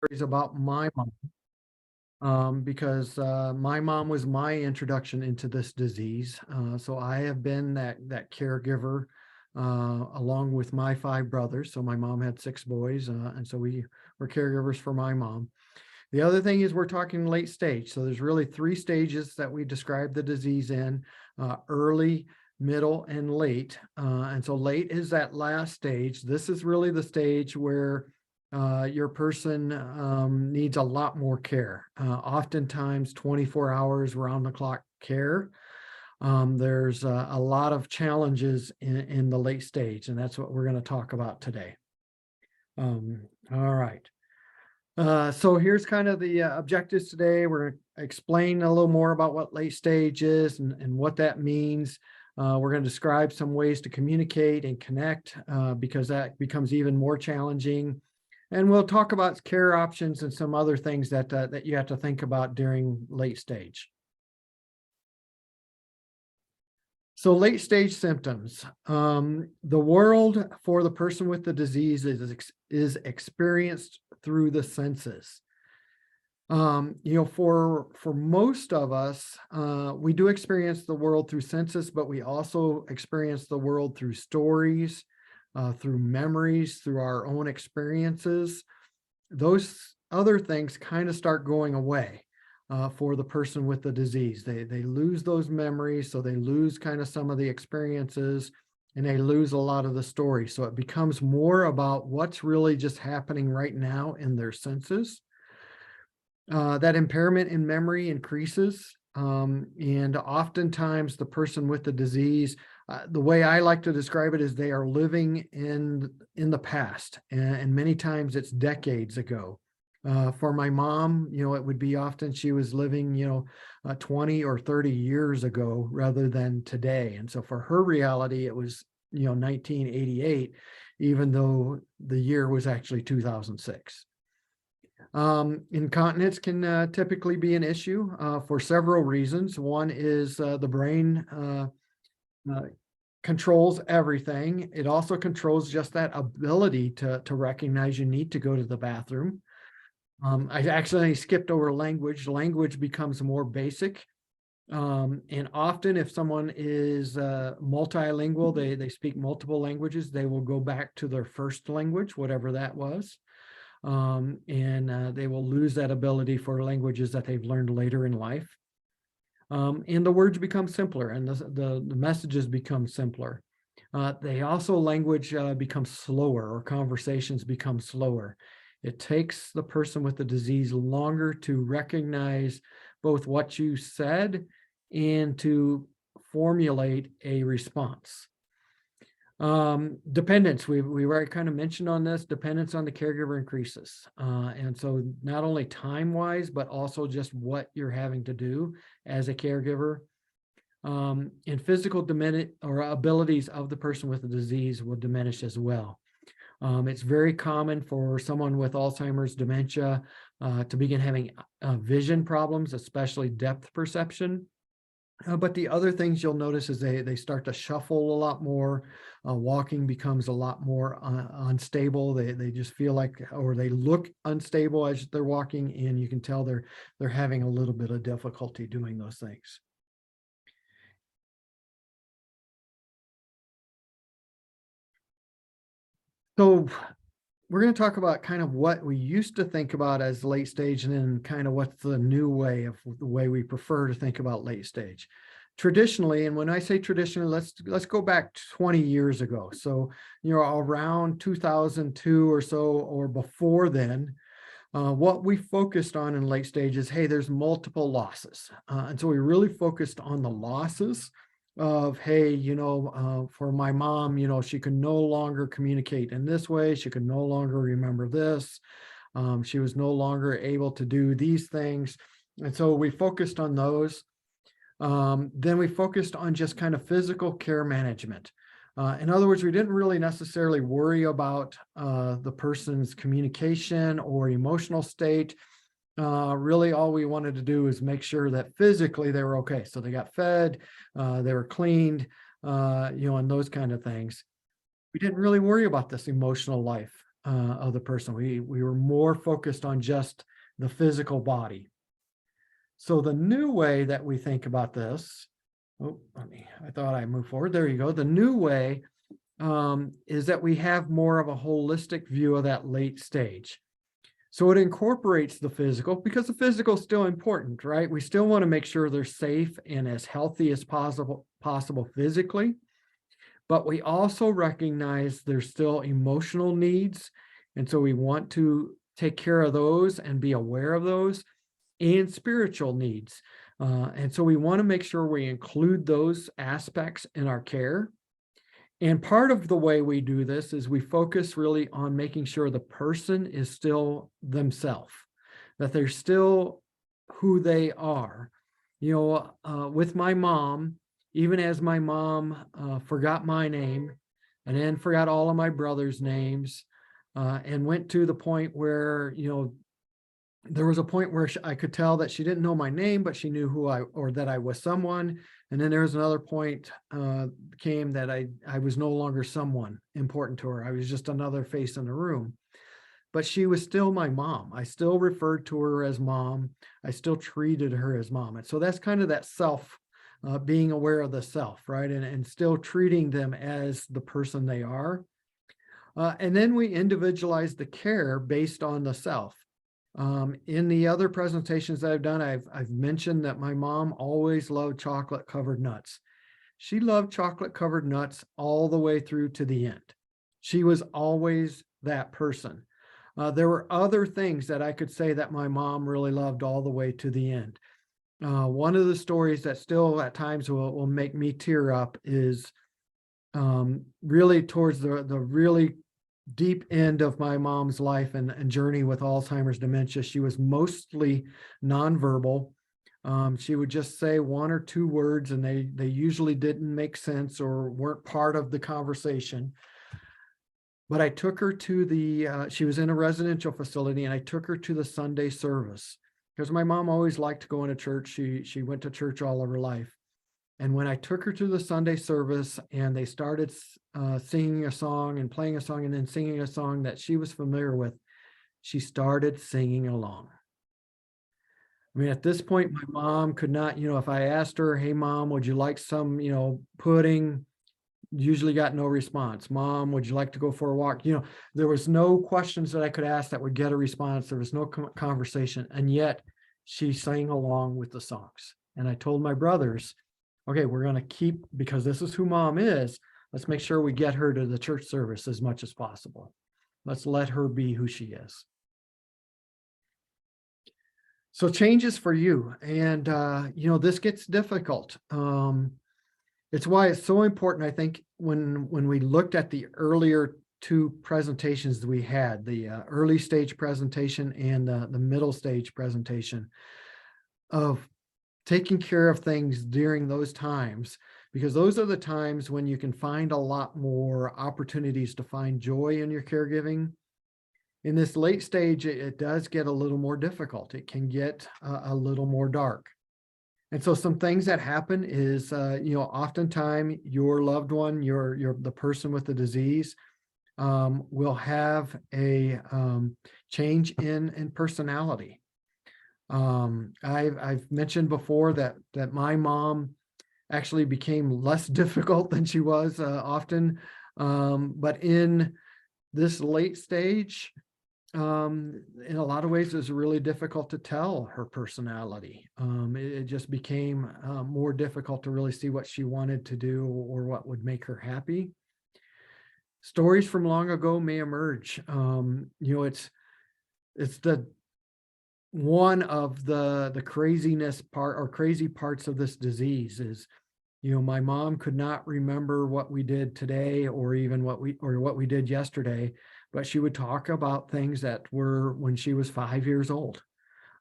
stories about my mom, because my mom was my introduction into this disease. So I have been that caregiver along with my 5 brothers. So my mom had 6 boys, and so we were caregivers for my mom. The other thing is we're talking late stage. So there's really 3 stages that we describe the disease in: early, middle, and late. And so late is that last stage. This is really the stage where your person needs a lot more care. Oftentimes 24 hours round the clock care. There's a lot of challenges in the late stage, and that's what we're going to talk about today. All right. So here's kind of the objectives today. We're going to explain a little more about what late stage is and what that means. We're going to describe some ways to communicate and connect because that becomes even more challenging. And we'll talk about care options and some other things that you have to think about during late stage. So late stage symptoms. The world for the person with the disease is experienced through the senses. For most of us, we do experience the world through senses, but we also experience the world through stories, through memories, through our own experiences. Those other things kind of start going away for the person with the disease. They lose those memories, so they lose kind of some of the experiences, and they lose a lot of the story. So it becomes more about what's really just happening right now in their senses. That impairment in memory increases, and oftentimes the person with the disease, the way I like to describe it is they are living in the past, and many times it's decades ago. For my mom, it would be often she was living, 20 or 30 years ago rather than today. And so for her reality, it was, 1988, even though the year was actually 2006. Incontinence can typically be an issue for several reasons. One is the brain controls everything. It also controls just that ability to recognize you need to go to the bathroom. I accidentally skipped over language. Language becomes more basic. And often if someone is multilingual, they speak multiple languages, they will go back to their first language, whatever that was. And they will lose that ability for languages that they've learned later in life. And the words become simpler, and the messages become simpler. Language becomes slower, or conversations become slower. It takes the person with the disease longer to recognize both what you said and to formulate a response. Dependence, we already kind of mentioned on this. Dependence on the caregiver increases. And so not only time-wise, but also just what you're having to do as a caregiver. And physical abilities of the person with the disease will diminish as well. It's very common for someone with Alzheimer's, dementia, to begin having vision problems, especially depth perception. But the other things you'll notice is they start to shuffle a lot more. Walking becomes a lot more unstable. They just feel like, or they look unstable as they're walking, and you can tell they're having a little bit of difficulty doing those things. So we're going to talk about kind of what we used to think about as late stage, and then kind of what's the new way of the way we prefer to think about late stage. Traditionally, and when I say traditionally, let's go back 20 years ago. So, around 2002 or so, or before then, what we focused on in late stage is, hey, there's multiple losses. And so we really focused on the losses of, hey, for my mom, she could no longer communicate in this way. She could no longer remember this. She was no longer able to do these things. And so we focused on those. Then we focused on just kind of physical care management. In other words, we didn't really necessarily worry about the person's communication or emotional state. Really, all we wanted to do is make sure that physically they were okay. So they got fed, they were cleaned, and those kind of things. We didn't really worry about this emotional life. of the person. We were more focused on just the physical body. So the new way that we think about this, I thought I moved forward. There you go. The new way is that we have more of a holistic view of that late stage. So it incorporates the physical, because the physical is still important, right? We still want to make sure they're safe and as healthy as possible physically, but we also recognize there's still emotional needs. And so we want to take care of those and be aware of those, and spiritual needs. And so we want to make sure we include those aspects in our care. And part of the way we do this is we focus really on making sure the person is still themselves, that they're still who they are. With my mom, even as my mom forgot my name and then forgot all of my brothers' names, and went to the point where, there was a point where I could tell that she didn't know my name, but she knew or that I was someone. And then there was another point came that I was no longer someone important to her. I was just another face in the room. But she was still my mom. I still referred to her as mom. I still treated her as mom. And so that's kind of that self, being aware of the self, right? And still treating them as the person they are. And then we individualize the care based on the self. In the other presentations that I've done, I've mentioned that my mom always loved chocolate covered nuts. She loved chocolate covered nuts all the way through to the end. She was always that person. There were other things that I could say that my mom really loved all the way to the end. One of the stories that still at times will make me tear up is really towards the really deep end of my mom's life and journey with Alzheimer's dementia. She was mostly nonverbal. She would just say one or two words, and they usually didn't make sense or weren't part of the conversation. But I took her to she was in a residential facility, and I took her to the Sunday service because my mom always liked going to church. She went to church all of her life. And when I took her to the Sunday service and they started singing a song and playing a song and then singing a song that she was familiar with, she started singing along. I mean, at this point, my mom could not, if I asked her, hey, Mom, would you like some, pudding? Usually got no response. Mom, would you like to go for a walk? There was no questions that I could ask that would get a response. There was no conversation. And yet she sang along with the songs. And I told my brothers, okay, we're going to keep, because this is who Mom is, let's make sure we get her to the church service as much as possible. Let's let her be who she is. So changes for you. And, this gets difficult. It's why it's so important, I think, when we looked at the earlier two presentations that we had, the early stage presentation and the middle stage presentation, of taking care of things during those times, because those are the times when you can find a lot more opportunities to find joy in your caregiving. In this late stage, it does get a little more difficult. It can get a little more dark. And so some things that happen is, oftentimes your loved one, the person with the disease, will have a change in personality. I've mentioned before that my mom actually became less difficult than she was often, but in this late stage, in a lot of ways, it was really difficult to tell her personality. It just became more difficult to really see what she wanted to do or what would make her happy. Stories from long ago may emerge. It's the one of the craziness part or crazy parts of this disease is, my mom could not remember what we did today or even what we did yesterday, but she would talk about things that were when she was 5 years old.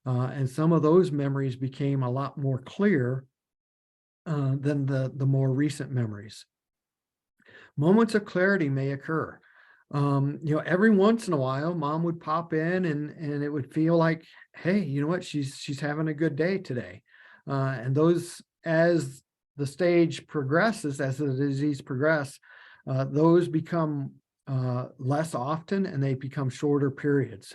And some of those memories became a lot more clear than the more recent memories. Moments of clarity may occur. Every once in a while, Mom would pop in and it would feel like, hey, you know what? She's having a good day today. And those, as the stage progresses, as the disease progresses, those become less often, and they become shorter periods.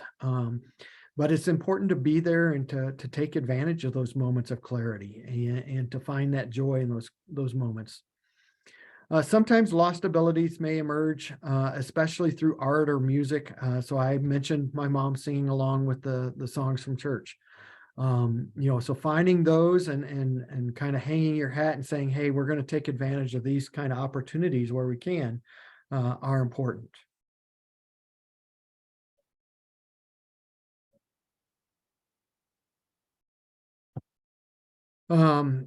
But it's important to be there and to take advantage of those moments of clarity and to find that joy in those moments. Sometimes lost abilities may emerge, especially through art or music. So I mentioned my mom singing along with the songs from church. So finding those and kind of hanging your hat and saying, hey, we're going to take advantage of these kind of opportunities where we can, are important.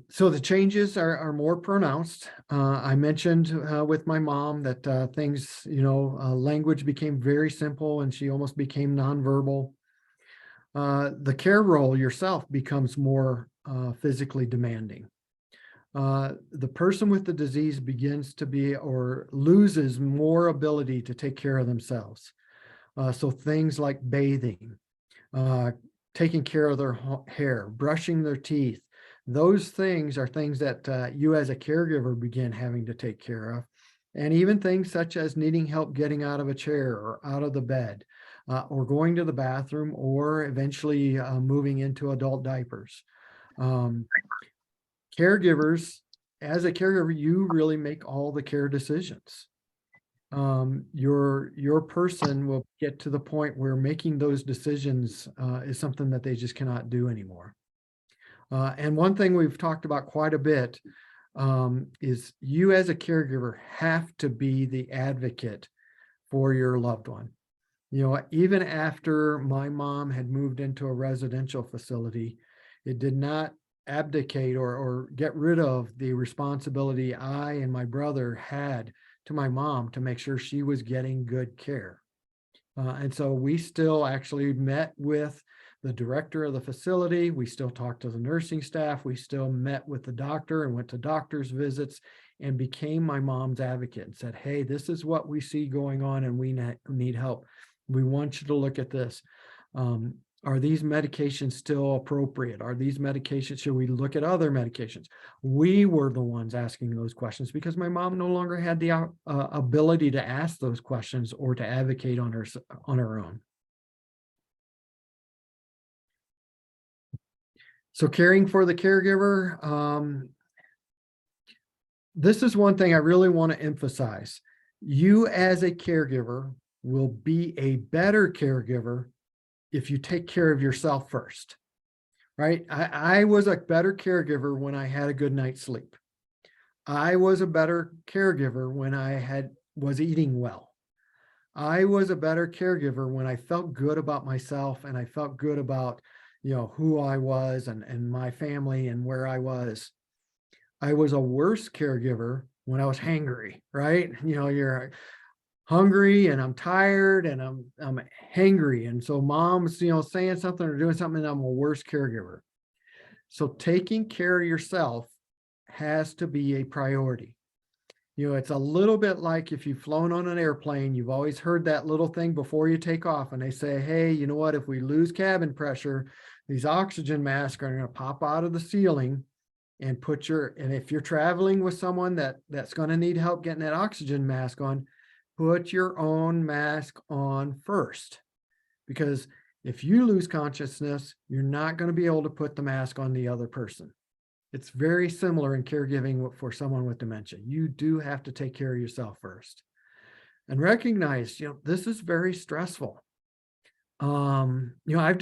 So the changes are more pronounced. I mentioned with my mom that things, language became very simple and she almost became nonverbal. The care role yourself becomes more physically demanding. The person with the disease begins to be or loses more ability to take care of themselves. So things like bathing, uh, taking care of their hair, brushing their teeth, those things are things that you as a caregiver begin having to take care of. And even things such as needing help getting out of a chair or out of the bed, or going to the bathroom, or eventually moving into adult diapers. Um, Caregivers, as a caregiver, you really make all the care decisions. Your person will get to the point where making those decisions is something that they just cannot do anymore. And one thing we've talked about quite a bit is you as a caregiver have to be the advocate for your loved one. Even after my mom had moved into a residential facility, it did not abdicate or get rid of the responsibility I and my brother had to my mom to make sure she was getting good care. And so we still actually met with the director of the facility. We still talked to the nursing staff. We still met with the doctor and went to doctor's visits and became my mom's advocate and said, hey, this is what we see going on and we need help. We want you to look at this. Are these medications still appropriate? Are these medications, should we look at other medications? We were the ones asking those questions because my mom no longer had the ability to ask those questions or to advocate on her own. So caring for the caregiver, this is one thing I really want to emphasize. You as a caregiver will be a better caregiver if you take care of yourself first, right? I was a better caregiver when I had a good night's sleep. I was a better caregiver when I was eating well. I was a better caregiver when I felt good about myself and I felt good about, who I was and my family and where I was. I was a worse caregiver when I was hangry, right? You're hungry and I'm tired and I'm hangry. And so mom's, saying something or doing something and I'm a worse caregiver. So taking care of yourself has to be a priority. It's a little bit like if you've flown on an airplane, you've always heard that little thing before you take off and they say, hey, you know what, if we lose cabin pressure, these oxygen masks are going to pop out of the ceiling and if you're traveling with someone that's going to need help getting that oxygen mask on, put your own mask on first, because if you lose consciousness, you're not going to be able to put the mask on the other person. It's very similar in caregiving for someone with dementia. You do have to take care of yourself first and recognize, this is very stressful. I've already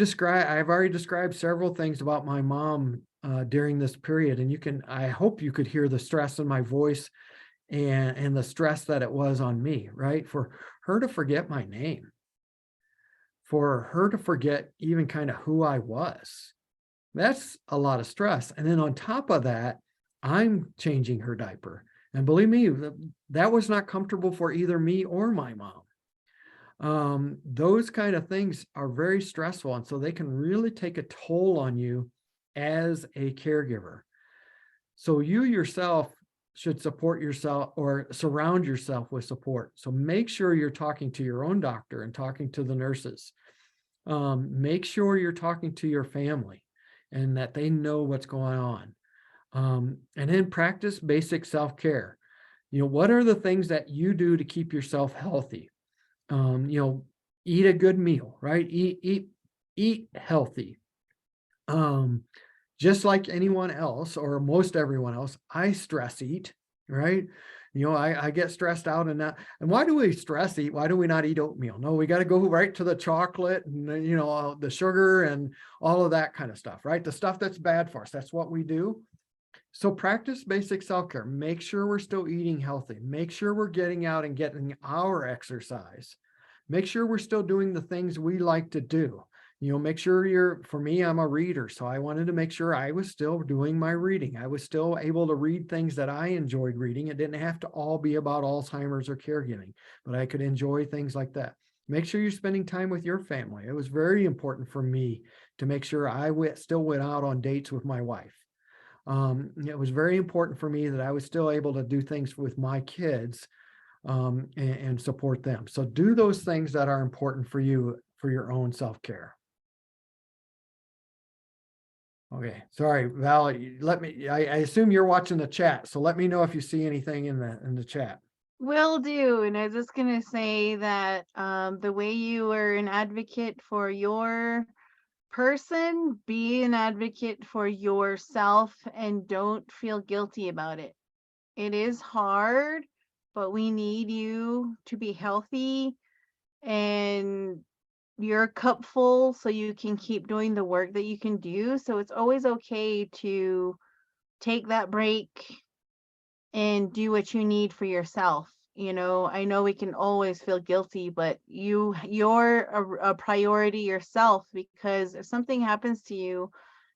described several things about my mom during this period, and I hope you could hear the stress in my voice and the stress that it was on me, right? For her to forget my name, for her to forget even kind of who I was. That's a lot of stress. And then on top of that, I'm changing her diaper. And believe me, that was not comfortable for either me or my mom. Those kind of things are very stressful. And so they can really take a toll on you as a caregiver. So you yourself should support yourself or surround yourself with support. So make sure you're talking to your own doctor and talking to the nurses. Make sure you're talking to your family and that they know what's going on. And then practice basic self-care. What are the things that you do to keep yourself healthy? You know, eat a good meal, right? Eat healthy. Just like anyone else or most everyone else, I stress eat, right? You know, I get stressed out and that. And why do we stress eat? Why do we not eat oatmeal? No, we got to go right to the chocolate and, you know, the sugar and all of that kind of stuff, right? The stuff that's bad for us. That's what we do. So practice basic self-care. Make sure we're still eating healthy. Make sure we're getting out and getting our exercise. Make sure we're still doing the things we like to do. You know, make sure for me, I'm a reader. So I wanted to make sure I was still doing my reading. I was still able to read things that I enjoyed reading. It didn't have to all be about Alzheimer's or caregiving, but I could enjoy things like that. Make sure you're spending time with your family. It was very important for me to make sure I still went out on dates with my wife. It was very important for me that I was still able to do things with my kids and support them. So do those things that are important for you for your own self-care. Okay, sorry, Val, I assume you're watching the chat, so let me know if you see anything in the chat. Will do. And I was just going to say that the way you are an advocate for your person, be an advocate for yourself and don't feel guilty about it. It is hard, but we need you to be healthy and your cup full so you can keep doing the work that you can do. So it's always okay to take that break and do what you need for yourself. You know, I know we can always feel guilty, but you're a priority yourself, because if something happens to you,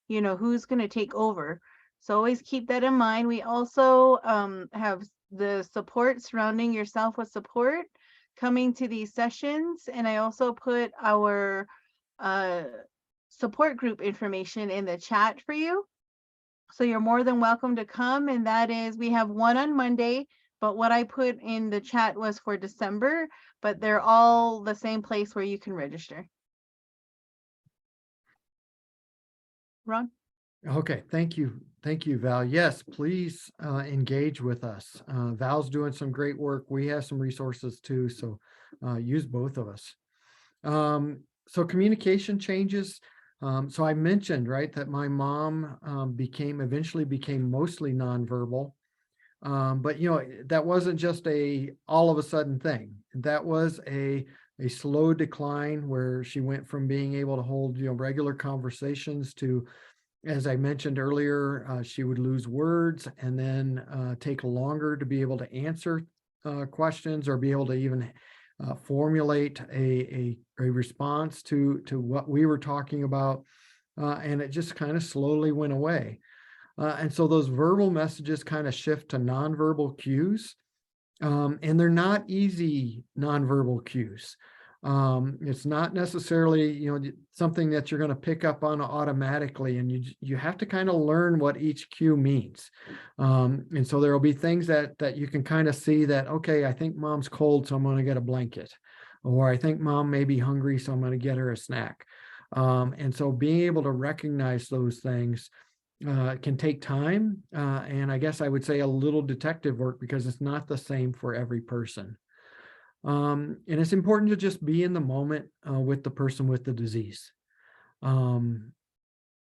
you know, who's going to take over? So always keep that in mind. We also have the support, surrounding yourself with support, coming to these sessions. And I also put our uh, support group information in the chat for you. So you're more than welcome to come. And that is, we have one on Monday, but what I put in the chat was for December, but they're all the same place where you can register. Ron? Okay, thank you. Thank you, Val. Yes, please engage with us. Val's doing some great work. We have some resources too, so use both of us. So communication changes. So I mentioned, right, that my mom eventually became mostly nonverbal. But you know, that wasn't just a all of a sudden thing. That was a slow decline where she went from being able to hold, you know, regular conversations to, as I mentioned earlier, she would lose words and then take longer to be able to answer questions or be able to even formulate a response to what we were talking about. And it just kind of slowly went away. And so those verbal messages kind of shift to nonverbal cues. And they're not easy nonverbal cues. It's not necessarily, you know, something that you're going to pick up on automatically, and you have to kind of learn what each cue means. And so there will be things that you can kind of see that, okay, I think mom's cold, so I'm going to get a blanket, or I think mom may be hungry, so I'm going to get her a snack. And so being able to recognize those things can take time, and I guess I would say a little detective work, because it's not the same for every person. And it's important to just be in the moment with the person with the disease.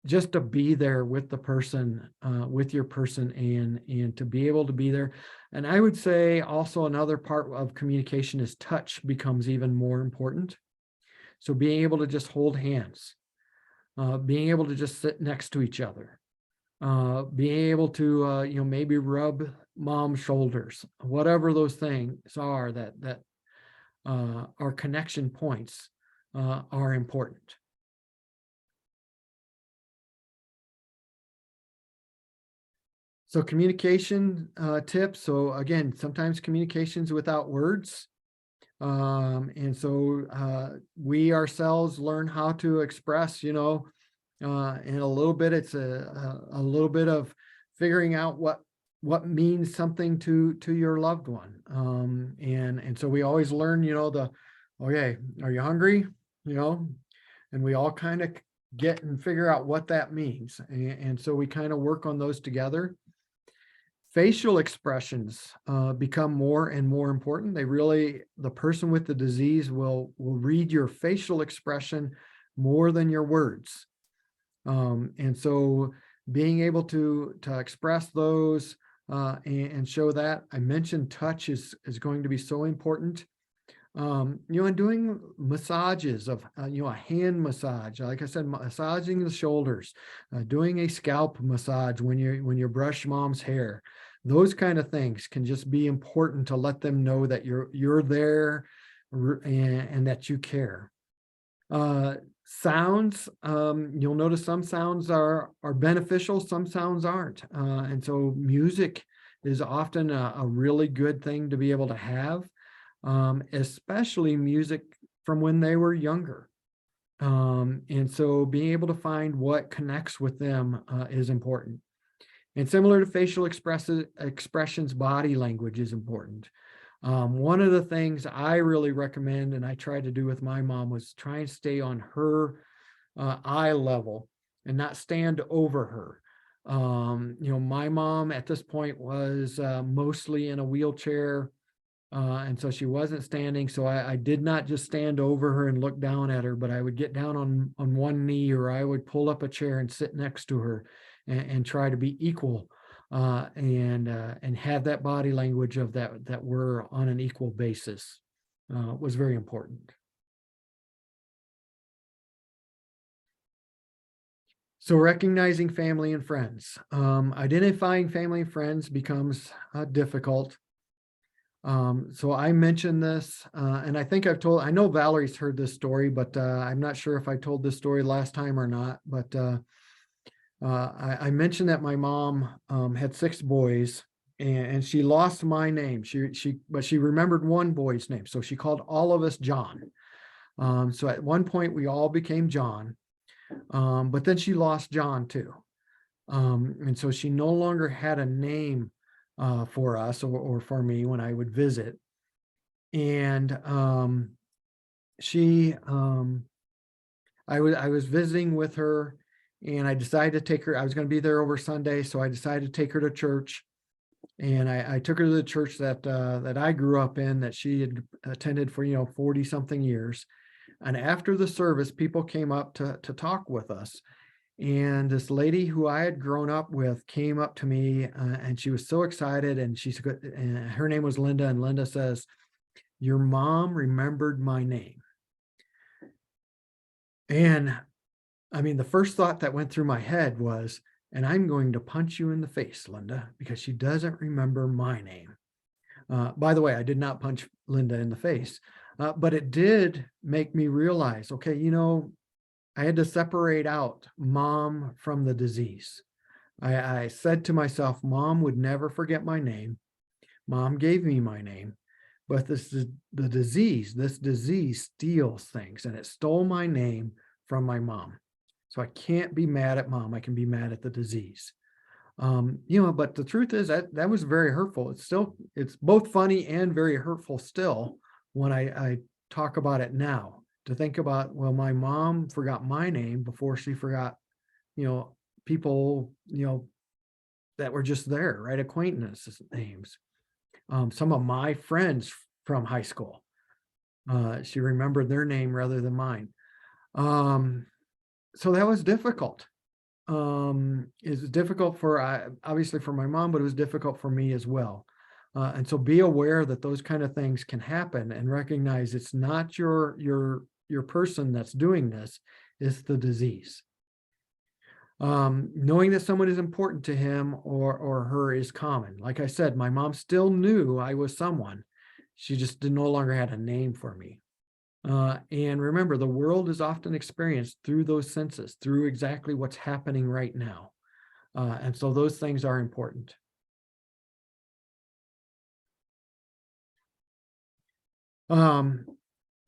Just to be there with the person, with your person, and to be able to be there. And I would say also another part of communication is touch becomes even more important. So being able to just hold hands, being able to just sit next to each other, being able to you know, maybe rub mom's shoulders, whatever those things are that our connection points are important. So communication tips. So again, sometimes communications without words. And so we ourselves learn how to express, you know, and a little bit, it's a little bit of figuring out what means something to your loved one. And so we always learn, you know, okay, are you hungry? You know, and we all kind of get and figure out what that means. And so we kind of work on those together. Facial expressions become more and more important. The person with the disease will read your facial expression more than your words. And so being able to express those and show that, I mentioned touch is going to be so important. And doing massages of, a hand massage, like I said, massaging the shoulders, doing a scalp massage when you brush mom's hair, those kind of things can just be important to let them know that you're there and that you care. Sounds, you'll notice some sounds are beneficial, some sounds aren't. And so music is often a really good thing to be able to have. Especially music from when they were younger. And so being able to find what connects with them is important. And similar to facial expressions, body language is important. One of the things I really recommend, and I tried to do with my mom, was try and stay on her eye level and not stand over her. My mom at this point was mostly in a wheelchair. And so she wasn't standing. So I did not just stand over her and look down at her, but I would get down on one knee, or I would pull up a chair and sit next to her and try to be equal and have that body language of that we're on an equal basis was very important. So recognizing family and friends. Identifying family and friends becomes difficult. So I mentioned this, and I think I know Valerie's heard this story, but I'm not sure if I told this story last time or not, but I mentioned that my mom had 6 boys and she lost my name. But she remembered one boy's name. So she called all of us John. So at one point we all became John, but then she lost John too. And so she no longer had a name for us or for me when I would visit. And I was visiting with her, and I decided to take her. I was going to be there over Sunday, so I decided to take her to church. And I took her to the church that I grew up in, that she had attended for 40 something years. And after the service, people came up to talk with us. And this lady who I had grown up with came up to me and she was so excited. And and her name was Linda. And Linda says, "Your mom remembered my name." And I mean, the first thought that went through my head was, "And I'm going to punch you in the face, Linda, because she doesn't remember my name." By the way, I did not punch Linda in the face, but it did make me realize, okay, I had to separate out mom from the disease. I said to myself, mom would never forget my name. Mom gave me my name, but this disease steals things, and it stole my name from my mom. So I can't be mad at mom. I can be mad at the disease. But the truth is that was very hurtful. It's both funny and very hurtful still when I talk about it now. To think about, well, my mom forgot my name before she forgot, people, that were just there, right? Acquaintances' names. Some of my friends from high school, she remembered their name rather than mine. So that was difficult. It's difficult obviously for my mom, but it was difficult for me as well. And so be aware that those kind of things can happen and recognize it's not your person that's doing this, it's the disease. Knowing that someone is important to him or her is common. Like I said, my mom still knew I was someone. She just no longer had a name for me. And remember, the world is often experienced through those senses, through exactly what's happening right now. And so those things are important.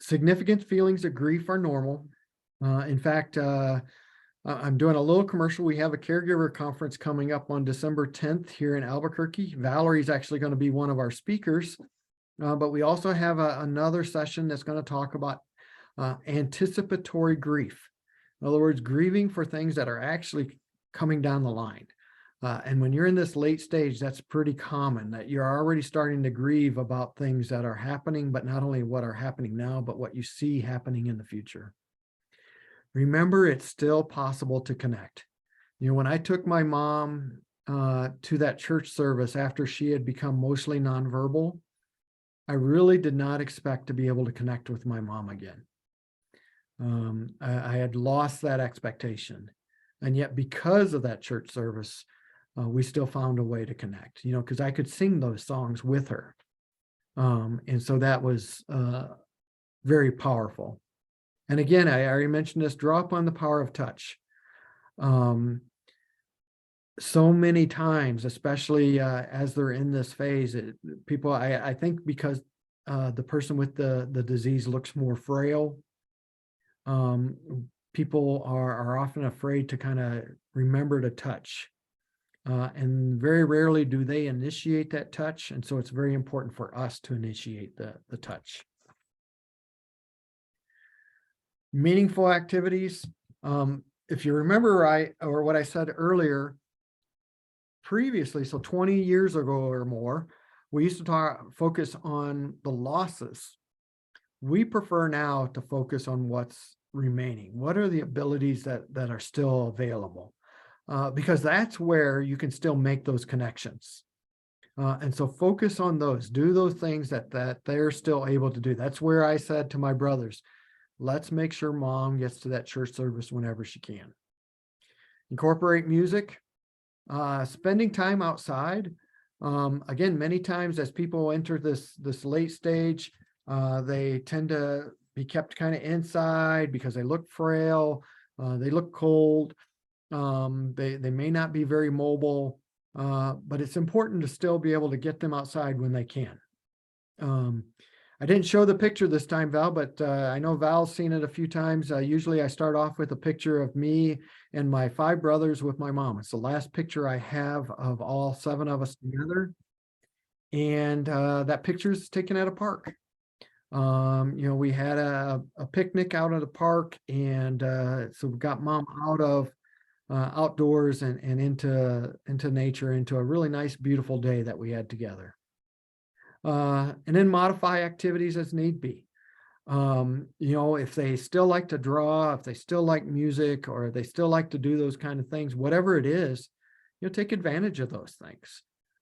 Significant feelings of grief are normal. In fact, I'm doing a little commercial. We have a caregiver conference coming up on December 10th here in Albuquerque. Valerie's actually going to be one of our speakers, but we also have another session that's going to talk about anticipatory grief. In other words, grieving for things that are actually coming down the line. And when you're in this late stage, that's pretty common, that you're already starting to grieve about things that are happening, but not only what are happening now, but what you see happening in the future. Remember, it's still possible to connect. When I took my mom to that church service after she had become mostly nonverbal, I really did not expect to be able to connect with my mom again. I had lost that expectation. And yet, because of that church service, we still found a way to connect, because I could sing those songs with her. And so that was very powerful. And again, I already mentioned this, draw upon the power of touch. So many times, especially as they're in this phase, people, I think because the person with the disease looks more frail, people are often afraid to kind of remember to touch. And very rarely do they initiate that touch. And so it's very important for us to initiate the touch. Meaningful activities. If you remember what I said earlier, previously, so 20 years ago or more, we used to focus on the losses. We prefer now to focus on what's remaining. What are the abilities that are still available? Because that's where you can still make those connections. And so focus on those, do those things that they're still able to do. That's where I said to my brothers, let's make sure mom gets to that church service whenever she can. Incorporate music, spending time outside. Again, many times as people enter this late stage, they tend to be kept kind of inside because they look frail, they look cold, they may not be very mobile, but it's important to still be able to get them outside when they can. I didn't show the picture this time, Val, but I know Val's seen it a few times. Usually I start off with a picture of me and my 5 brothers with my mom. It's the last picture I have of all 7 of us together. And that picture is taken at a park. We had a picnic out at the park, and so we got mom out of outdoors and into nature, into a really nice, beautiful day that we had together. And then modify activities as need be. If they still like to draw, if they still like music, or they still like to do those kind of things, whatever it is, take advantage of those things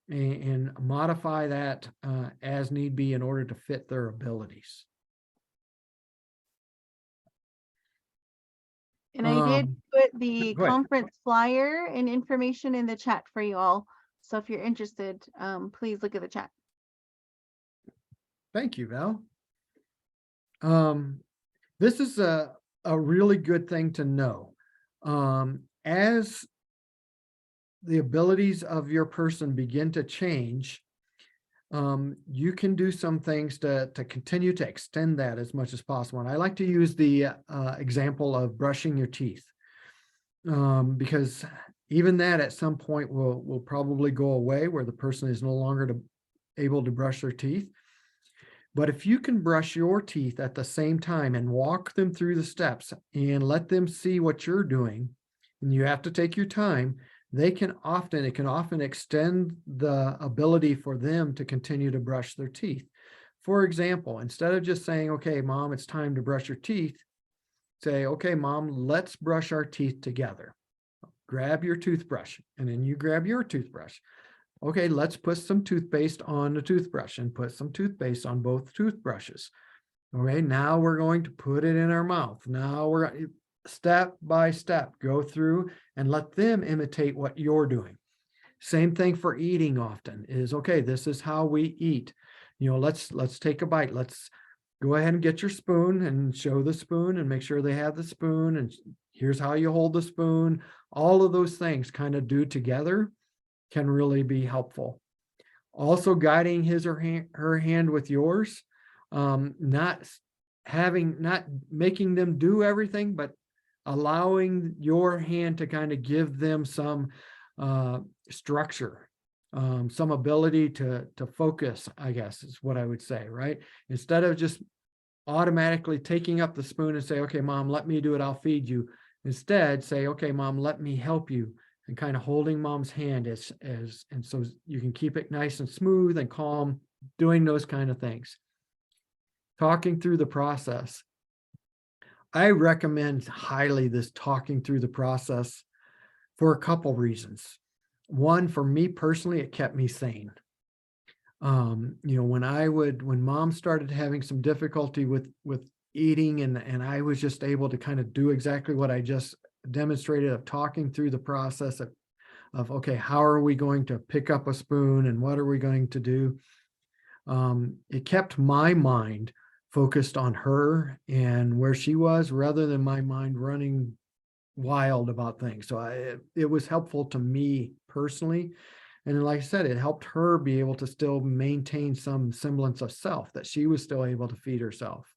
and modify that as need be in order to fit their abilities. And I did put the go ahead. conference flyer and information in the chat for you all. So if you're interested, please look at the chat. Thank you, Val. This is a really good thing to know. As the abilities of your person begin to change, you can do some things to continue to extend that as much as possible. And I like to use the example of brushing your teeth, because even that at some point will probably go away, where the person is no longer able to brush their teeth. But if you can brush your teeth at the same time and walk them through the steps and let them see what you're doing, and you have to take your time, it can often extend the ability for them to continue to brush their teeth. For example, instead of just saying, okay, mom, it's time to brush your teeth, say, okay, mom, let's brush our teeth together. Grab your toothbrush, and then you grab your toothbrush. Okay, let's put some toothpaste on the toothbrush and put some toothpaste on both toothbrushes. Okay, now we're going to put it in our mouth. Now we're step by step, go through and let them imitate what you're doing. Same thing for eating often is, okay, this is how we eat. Let's take a bite. Let's go ahead and get your spoon and show the spoon and make sure they have the spoon. And here's how you hold the spoon. All of those things kind of do together can really be helpful. Also guiding his or her hand with yours, not making them do everything, but allowing your hand to kind of give them some structure, some ability to focus, I guess is what I would say, right? Instead of just automatically taking up the spoon and say, okay, mom, let me do it, I'll feed you. Instead, say, okay, mom, let me help you. and kind of holding mom's hand and so you can keep it nice and smooth and calm, doing those kind of things. Talking through the process. I recommend highly this talking through the process for a couple reasons. One, for me personally, it kept me sane. When mom started having some difficulty with eating, and I was just able to kind of do exactly what I just demonstrated of talking through the process of okay, how are we going to pick up a spoon and what are we going to do? It kept my mind focused on her and where she was rather than my mind running wild about things. So it was helpful to me personally. And like I said, it helped her be able to still maintain some semblance of self, that she was still able to feed herself.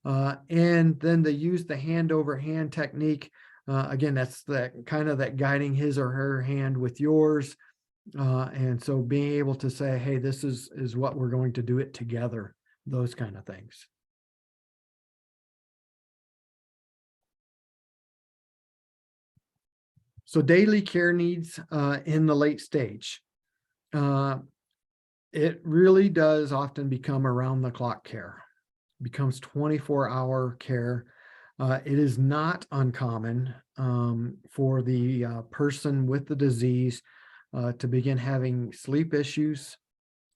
And then they use the hand over hand technique. Again, that's that kind of that guiding his or her hand with yours. And so being able to say, hey, this is what we're going to do it together, those kind of things. So daily care needs in the late stage. It really does often become around the clock care, becomes 24-hour care. It is not uncommon for the person with the disease to begin having sleep issues,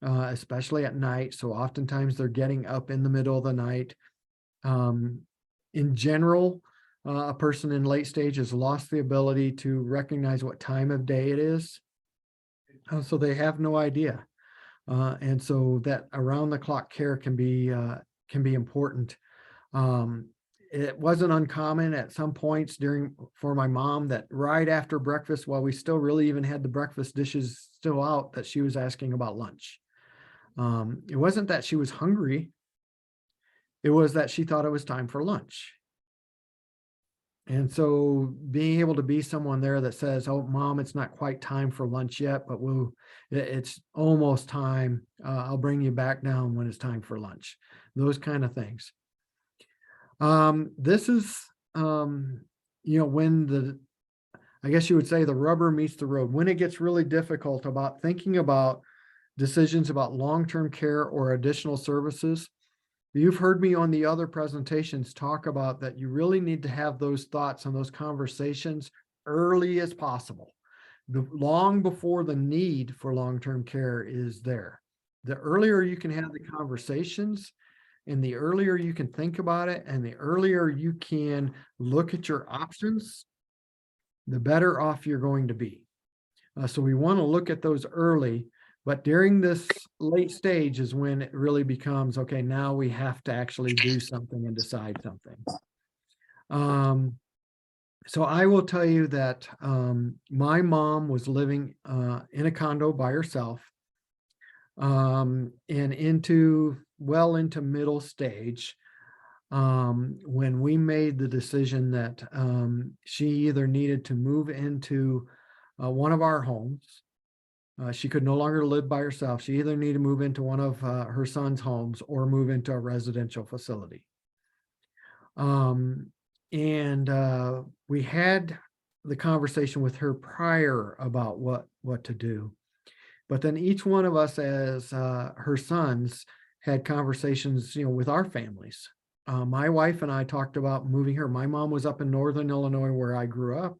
especially at night. So oftentimes they're getting up in the middle of the night. In general, a person in late stage has lost the ability to recognize what time of day it is. So they have no idea. And so that around the clock care can be important. It wasn't uncommon at some points for my mom that right after breakfast, while we still really even had the breakfast dishes still out, that she was asking about lunch. It wasn't that she was hungry. It was that she thought it was time for lunch. And so being able to be someone there that says, oh, mom, it's not quite time for lunch yet, but it's almost time. I'll bring you back down when it's time for lunch. Those kind of things. This is, when I guess you would say the rubber meets the road, when it gets really difficult about thinking about decisions about long-term care or additional services. You've heard me on the other presentations talk about that you really need to have those thoughts and those conversations early as possible, long before the need for long-term care is there. The earlier you can have the conversations, and the earlier you can think about it, and the earlier you can look at your options, the better off you're going to be. So we want to look at those early. But during this late stage is when it really becomes, okay, now we have to actually do something and decide something. So I will tell you that my mom was living in a condo by herself, and into middle stage when we made the decision that she either needed to move into one of our homes. She could no longer live by herself. She either needed to move into one of her son's homes or move into a residential facility. And we had the conversation with her prior about what to do. But then each one of us as her sons had conversations, with our families. My wife and I talked about moving her. My mom was up in Northern Illinois where I grew up.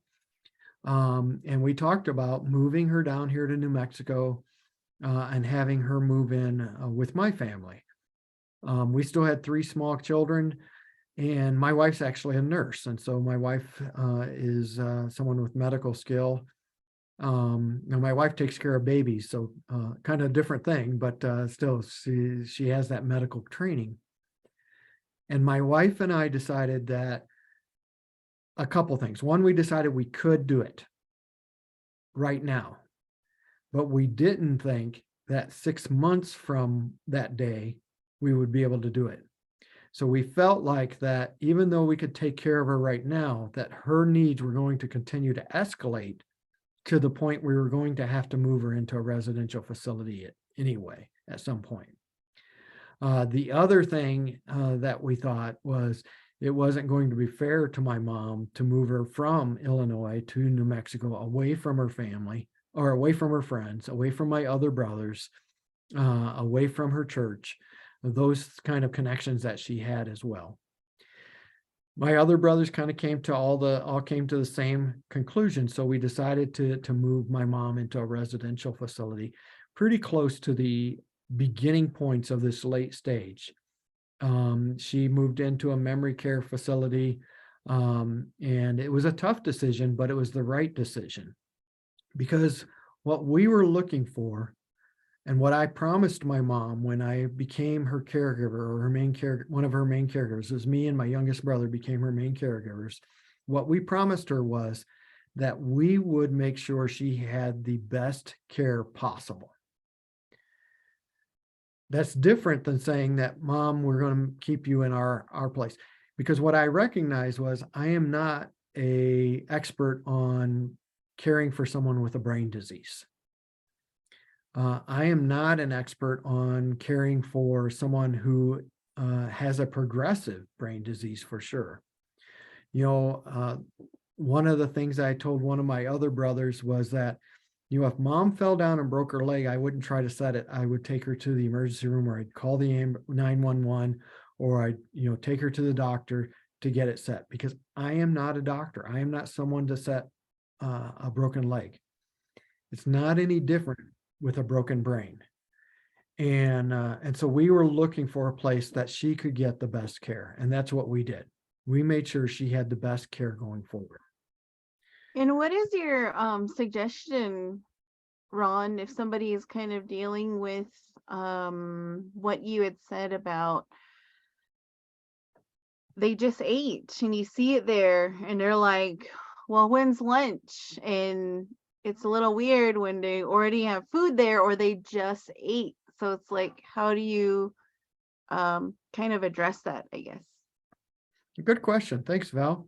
And we talked about moving her down here to New Mexico and having her move in with my family. We still had 3 small children, and my wife's actually a nurse. And so my wife is someone with medical skill. Now my wife takes care of babies, so kind of a different thing, but still she has that medical training. And my wife and I decided that a couple things. One, we decided we could do it right now, but we didn't think that 6 months from that day, we would be able to do it. So we felt like that even though we could take care of her right now, that her needs were going to continue to escalate to the point we were going to have to move her into a residential facility anyway, at some point. The other thing that we thought was it wasn't going to be fair to my mom to move her from Illinois to New Mexico, away from her family, or away from her friends, away from my other brothers, away from her church, those kind of connections that she had as well. My other brothers kind of all came to the same conclusion. So we decided to move my mom into a residential facility pretty close to the beginning points of this late stage. She moved into a memory care facility, and it was a tough decision, but it was the right decision, because what we were looking for, and what I promised my mom when I became her caregiver, or one of her main caregivers, is me and my youngest brother became her main caregivers. What we promised her was that we would make sure she had the best care possible. That's different than saying that, Mom, we're going to keep you in our place. Because what I recognized was, I am not an expert on caring for someone with a brain disease. I am not an expert on caring for someone who has a progressive brain disease, for sure. One of the things I told one of my other brothers was that, if Mom fell down and broke her leg, I wouldn't try to set it. I would take her to the emergency room, or I'd call the 911, or I'd, take her to the doctor to get it set, because I am not a doctor. I am not someone to set a broken leg. It's not any different with a broken brain. And so we were looking for a place that she could get the best care. And that's what we did. We made sure she had the best care going forward. And what is your suggestion, Ron, if somebody is kind of dealing with what you had said about they just ate and you see it there and they're like, well, when's lunch? And it's a little weird when they already have food there, or they just ate. So it's like, how do you kind of address that, I guess? Good question. Thanks, Val.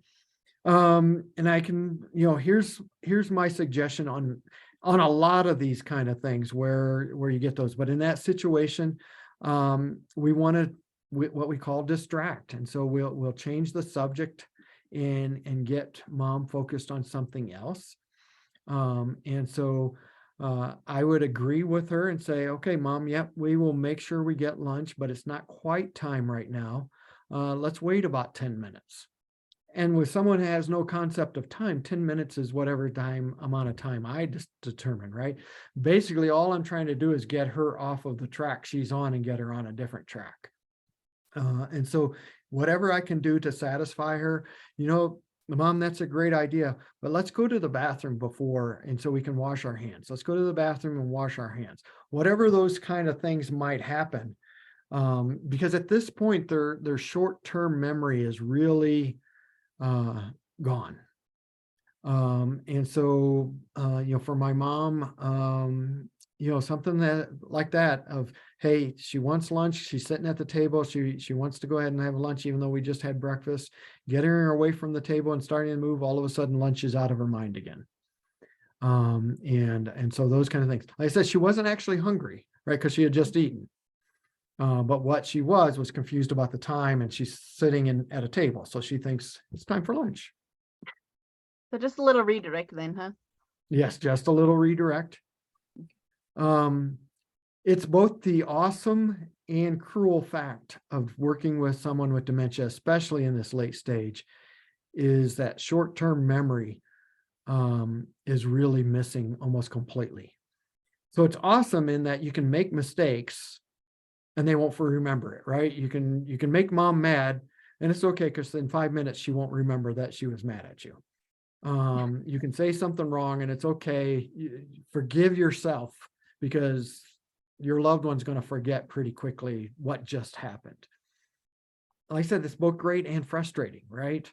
And I can, here's my suggestion on a lot of these kind of things where you get those. But in that situation, we want to what we call distract. And so we'll change the subject and get Mom focused on something else. And so I would agree with her and say, okay, Mom, yep, we will make sure we get lunch, but it's not quite time right now. Let's wait about 10 minutes. And with someone who has no concept of time, 10 minutes is whatever amount of time I just determine, right? Basically, all I'm trying to do is get her off of the track she's on and get her on a different track. And so whatever I can do to satisfy her, Mom, that's a great idea, but let's go to the bathroom before, and so we can wash our hands. Let's go to the bathroom and wash our hands. Whatever those kind of things might happen, because at this point, their short-term memory is really gone. And so, for my mom, something that like that of, hey, she wants lunch. She's sitting at the table. She wants to go ahead and have lunch, even though we just had breakfast. Getting her away from the table and starting to move, all of a sudden lunch is out of her mind again. And so those kind of things. Like I said, she wasn't actually hungry, right? Because she had just eaten. But what she was confused about the time, and she's sitting at a table. So she thinks it's time for lunch. So just a little redirect then, huh? Yes, just a little redirect. It's both the awesome and cruel fact of working with someone with dementia, especially in this late stage, is that short-term memory is really missing almost completely. So it's awesome in that you can make mistakes and they won't remember it, right? You can make Mom mad, and it's okay, because in 5 minutes she won't remember that she was mad at you. You can say something wrong and it's okay. Forgive yourself, because your loved one's going to forget pretty quickly what just happened. Like I said, it's both great and frustrating, right?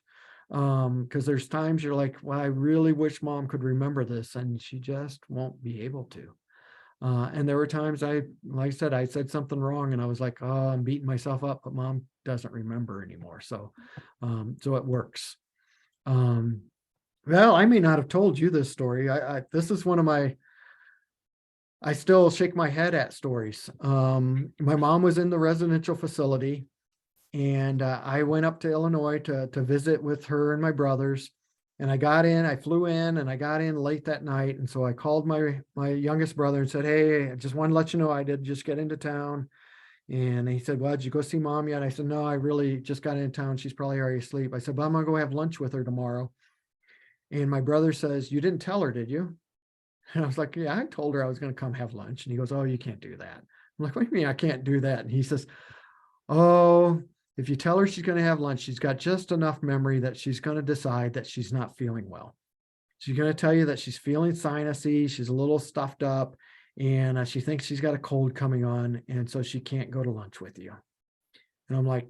Because there's times you're like, well, I really wish Mom could remember this, and she just won't be able to. And there were times like I said something wrong, and I was like, oh, I'm beating myself up, but Mom doesn't remember anymore. So it works. Well, I may not have told you this story. This is one of my, I still shake my head at stories. My mom was in the residential facility. And I went up to Illinois to visit with her and my brothers. And I flew in and I got in late that night. And so I called my youngest brother and said, hey, I just want to let you know I did just get into town. And he said, well, did you go see mom yet? I said, no, I really just got into town. She's probably already asleep. I said, but I'm going to go have lunch with her tomorrow. And my brother says, you didn't tell her, did you? And I was like, yeah, I told her I was going to come have lunch. And he goes, oh, you can't do that. I'm like, what do you mean I can't do that? And he says, oh, if you tell her she's going to have lunch, she's got just enough memory that she's going to decide that she's not feeling well. She's going to tell you that she's feeling sinusy, she's a little stuffed up, and she thinks she's got a cold coming on, and so she can't go to lunch with you. And I'm like,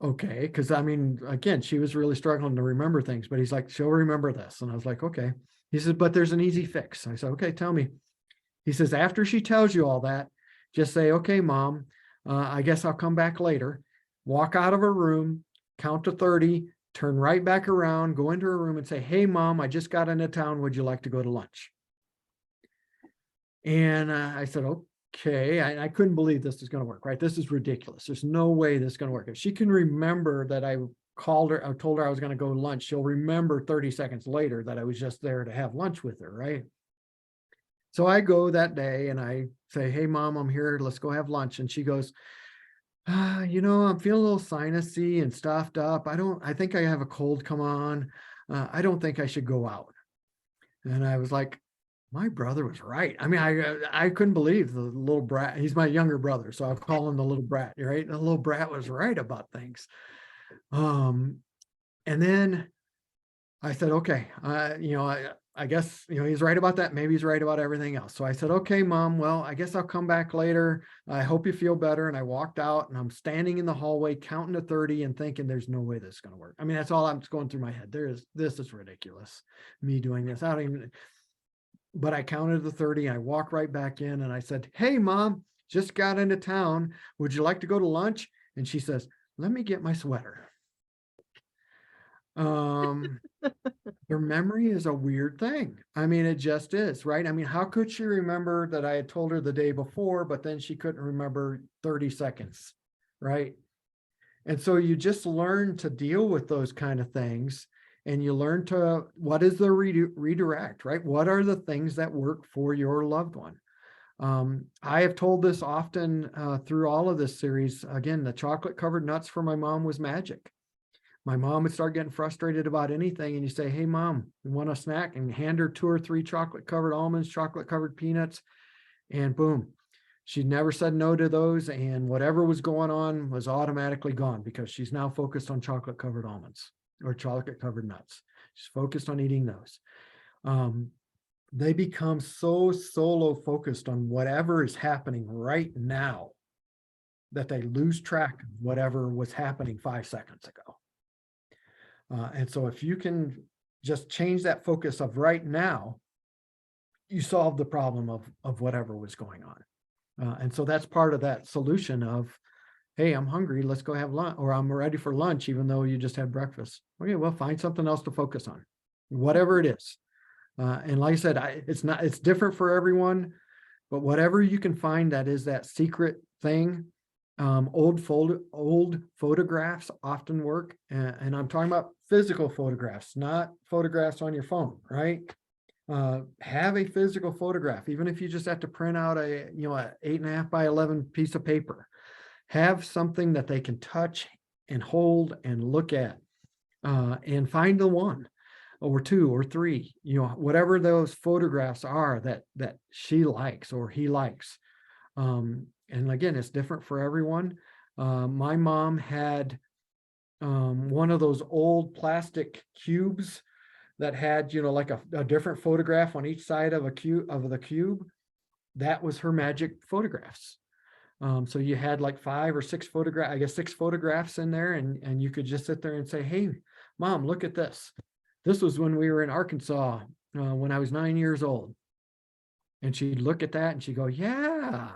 okay, because I mean, again, she was really struggling to remember things, but he's like, she'll remember this. And I was like, okay. He says, but there's an easy fix. I said, okay, tell me. He says, after she tells you all that, just say, okay, mom, I guess I'll come back later. Walk out of her room, count to 30, turn right back around, go into her room and say, hey, mom, I just got into town. Would you like to go to lunch? And I said, okay. I couldn't believe this is going to work, right? This is ridiculous. There's no way this is going to work. If she can remember that I called her, I told her I was going to go to lunch, she'll remember 30 seconds later that I was just there to have lunch with her, right? So I go that day and I say, hey, mom, I'm here. Let's go have lunch. And she goes, I'm feeling a little sinusy and stuffed up. I think I have a cold come on. I don't think I should go out. And I was like, my brother was right. I mean, I couldn't believe the little brat. He's my younger brother, so I'll call him the little brat, right? The little brat was right about things. And then I said, okay, I guess, he's right about that. Maybe he's right about everything else. So I said, okay, mom, well, I guess I'll come back later. I hope you feel better. And I walked out and I'm standing in the hallway counting to 30 and thinking there's no way this is going to work. I mean, that's all I'm going through my head. This is ridiculous. Me doing this. But I counted to 30 and I walked right back in and I said, hey, mom, just got into town. Would you like to go to lunch? And she says, let me get my sweater. Her memory is a weird thing. I mean, it just is, right? I mean, how could she remember that I had told her the day before, but then she couldn't remember 30 seconds, right? And so you just learn to deal with those kind of things, and you learn what is the redirect, right? What are the things that work for your loved one? I have told this often through all of this series. Again, the chocolate covered nuts for my mom was magic. My mom would start getting frustrated about anything, and you say, hey, mom, you want a snack? And hand her 2 or 3 chocolate covered almonds, chocolate covered peanuts, and boom. She never said no to those, and whatever was going on was automatically gone because she's now focused on chocolate covered almonds or chocolate covered nuts. She's focused on eating those. They become so solo focused on whatever is happening right now that they lose track of whatever was happening 5 seconds ago. And so if you can just change that focus of right now, you solve the problem of whatever was going on. And so that's part of that solution of, hey, I'm hungry, let's go have lunch, or I'm ready for lunch, even though you just had breakfast. Okay, well, find something else to focus on, whatever it is. And like I said, it's different for everyone, but whatever you can find that is that secret thing. Old photographs often work, and I'm talking about physical photographs, not photographs on your phone, right? Have a physical photograph, even if you just have to print out a 8.5 by 11 piece of paper. Have something that they can touch and hold and look at, and find the 1 or 2 or 3, whatever those photographs are that she likes or he likes. And again, it's different for everyone. My mom had one of those old plastic cubes that had, like a different photograph on each side of the cube. That was her magic photographs. So you had like 5 or 6 photographs, I guess 6 photographs in there, and you could just sit there and say, hey, mom, look at this. This was when we were in Arkansas when I was 9 years old. And she'd look at that and she'd go, yeah.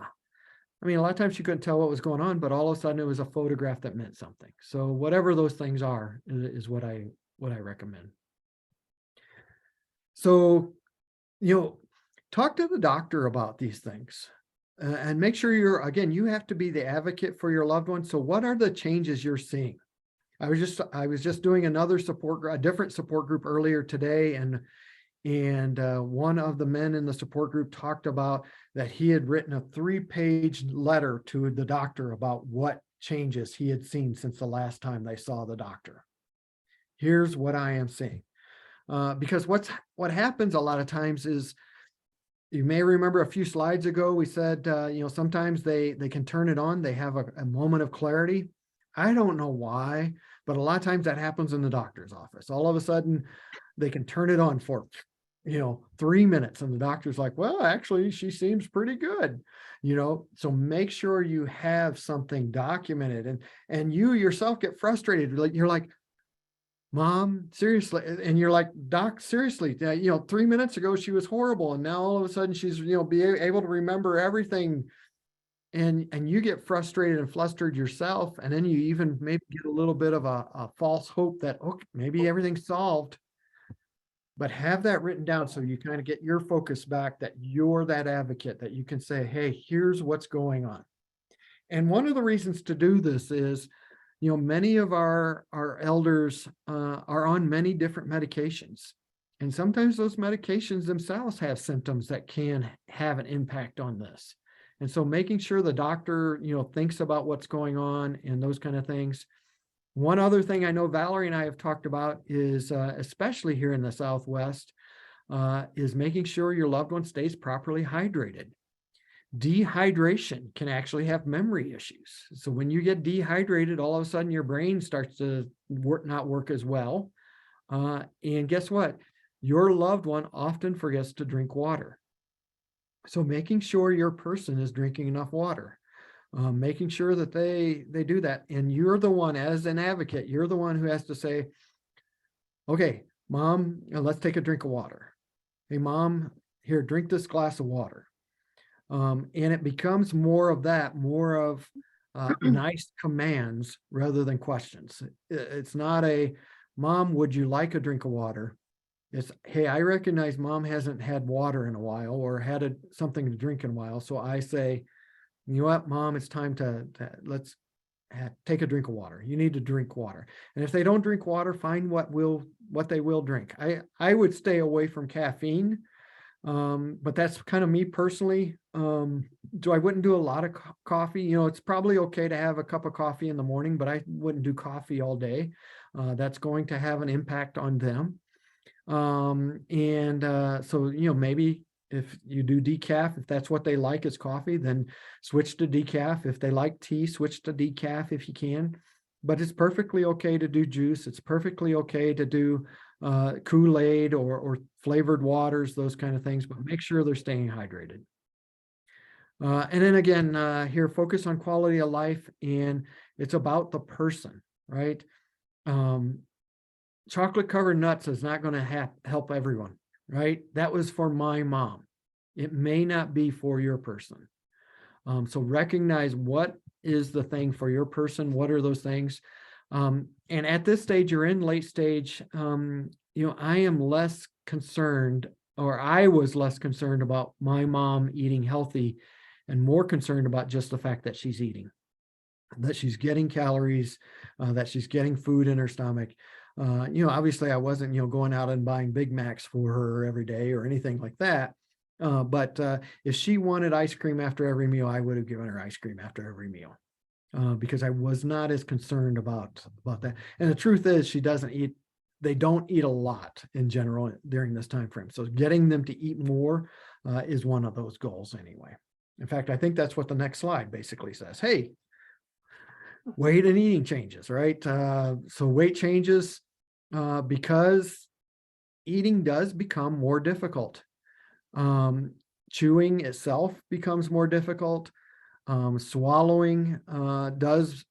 I mean, a lot of times she couldn't tell what was going on, but all of a sudden it was a photograph that meant something. So whatever those things are is what I recommend. So, talk to the doctor about these things. And make sure again, you have to be the advocate for your loved one. So what are the changes you're seeing? I was just doing another a different support group earlier today, and one of the men in the support group talked about that he had written a 3-page letter to the doctor about what changes he had seen since the last time they saw the doctor. Here's what I am seeing. Because what happens a lot of times is, you may remember a few slides ago, we said, sometimes they can turn it on. They have a moment of clarity. I don't know why, but a lot of times that happens in the doctor's office. All of a sudden they can turn it on for 3 minutes, and the doctor's like, well, actually she seems pretty good. So make sure you have something documented, and you yourself get frustrated. You're like, Mom, seriously. And you're like, Doc, seriously, 3 minutes ago she was horrible, and now all of a sudden she's be able to remember everything. And you get frustrated and flustered yourself, and then you even maybe get a little bit of a false hope that, okay, maybe everything's solved. But have that written down so you kind of get your focus back, that you're that advocate, that you can say, hey, here's what's going on. And one of the reasons to do this is, many of our elders are on many different medications. And sometimes those medications themselves have symptoms that can have an impact on this. And so making sure the doctor, thinks about what's going on and those kind of things. One other thing I know Valerie and I have talked about is, especially here in the Southwest, is making sure your loved one stays properly hydrated. Dehydration can actually have memory issues. So when you get dehydrated, all of a sudden your brain starts to not work as well. And guess what? Your loved one often forgets to drink water. So making sure your person is drinking enough water, making sure that they do that. And you're the one, as an advocate, you're the one who has to say, okay, Mom, let's take a drink of water. Hey, Mom, here, drink this glass of water. And it becomes more of nice commands rather than questions. It's not a, Mom, would you like a drink of water? It's, hey, I recognize Mom hasn't had water in a while, or had something to drink in a while. So I say, you know what, Mom, it's time to let's take a drink of water. You need to drink water. And if they don't drink water, find what they will drink. I would stay away from caffeine. But that's kind of me personally. I wouldn't do a lot of coffee. It's probably okay to have a cup of coffee in the morning, but I wouldn't do coffee all day. That's going to have an impact on them. So, maybe if you do decaf, if that's what they like is coffee, then switch to decaf. If they like tea, switch to decaf if you can. But it's perfectly okay to do juice. It's perfectly okay to do Kool-Aid or flavored waters, those kind of things, but make sure they're staying hydrated. And then again, here, focus on quality of life, and it's about the person, right? Chocolate covered nuts is not going to help everyone, right? That was for my mom. It may not be for your person. So recognize what is the thing for your person. What are those things? And at this stage, you're in late stage. I am less concerned, or I was less concerned about my mom eating healthy, and more concerned about just the fact that she's eating, that she's getting calories, that she's getting food in her stomach. Obviously I wasn't, going out and buying Big Macs for her every day or anything like that. But if she wanted ice cream after every meal, I would have given her ice cream after every meal. Because I was not as concerned about that. And the truth is, they don't eat a lot in general during this time frame. So getting them to eat more is one of those goals anyway. In fact, I think that's what the next slide basically says. Hey, weight and eating changes, right? So weight changes because eating does become more difficult. Chewing itself becomes more difficult. Swallowing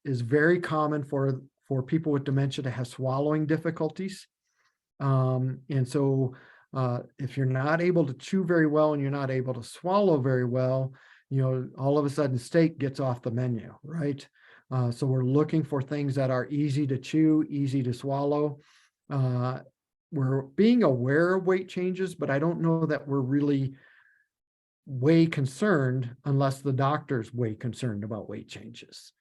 is very common for people with dementia to have swallowing difficulties. And so if you're not able to chew very well and you're not able to swallow very well, all of a sudden steak gets off the menu, right? So we're looking for things that are easy to chew, easy to swallow. We're being aware of weight changes, but I don't know that we're really way concerned unless the doctor's way concerned about weight changes.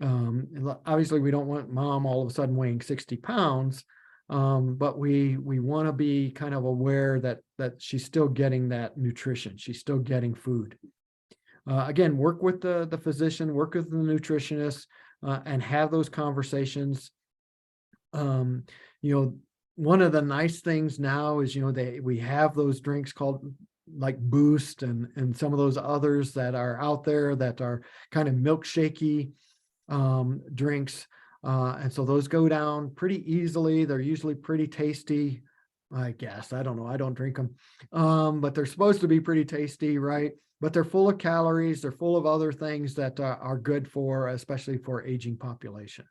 Obviously, we don't want mom all of a sudden weighing 60 pounds, but we want to be kind of aware that she's still getting that nutrition. She's still getting food. Again, work with the physician, work with the nutritionist, and have those conversations. You know, one of the nice things now is, we have those drinks called like Boost and some of those others that are out there that are kind of milkshakey drinks. And so those go down pretty easily. They're usually pretty tasty, I guess. I don't know. I don't drink them. But they're supposed to be pretty tasty, right? But they're full of calories. They're full of other things that are good for, especially for aging population.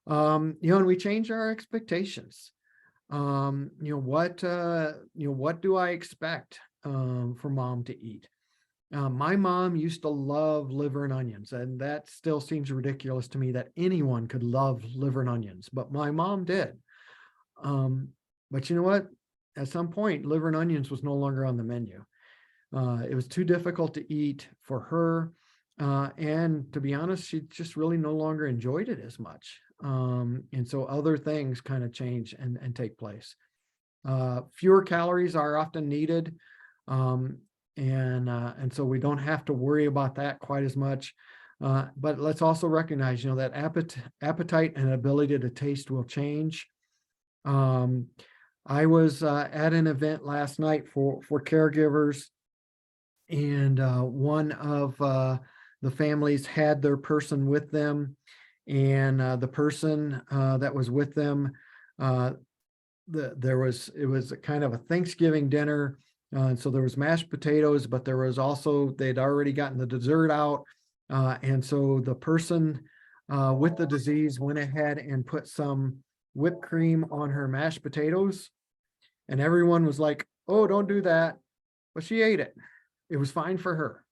And we change our expectations. What do I expect for mom to eat? My mom used to love liver and onions, and that still seems ridiculous to me that anyone could love liver and onions, but my mom did. But you know what? At some point, liver and onions was no longer on the menu. It was too difficult to eat for her. And to be honest, she just really no longer enjoyed it as much. And so other things kind of change and take place. Fewer calories are often needed. And so we don't have to worry about that quite as much. But let's also recognize, that appetite and ability to taste will change. I was at an event last night for caregivers, and one of the families had their person with them, and the person that was with them, it was a kind of a Thanksgiving dinner. So there was mashed potatoes, but there was also, they'd already gotten the dessert out. And so the person with the disease went ahead and put some whipped cream on her mashed potatoes. And everyone was like, oh, don't do that. But she ate it. It was fine for her.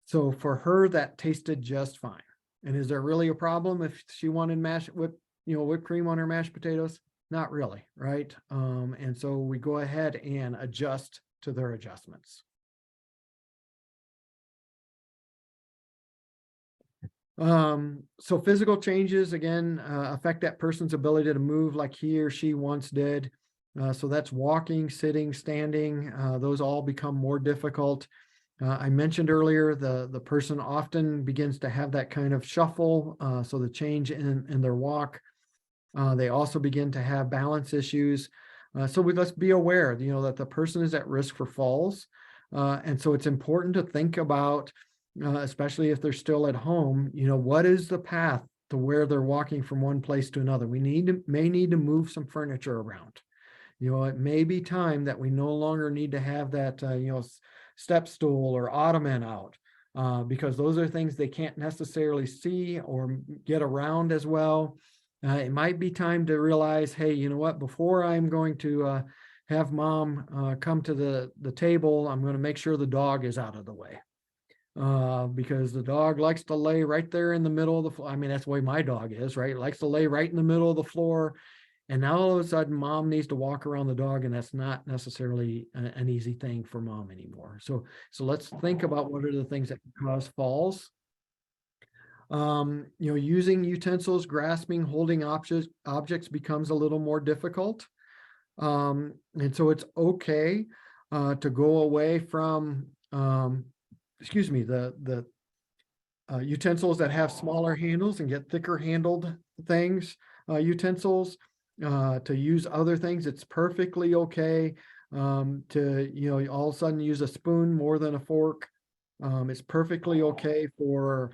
So for her, that tasted just fine. And is there really a problem if she wanted whipped cream on her mashed potatoes? Not really, right? And so we go ahead and adjust to their adjustments. So physical changes, again, affect that person's ability to move like he or she once did. So that's walking, sitting, standing. Those all become more difficult. I mentioned earlier, the person often begins to have that kind of shuffle. So the change in their walk. They also begin to have balance issues. So let's be aware, that the person is at risk for falls. And so it's important to think about, especially if they're still at home, what is the path to where they're walking from one place to another? We may need to move some furniture around. It may be time that we no longer need to have that, step stool or ottoman out, because those are things they can't necessarily see or get around as well. It might be time to realize, hey, you know what, before I'm going to have mom come to the table, I'm going to make sure the dog is out of the way. Because the dog likes to lay right there in the middle of the floor. I mean, that's the way my dog is, right? Likes to lay right in the middle of the floor. And now all of a sudden mom needs to walk around the dog, and that's not necessarily an easy thing for mom anymore. So let's think about what are the things that can cause falls. Using utensils, grasping, holding objects becomes a little more difficult. And so it's okay to go away from, the utensils that have smaller handles and get thicker handled things, utensils, to use other things. It's perfectly okay to, all of a sudden use a spoon more than a fork. It's perfectly okay for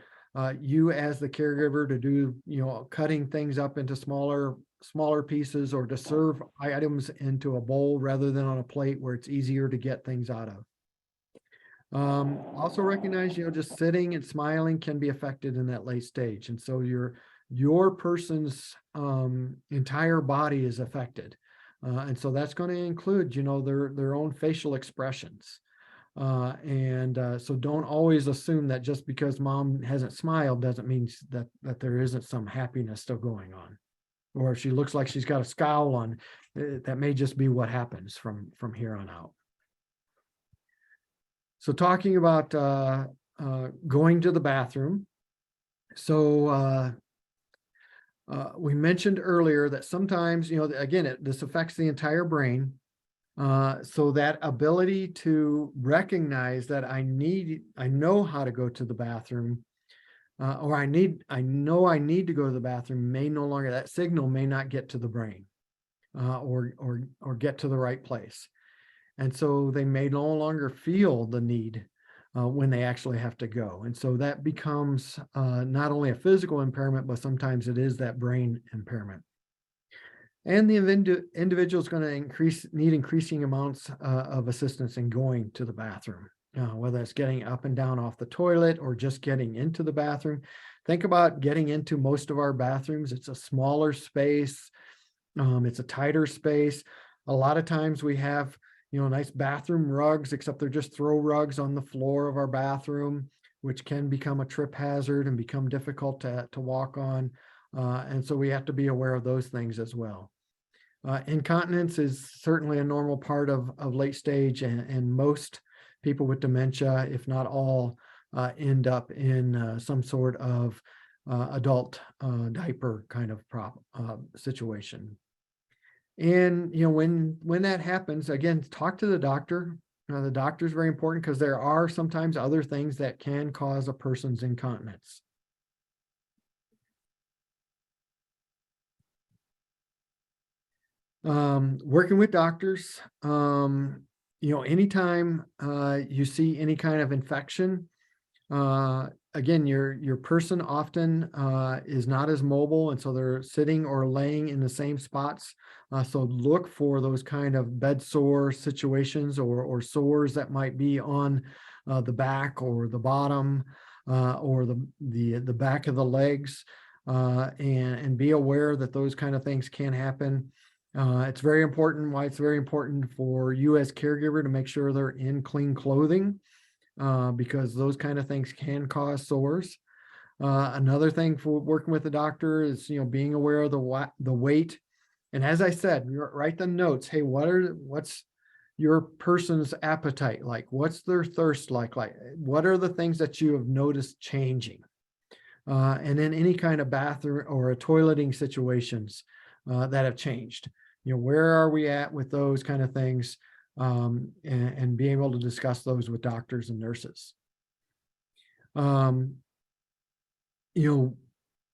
you as the caregiver to do, cutting things up into smaller pieces, or to serve items into a bowl rather than on a plate where it's easier to get things out of. Also recognize, just sitting and smiling can be affected in that late stage. And so your person's entire body is affected. And so that's going to include, their own facial expressions. So don't always assume that just because mom hasn't smiled doesn't mean that there isn't some happiness still going on. Or if she looks like she's got a scowl on, that may just be what happens from here on out. So talking about going to the bathroom. So we mentioned earlier that sometimes, again, this affects the entire brain. So that ability to recognize that I know how to go to the bathroom, or I know I need to go to the bathroom may no longer, that signal may not get to the brain, or get to the right place. And so they may no longer feel the need when they actually have to go. And so that becomes not only a physical impairment, but sometimes it is that brain impairment. And the individual is going to need increasing amounts of assistance in going to the bathroom, whether it's getting up and down off the toilet or just getting into the bathroom. Think about getting into most of our bathrooms. It's a smaller space. It's a tighter space. A lot of times we have, nice bathroom rugs, except they're just throw rugs on the floor of our bathroom, which can become a trip hazard and become difficult to walk on. And so we have to be aware of those things as well. Incontinence is certainly a normal part of late stage, and most people with dementia, if not all, end up in some sort of adult diaper kind of situation. And when that happens, again, talk to the doctor. The doctor is very important because there are sometimes other things that can cause a person's incontinence. Working with doctors, anytime you see any kind of infection, again, your person often is not as mobile, and so they're sitting or laying in the same spots. So look for those kind of bed sore situations, or sores that might be on the back or the bottom, or the back of the legs, and be aware that those kind of things can happen. It's very important. Why it's very important for you as caregiver to make sure they're in clean clothing, because those kind of things can cause sores. Another thing for working with the doctor is, being aware of the weight. And as I said, write the notes. Hey, what's your person's appetite like? What's their thirst like? What are the things that you have noticed changing? And then any kind of bathroom or toileting situations that have changed. Where are we at with those kind of things? And being able to discuss those with doctors and nurses.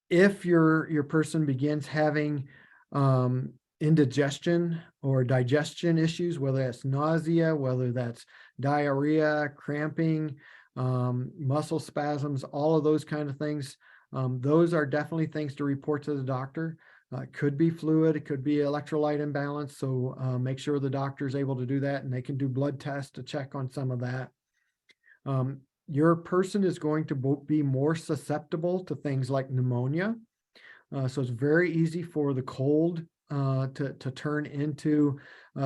If your person begins having indigestion or digestion issues, whether that's nausea, whether that's diarrhea, cramping, muscle spasms, all of those kind of things, those are definitely things to report to the doctor. It could be fluid, it could be electrolyte imbalance. So make sure the doctor is able to do that, and they can do blood tests to check on some of that. Your person is going to be more susceptible to things like pneumonia. So it's very easy for the cold to turn into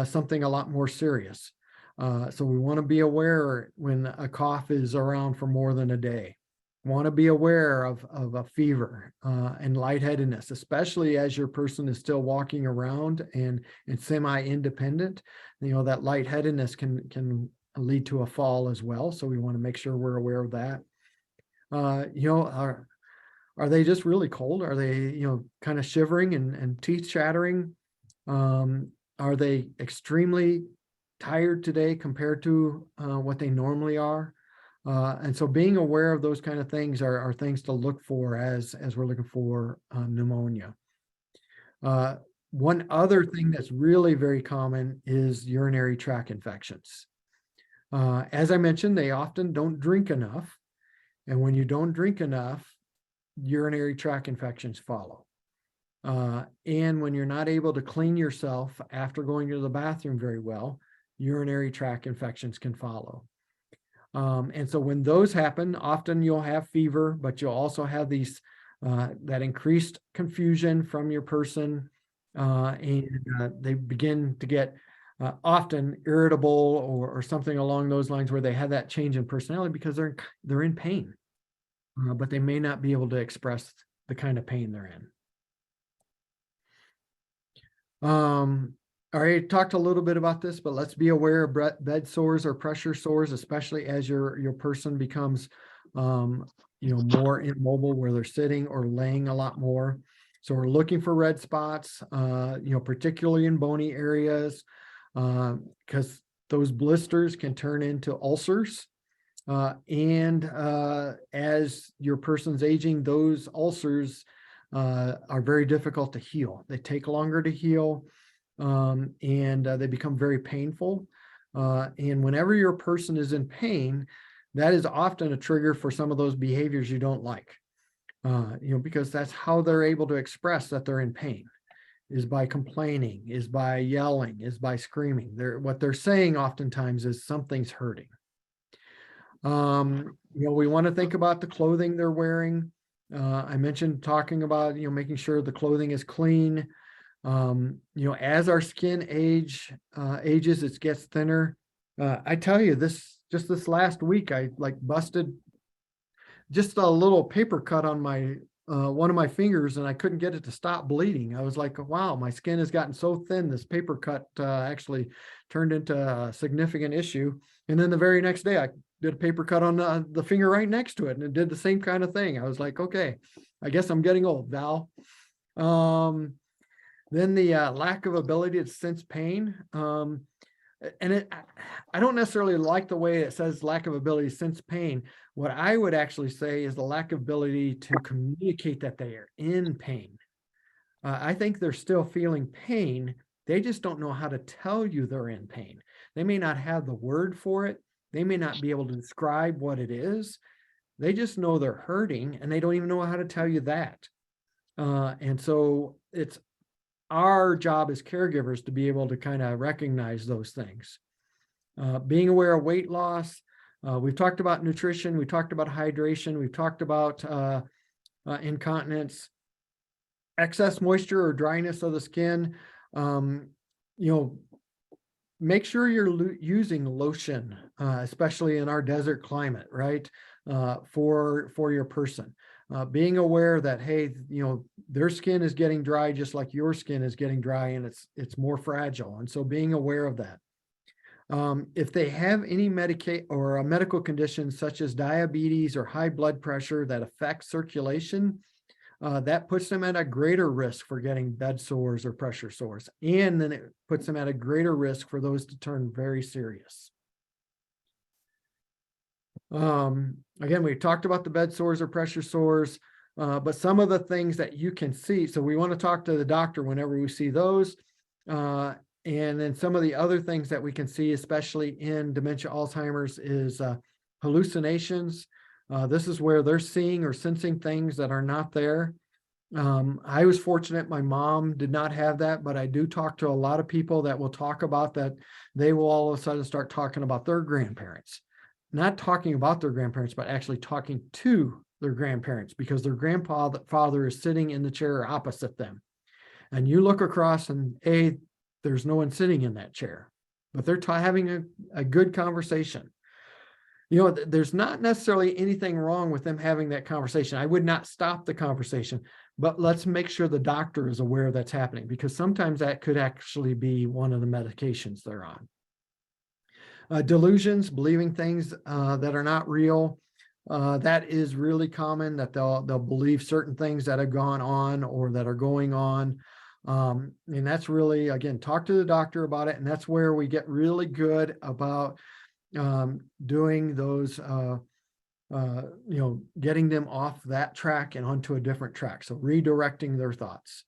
something a lot more serious. So we want to be aware when a cough is around for more than a day. Want to be aware of a fever and lightheadedness, especially as your person is still walking around and semi-independent. That lightheadedness can lead to a fall as well. So we want to make sure we're aware of that. Are they just really cold? Are they, kind of shivering and teeth chattering? Are they extremely tired today compared to what they normally are? And so being aware of those kind of things are things to look for as we're looking for pneumonia. One other thing that's really very common is urinary tract infections. As I mentioned, they often don't drink enough. And when you don't drink enough, urinary tract infections follow. And when you're not able to clean yourself after going to the bathroom very well, urinary tract infections can follow. And so when those happen, often you'll have fever, but you'll also have these that increased confusion from your person, and they begin to get often irritable or something along those lines, where they have that change in personality because they're in pain, but they may not be able to express the kind of pain they're in. I already talked a little bit about this, but let's be aware of bed sores or pressure sores, especially as your person becomes, more immobile where they're sitting or laying a lot more. So we're looking for red spots, particularly in bony areas, because those blisters can turn into ulcers. And as your person's aging, those ulcers are very difficult to heal. They take longer to heal, and they become very painful. And whenever your person is in pain, that is often a trigger for some of those behaviors you don't like, because that's how they're able to express that they're in pain, is by complaining, is by yelling, is by screaming. What they're saying oftentimes is something's hurting. We want to think about the clothing they're wearing. I mentioned talking about, making sure the clothing is clean. As our skin ages, it gets thinner. I tell you, this last week, I like busted just a little paper cut on my one of my fingers, and I couldn't get it to stop bleeding. I was like, wow, my skin has gotten so thin. This paper cut actually turned into a significant issue. And then the very next day, I did a paper cut on the finger right next to it, and it did the same kind of thing. I was like, okay, I guess I'm getting old, Val. Then the lack of ability to sense pain. I don't necessarily like the way it says lack of ability to sense pain. What I would actually say is the lack of ability to communicate that they are in pain. I think they're still feeling pain. They just don't know how to tell you they're in pain. They may not have the word for it. They may not be able to describe what it is. They just know they're hurting, and they don't even know how to tell you that. And so it's our job as caregivers to be able to kind of recognize those things. Being aware of weight loss. We've talked about nutrition. We talked about hydration. We've talked about incontinence, excess moisture or dryness of the skin. Make sure you're using lotion, especially in our desert climate, right? For your person. Being aware that, hey, their skin is getting dry just like your skin is getting dry, and it's more fragile. And so being aware of that. If they have any medical conditions such as diabetes or high blood pressure that affects circulation, that puts them at a greater risk for getting bed sores or pressure sores. And then it puts them at a greater risk for those to turn very serious. Again, we talked about the bed sores or pressure sores, but some of the things that you can see. So we want to talk to the doctor whenever we see those. And then some of the other things that we can see, especially in dementia Alzheimer's, is hallucinations. This is where they're seeing or sensing things that are not there. I was fortunate my mom did not have that, but I do talk to a lot of people that will talk about that. They will all of a sudden start talking about their grandparents. Not talking about their grandparents, but actually talking to their grandparents, because their grandfather is sitting in the chair opposite them. And you look across and there's no one sitting in that chair, but they're having a good conversation. There's not necessarily anything wrong with them having that conversation. I would not stop the conversation, but let's make sure the doctor is aware that's happening, because sometimes that could actually be one of the medications they're on. Delusions, believing things that are not real. That is really common, that they'll believe certain things that have gone on or that are going on. And that's really, again, talk to the doctor about it. And that's where we get really good about doing those, getting them off that track and onto a different track. So redirecting their thoughts.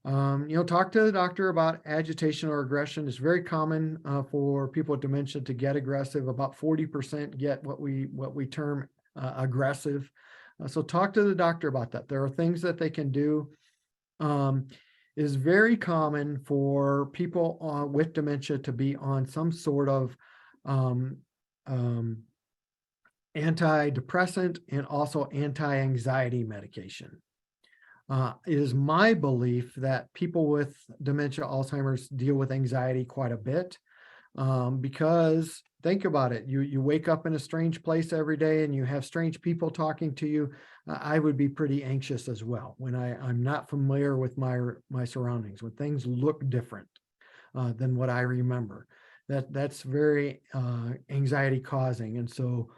Talk to the doctor about agitation or aggression. It's very common for people with dementia to get aggressive. About 40% get what we term aggressive. So talk to the doctor about that. There are things that they can do. It is very common for people with dementia to be on some sort of antidepressant and also anti-anxiety medication. It is my belief that people with dementia, Alzheimer's deal with anxiety quite a bit, because think about it. You wake up in a strange place every day and you have strange people talking to you. I would be pretty anxious as well when I'm not familiar with my surroundings, when things look different. than what I remember. That's very anxiety causing. And so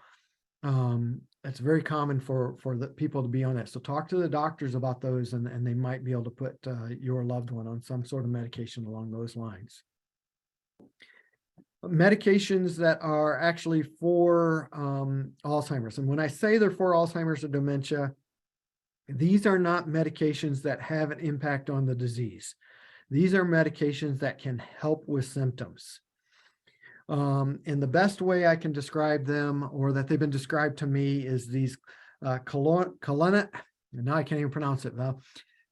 it's very common for the people to be on that. So talk to the doctors about those, and they might be able to put your loved one on some sort of medication along those lines. Medications that are actually for Alzheimer's. And when I say they're for Alzheimer's or dementia, these are not medications that have an impact on the disease. These are medications that can help with symptoms. And the best way I can describe them, or that they've been described to me, is these now I can't even pronounce it,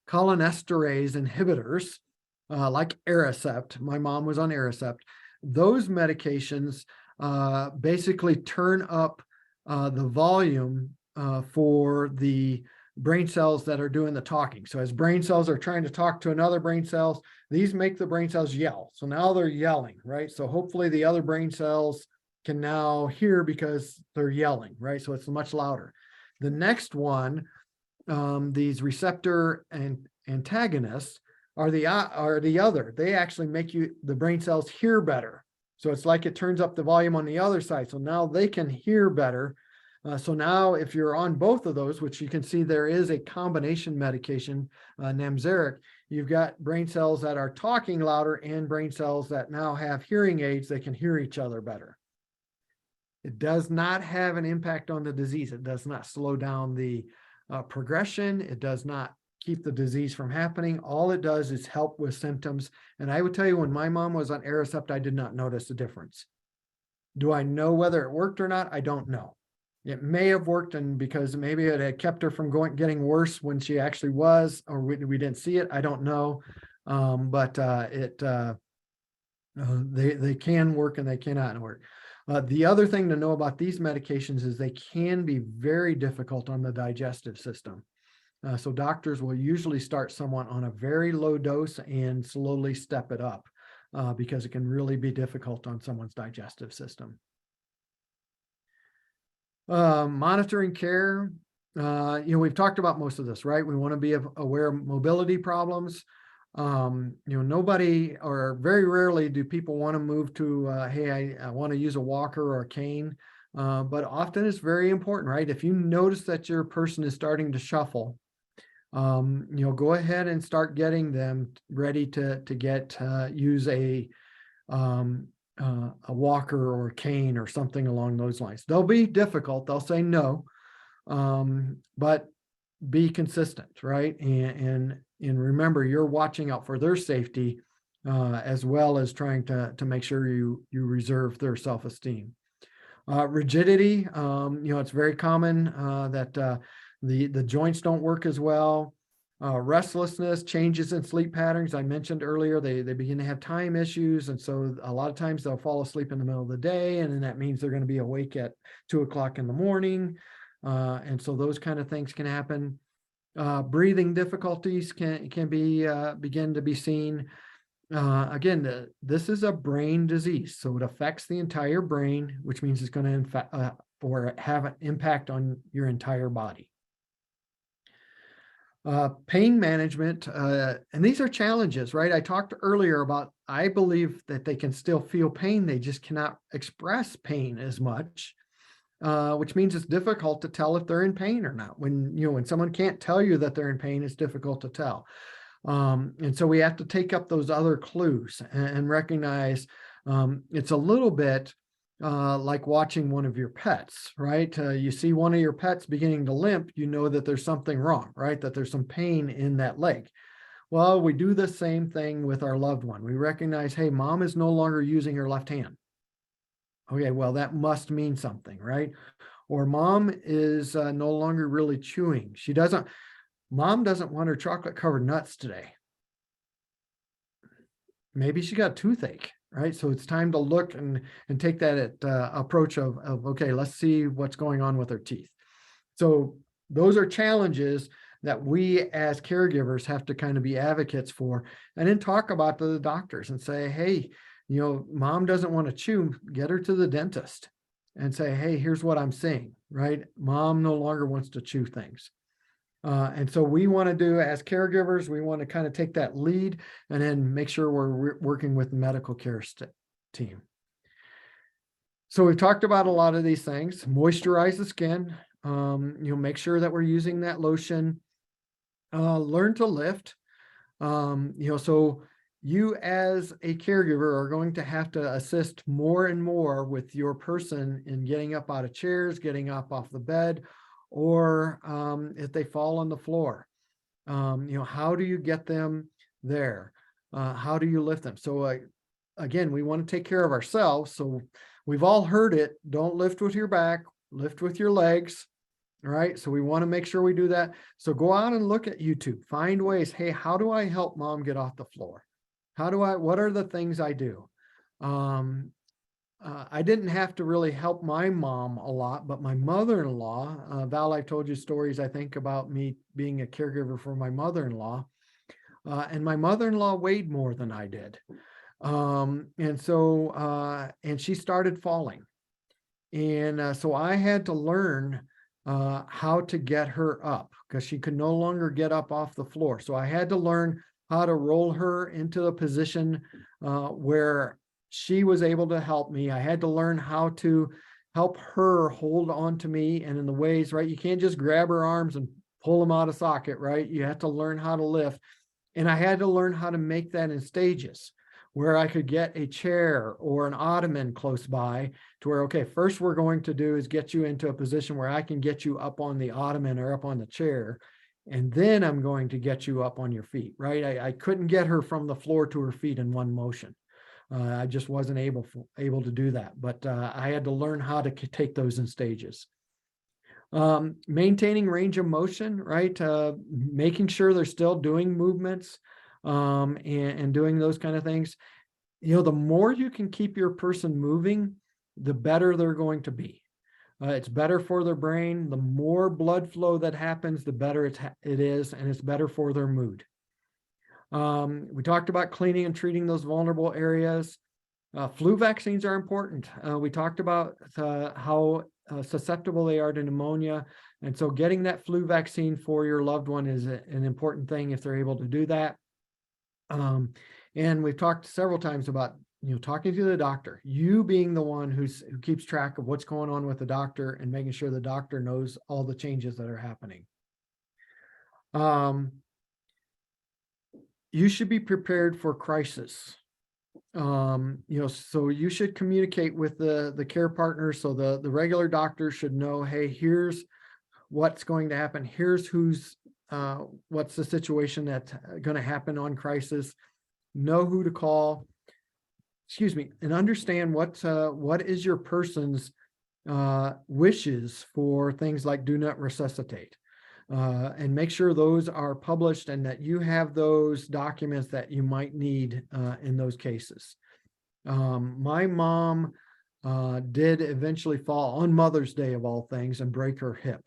cholinesterase inhibitors, like Aricept. My mom was on Aricept. Those medications basically turn up the volume for the brain cells that are doing the talking. So as brain cells are trying to talk to another brain cells, these make the brain cells yell. So now they're yelling, right? So hopefully the other brain cells can now hear because they're yelling, right? So it's much louder. The next one, these receptor and antagonists are the other. They actually make the brain cells hear better. So it's like it turns up the volume on the other side. So now they can hear better. So now if you're on both of those, which you can see there is a combination medication, Namzaric, you've got brain cells that are talking louder and brain cells that now have hearing aids. They can hear each other better. It does not have an impact on the disease. It does not slow down the progression. It does not keep the disease from happening. All it does is help with symptoms. And I would tell you, when my mom was on Aricept, I did not notice a difference. Do I know whether it worked or not? I don't know. It may have worked, and because maybe it had kept her from getting worse when she actually was, or we didn't see it. I don't know. But they can work and they cannot work. The other thing to know about these medications is they can be very difficult on the digestive system. So doctors will usually start someone on a very low dose and slowly step it up because it can really be difficult on someone's digestive system. Monitoring care, we've talked about most of this, right? We want to be aware of mobility problems. Nobody, or very rarely do people want to move to, hey, I want to use a walker or a cane. But often it's very important, right? If you notice that your person is starting to shuffle, go ahead and start getting them ready to use a walker or a cane or something along those lines. They'll be difficult. They'll say no, but be consistent, right? And remember, you're watching out for their safety as well as trying to make sure you reserve their self-esteem. Rigidity, it's very common that the joints don't work as well. Restlessness, changes in sleep patterns. I mentioned earlier, they begin to have time issues. And so a lot of times they'll fall asleep in the middle of the day. And then that means they're going to be awake at 2 o'clock in the morning. And so those kind of things can happen. Breathing difficulties can begin to be seen. Again, this is a brain disease. So it affects the entire brain, which means it's going to or have an impact on your entire body. Pain management, and these are challenges, right? I talked earlier about, I believe that they can still feel pain. They just cannot express pain as much, which means it's difficult to tell if they're in pain or not. When someone can't tell you that they're in pain, it's difficult to tell. And so we have to take up those other clues and recognize it's a little bit like watching one of your pets, right? You see one of your pets beginning to limp, you know that there's something wrong, right? That there's some pain in that leg. Well, we do the same thing with our loved one. We recognize, hey, mom is no longer using her left hand. Okay, well, that must mean something, right? Or mom is no longer really chewing. Mom doesn't want her chocolate covered nuts today. Maybe she got toothache, right? So it's time to look and take that approach of, okay, let's see what's going on with her teeth. So those are challenges that we as caregivers have to kind of be advocates for, and then talk about to the doctors and say, hey, mom doesn't want to chew, get her to the dentist and say, hey, here's what I'm seeing, right? Mom no longer wants to chew things. And so we want to do, as caregivers, we want to kind of take that lead and then make sure we're working with the medical care team. So we've talked about a lot of these things. Moisturize the skin. Make sure that we're using that lotion. Learn to lift. So you as a caregiver are going to have to assist more and more with your person in getting up out of chairs, getting up off the bed, or if they fall on the floor. How do you get them there? How do you lift them? So again, we want to take care of ourselves. So we've all heard it. Don't lift with your back, lift with your legs. All right. So we want to make sure we do that. So go out and look at YouTube, find ways. Hey, how do I help mom get off the floor? What are the things I do? I didn't have to really help my mom a lot, but my mother-in-law, Val, I've told you stories, I think, about me being a caregiver for my mother-in-law. And my mother-in-law weighed more than I did. And she started falling. And so I had to learn how to get her up because she could no longer get up off the floor. So I had to learn how to roll her into a position where she was able to help me. I had to learn how to help her hold on to me and in the ways, right? You can't just grab her arms and pull them out of socket, right? You have to learn how to lift. And I had to learn how to make that in stages where I could get a chair or an ottoman close by to where, okay, first we're going to do is get you into a position where I can get you up on the ottoman or up on the chair. And then I'm going to get you up on your feet, right? I couldn't get her from the floor to her feet in one motion. I just wasn't able to do that, but I had to learn how to take those in stages. Maintaining range of motion, right? Making sure they're still doing movements and doing those kind of things. The more you can keep your person moving, the better they're going to be. It's better for their brain. The more blood flow that happens, the better it is, and it's better for their mood. We talked about cleaning and treating those vulnerable areas. Flu vaccines are important. We talked about how susceptible they are to pneumonia. And so getting that flu vaccine for your loved one is an important thing if they're able to do that. And we've talked several times about, talking to the doctor, you being the one who keeps track of what's going on with the doctor and making sure the doctor knows all the changes that are happening. You should be prepared for crisis. So you should communicate with the care partner. So the regular doctor should know, hey, here's what's going to happen. Here's what's the situation that's going to happen on crisis. Know who to call, and understand what is your person's wishes for things like do not resuscitate. And make sure those are published and that you have those documents that you might need in those cases. My mom did eventually fall on Mother's Day of all things and break her hip.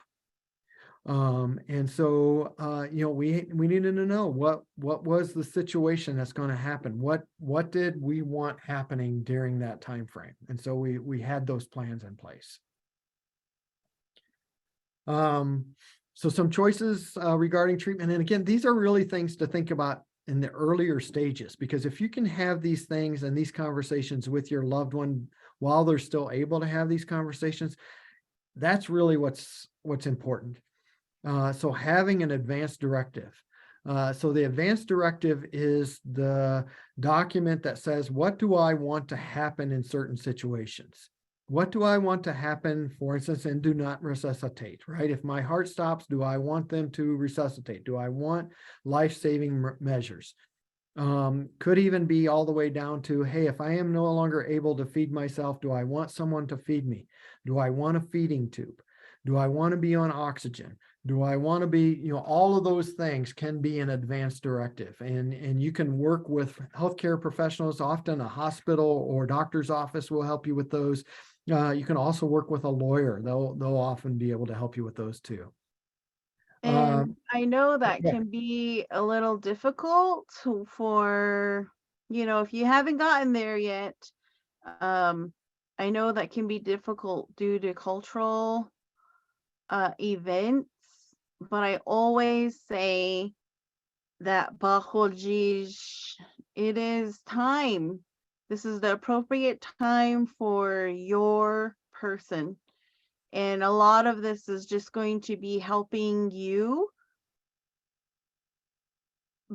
And so, we needed to know what was the situation that's going to happen. What did we want happening during that time frame? And so we had those plans in place. So some choices regarding treatment. And again, these are really things to think about in the earlier stages, because if you can have these things and these conversations with your loved one while they're still able to have these conversations, that's really what's important. So having an advanced directive. So the advanced directive is the document that says, what do I want to happen in certain situations? What do I want to happen, for instance, and do not resuscitate, right? If my heart stops, do I want them to resuscitate? Do I want life-saving measures? Could even be all the way down to, hey, if I am no longer able to feed myself, do I want someone to feed me? Do I want a feeding tube? Do I want to be on oxygen? Do I want to be, all of those things can be an advanced directive, and you can work with healthcare professionals. Often a hospital or doctor's office will help you with those. You can also work with a lawyer. They'll often be able to help you with those too. And I know that Yeah. can be a little difficult for, if you haven't gotten there yet. I know that can be difficult due to cultural events but I always say that Bahojish, it is time. This is the appropriate time for your person. And a lot of this is just going to be helping you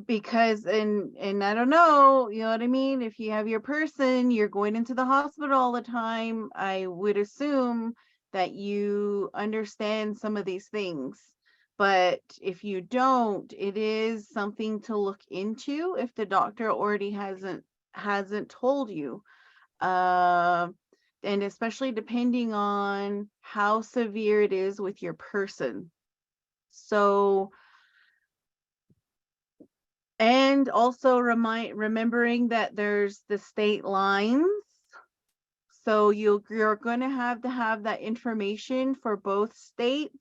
because and I don't know, you know what I mean? If you have your person, you're going into the hospital all the time, I would assume that you understand some of these things. But if you don't, it is something to look into if the doctor already hasn't told you. Uh, and especially depending on how severe it is with your person. So and also remembering that there's the state lines. So you're going to have that information for both states.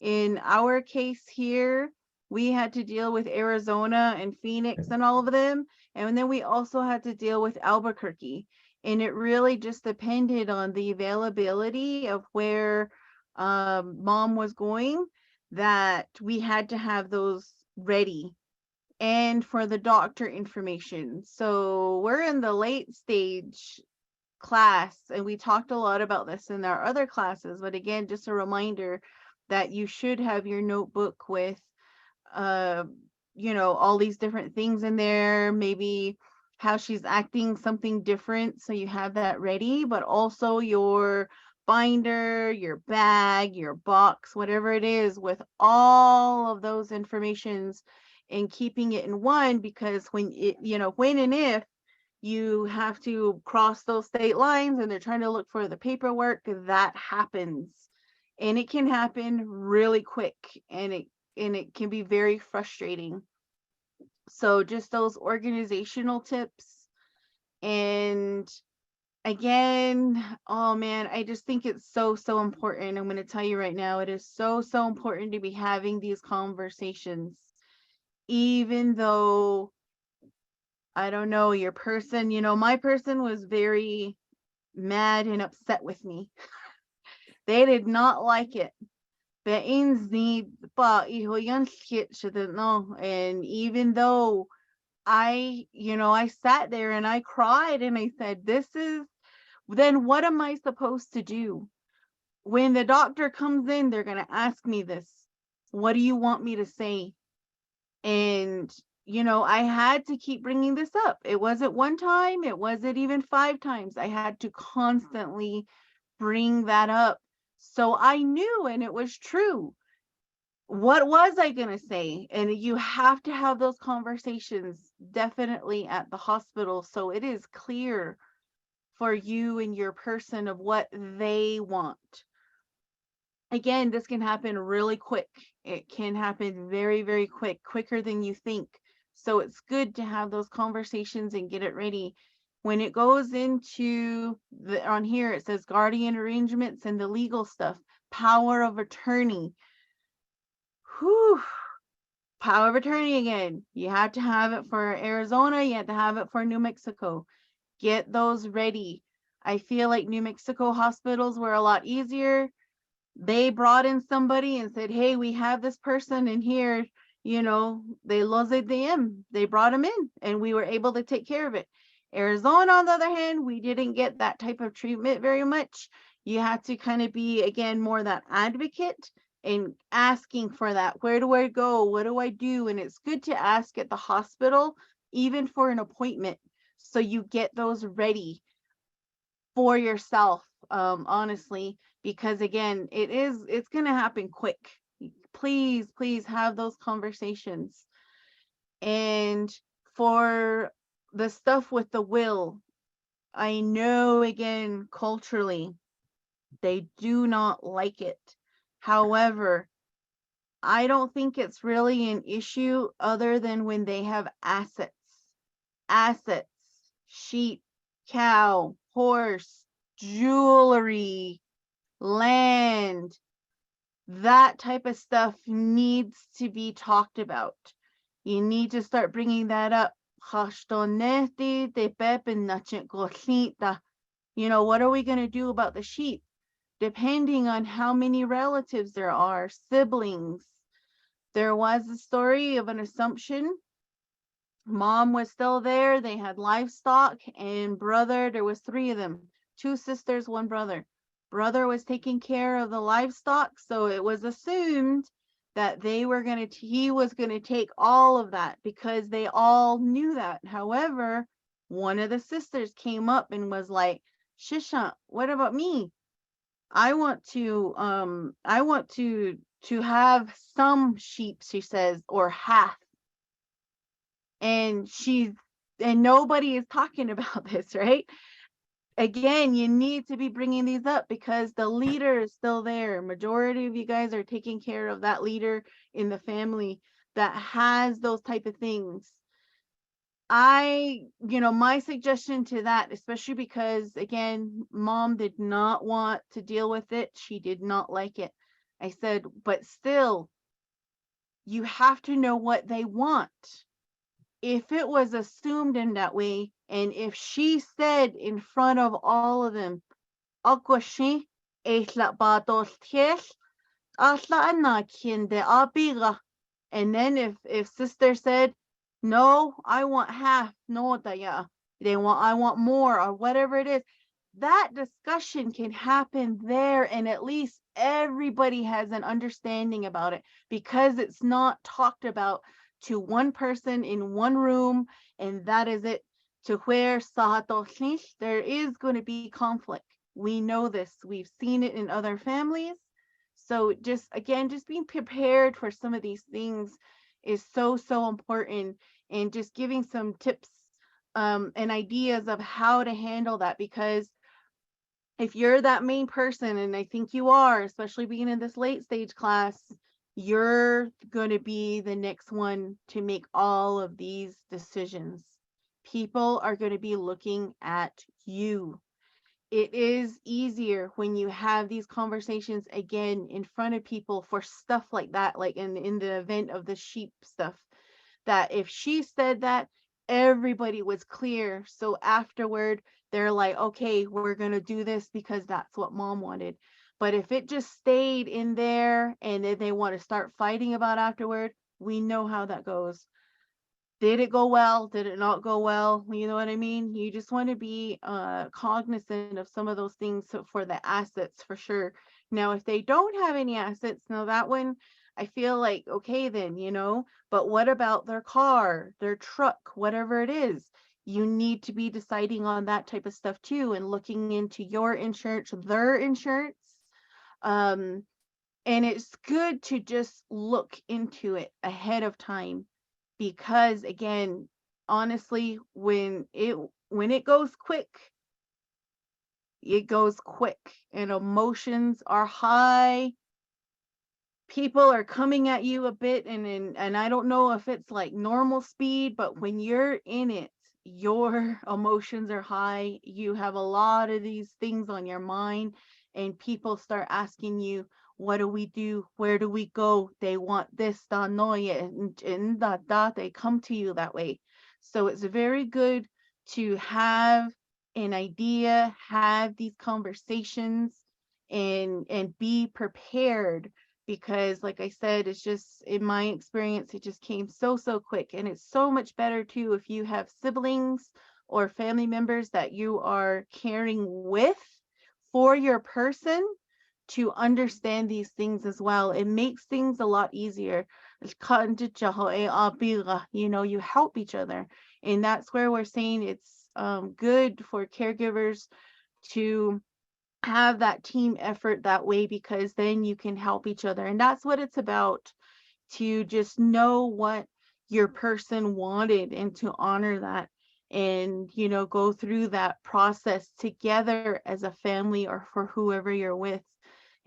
In our case here, we had to deal with Arizona and Phoenix and all of them. And then we also had to deal with Albuquerque. And it really just depended on the availability of where mom was going, that we had to have those ready, and for the doctor information. So we're in the late stage class, and we talked a lot about this in our other classes. But again, just a reminder that you should have your notebook with, uh, all these different things in there, maybe how she's acting something different. So you have that ready, but also your binder, your bag, your box, whatever it is, with all of those informations, and keeping it in one, because when and if you have to cross those state lines and they're trying to look for the paperwork, that happens. And it can happen really quick, and it can be very frustrating. So just those organizational tips. And again, oh man, I just think it's so important. I'm going to tell you right now, it is so important to be having these conversations, even though, I don't know, your person, my person was very mad and upset with me. They did not like it. And even though I sat there and I cried and I said, then what am I supposed to do? When the doctor comes in, they're going to ask me this. What do you want me to say? And, I had to keep bringing this up. It wasn't one time, it wasn't even 5 times. I had to constantly bring that up. So I knew, and it was true. What was I going to say? And you have to have those conversations definitely at the hospital, so it is clear for you and your person of what they want. Again, this can happen really quick. It can happen very quick, quicker than you think. So it's good to have those conversations and get it ready. When it goes into on here, it says guardian arrangements and the legal stuff, power of attorney. Whew. Power of attorney again. You have to have it for Arizona. You have to have it for New Mexico. Get those ready. I feel like New Mexico hospitals were a lot easier. They brought in somebody and said, hey, we have this person in here, they los ADM. They brought him in and we were able to take care of it. Arizona, on the other hand, we didn't get that type of treatment very much. You have to kind of be, again, more that advocate and asking for that. Where do I go? What do I do? And it's good to ask at the hospital, even for an appointment, so you get those ready for yourself, honestly, because again, it's going to happen quick. Please have those conversations. And for the stuff with the will, I know, again, culturally they do not like it. However, I don't think it's really an issue other than when they have assets, sheep, cow, horse, jewelry, land. That type of stuff needs to be talked about. You need to start bringing that up. What are we going to do about the sheep? Depending on how many relatives there are, siblings, There was a story of an assumption. Mom was still there. They had livestock, and brother, there was three of them, two sisters, one brother. Brother was taking care of the livestock, so it was assumed that he was gonna take all of that because they all knew that. However, one of the sisters came up and was like, Shisha, what about me? I want to have some sheep, she says, or half. And nobody is talking about this, right? Again, you need to be bringing these up because the leader is still there. Majority of you guys are taking care of that leader in the family that has those type of things. My suggestion to that, especially because again, mom did not want to deal with it. She did not like it. I said, but still, you have to know what they want. If it was assumed in that way, and if she said in front of all of them, "Akwashi, and then if sister said, no, I want half, no, I want more, or whatever it is, that discussion can happen there, and at least everybody has an understanding about it because it's not talked about to one person in one room, and that is it. To where there is going to be conflict. We know this. We've seen it in other families. So just again, just being prepared for some of these things is so important, and just giving some tips and ideas of how to handle that, because if you're that main person, and I think you are, especially being in this late stage class, you're going to be the next one to make all of these decisions. People are going to be looking at you. It is easier when you have these conversations again in front of people for stuff like that, like in the event of the sheep stuff, that if she said that, everybody was clear. So afterward, they're like, okay, we're going to do this because that's what mom wanted. But if it just stayed in there and then they want to start fighting about afterward, we know how that goes. Did it go well? Did it not go well? You know what I mean? You just want to be cognizant of some of those things for the assets for sure. Now, if they don't have any assets, now that one, I feel like, okay, then, but what about their car, their truck, whatever it is? You need to be deciding on that type of stuff too, and looking into your insurance, their insurance. Um, and it's good to just look into it ahead of time, because again, honestly, when it goes quick, it goes quick, and emotions are high. People are coming at you a bit, and I don't know if it's like normal speed, but when you're in it, your emotions are high. You have a lot of these things on your mind, and people start asking you, what do we do? Where do we go? They want this, no, and that they come to you that way. So it's very good to have an idea, have these conversations, and be prepared, because like I said, it's just in my experience, it just came so quick. And it's so much better too if you have siblings or family members that you are caring with for your person, to understand these things as well. It makes things a lot easier. You help each other, and that's where we're saying it's good for caregivers to have that team effort that way, because then you can help each other. And that's what it's about, to just know what your person wanted and to honor that, and go through that process together as a family or for whoever you're with.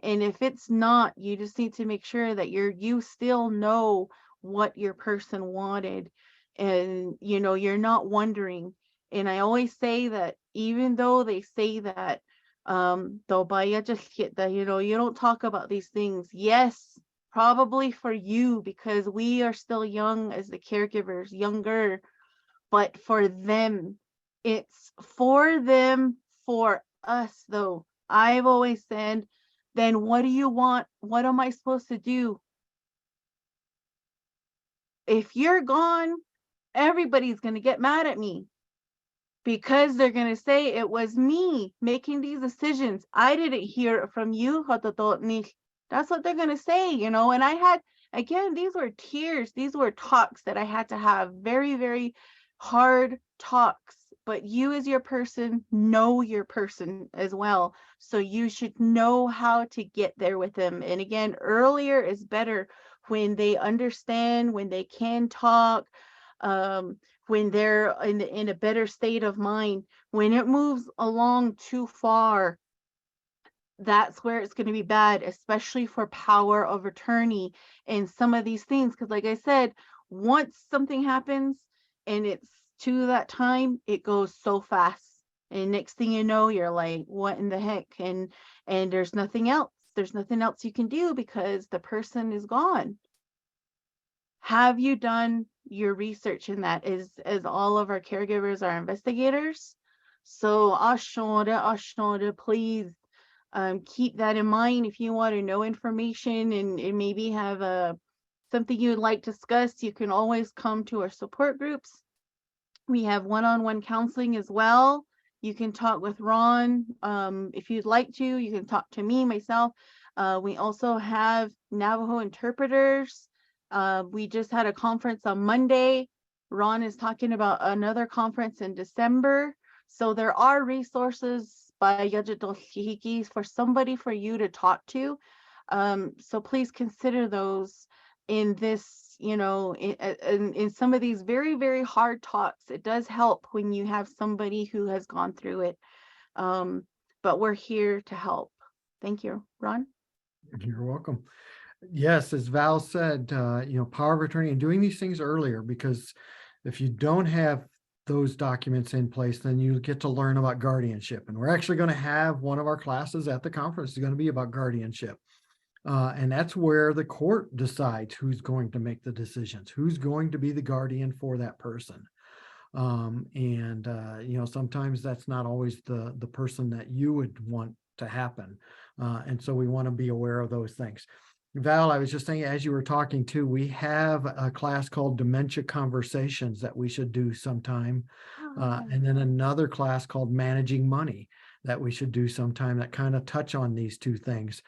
And if it's not, you just need to make sure that you still know what your person wanted, and you're not wondering. And I always say that even though they say that though by just hit that, you don't talk about these things. Yes, probably for you, because we are still young as the caregivers, younger, but for them, it's for them, for us though. I've always said, then what do you want? What am I supposed to do? if you're gone, everybody's going to get mad at me because they're going to say it was me making these decisions. I didn't hear it from you. That's what they're going to say, you know. And I had, again, these were tears. These were talks that I had to have, very, very hard talks. But you as your person know your person as well. So you should know how to get there with them. And again, earlier is better, when they understand, when they can talk, when they're in a better state of mind. When it moves along too far, that's where it's going to be bad, especially for power of attorney and some of these things. Because like I said, once something happens and it's to that time, it goes so fast. And next thing you know, you're like, what in the heck? And there's nothing else. There's nothing else you can do because the person is gone. Have you done your research in that? As all of our caregivers are investigators. So Ashonda, please keep that in mind. If you want to know information and maybe have something you would like to discuss, you can always come to our support groups. We have one-on-one counseling as well. You can talk with Ron. If you'd like to, you can talk to me, myself. We also have Navajo interpreters. We just had a conference on Monday. Ron is talking about another conference in December. So there are resources by Yajadolhiki for somebody for you to talk to. So please consider those in this, you know, in some of these very, very hard talks. It does help when you have somebody who has gone through it. But we're here to help. Thank you, Ron. You're welcome. Yes, as Val said, power of attorney and doing these things earlier, because if you don't have those documents in place, then you get to learn about guardianship. And we're actually going to have one of our classes at the conference is going to be about guardianship. And that's where the court decides who's going to make the decisions, who's going to be the guardian for that person. Sometimes that's not always the person that you would want to happen. And so we want to be aware of those things. Val, I was just saying, as you were talking too, we have a class called Dementia Conversations that we should do sometime. And then another class called Managing Money that we should do sometime that kind of touch on these two things.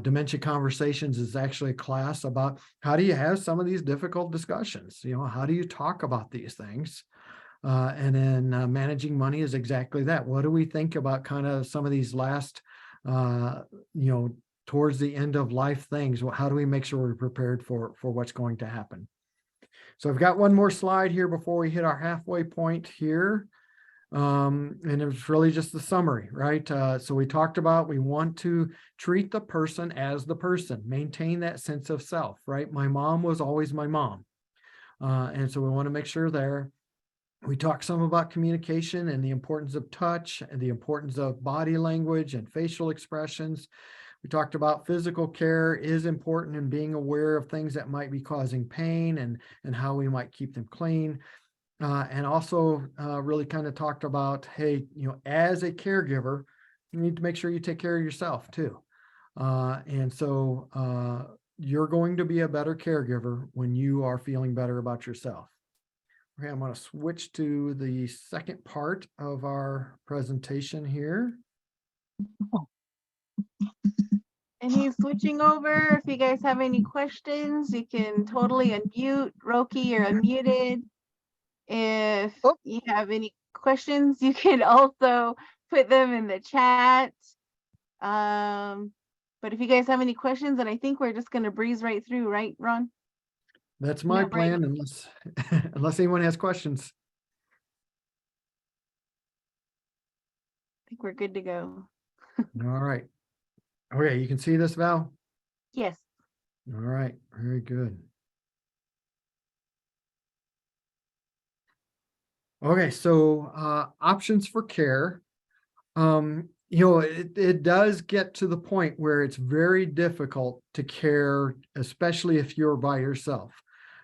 Dementia Conversations is actually a class about how do you have some of these difficult discussions? How do you talk about these things? And then Managing Money is exactly that. What do we think about kind of some of these last, towards the end of life things? Well, how do we make sure we're prepared for what's going to happen? So I've got one more slide here before we hit our halfway point here. And it's really just the summary, right? So we talked about, we want to treat the person as the person, maintain that sense of self, right? My mom was always my mom. And so we want to make sure there. We talked some about communication and the importance of touch and the importance of body language and facial expressions. We talked about physical care is important and being aware of things that might be causing pain and how we might keep them clean. And also really kind of talked about, hey, as a caregiver, you need to make sure you take care of yourself too. And so you're going to be a better caregiver when you are feeling better about yourself. Okay, I'm going to switch to the second part of our presentation here. And he's switching over. If you guys have any questions, you can totally unmute. Roki, you're unmuted. If you have any questions, you can also put them in the chat. But if you guys have any questions, then I think we're just going to breeze right through, right, Ron? That's my plan, unless anyone has questions. I think we're good to go. All right. Okay, you can see this, Val? Yes. All right, very good. Okay, so options for care. It does get to the point where it's very difficult to care, especially if you're by yourself.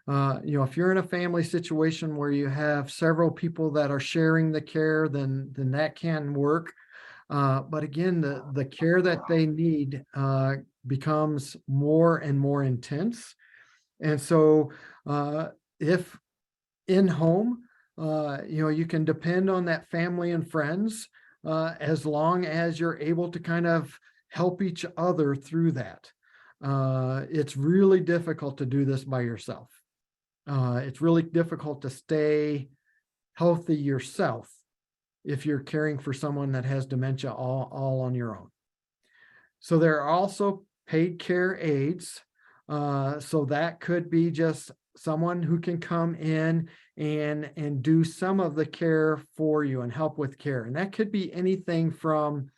If you're in a family situation where you have several people that are sharing the care, then that can work. But again, the care that they need becomes more and more intense. And so if in home, you can depend on that family and friends as long as you're able to kind of help each other through that. It's really difficult to do this by yourself. It's really difficult to stay healthy yourself if you're caring for someone that has dementia all on your own. So there are also paid care aides. So that could be just someone who can come in and do some of the care for you and help with care. And that could be anything from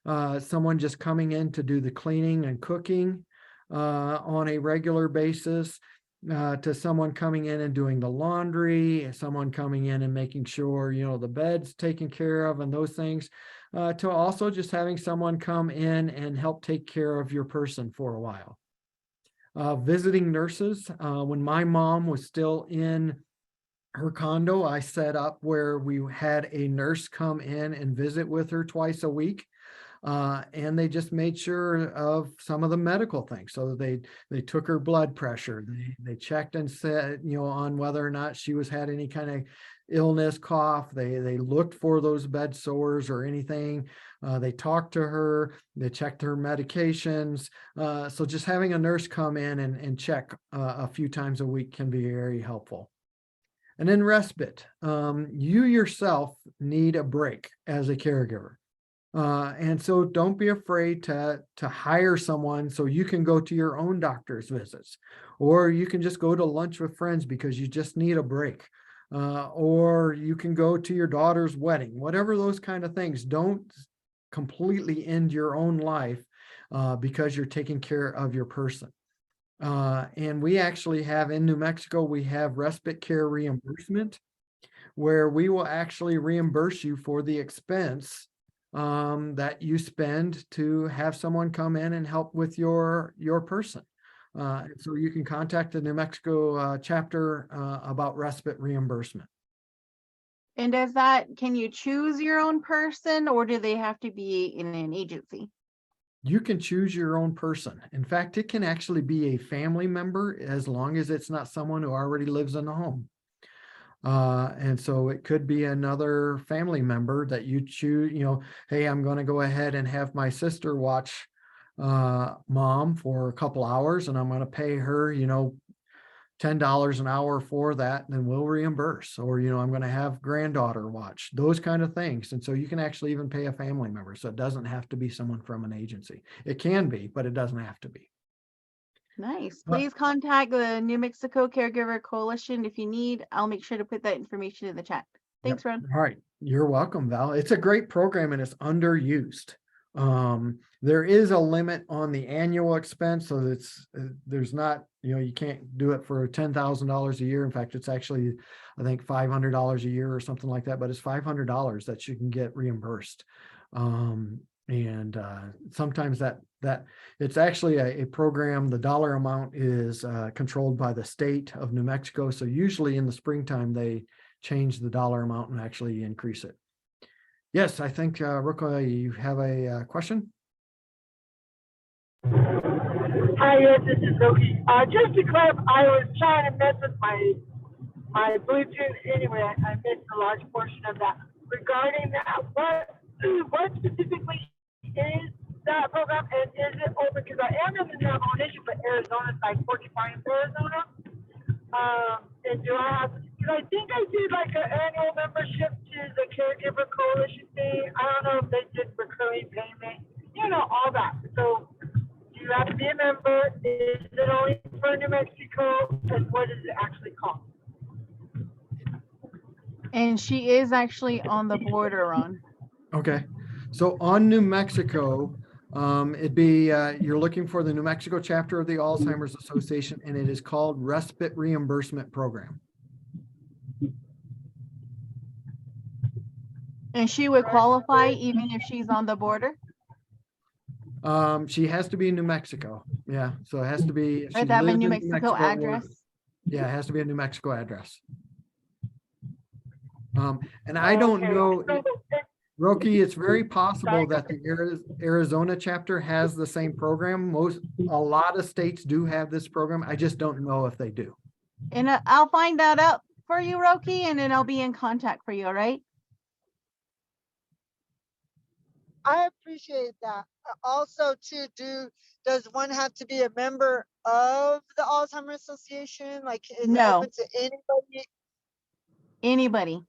someone just coming in to do the cleaning and cooking on a regular basis, to someone coming in and doing the laundry, someone coming in and making sure, the bed's taken care of and those things, to also just having someone come in and help take care of your person for a while. Visiting nurses. When my mom was still in her condo, I set up where we had a nurse come in and visit with her twice a week. And they just made sure of some of the medical things. So they took her blood pressure. They checked and said, on whether or not she had any kind of illness, cough. They looked for those bed sores or anything. They talked to her. They checked her medications. So just having a nurse come in and check a few times a week can be very helpful. And then respite. You yourself need a break as a caregiver. And so don't be afraid to hire someone so you can go to your own doctor's visits, or you can just go to lunch with friends because you just need a break. Or you can go to your daughter's wedding, whatever those kind of things. Don't completely end your own life because you're taking care of your person. And we actually have in New Mexico, we have respite care reimbursement, where we will actually reimburse you for the expense that you spend to have someone come in and help with your person. So you can contact the New Mexico chapter about respite reimbursement. And can you choose your own person, or do they have to be in an agency? You can choose your own person. In fact, it can actually be a family member as long as it's not someone who already lives in the home. And so it could be another family member that you choose, hey, I'm going to go ahead and have my sister watch mom for a couple hours, and I'm going to pay her, $10 an hour for that, and then we'll reimburse. Or, I'm going to have granddaughter watch, those kind of things. And so you can actually even pay a family member. So it doesn't have to be someone from an agency. It can be, but it doesn't have to be. Nice. Please contact the New Mexico Caregiver Coalition if you need. I'll make sure to put that information in the chat. Thanks, Ron. All right. You're welcome, Val. It's a great program and it's underused. There is a limit on the annual expense, so there's not, you can't do it for $10,000 a year. In fact, it's actually, I think, $500 a year or something like that, but it's $500 that you can get reimbursed. And sometimes that it's actually a program. The dollar amount is controlled by the state of New Mexico. So usually in the springtime, they change the dollar amount and actually increase it. Yes, I think, Ruka, you have a question? Hi, yes, this is Loki. Just to clarify, I was trying to mess with my Bluetooth. Anyway, I missed a large portion of that. Regarding that, what specifically is that program, and is it open? Because I am in the nomination for Arizona, like Porcupine, Arizona. And do I have? Because I think I did like an annual membership to the Caregiver Coalition thing. I don't know if they did recurring payment, all that. So do you have to be a member? Is it only for New Mexico? And what does it actually cost? And she is actually on the border, Ron. Okay. So on New Mexico, it'd be, you're looking for the New Mexico chapter of the Alzheimer's Association, and it is called Respite Reimbursement Program. And she would qualify even if she's on the border? She has to be in New Mexico. Yeah. So it has to be. Does it have a New Mexico address? Yeah, it has to be a New Mexico address. And I don't know, Roki, it's very possible that the Arizona chapter has the same program. A lot of states do have this program. I just don't know if they do. And I'll find that out for you, Roki, and then I'll be in contact for you, all right? I appreciate that. Also, too, does one have to be a member of the Alzheimer Association? Like, is it No, open to anybody? anybody.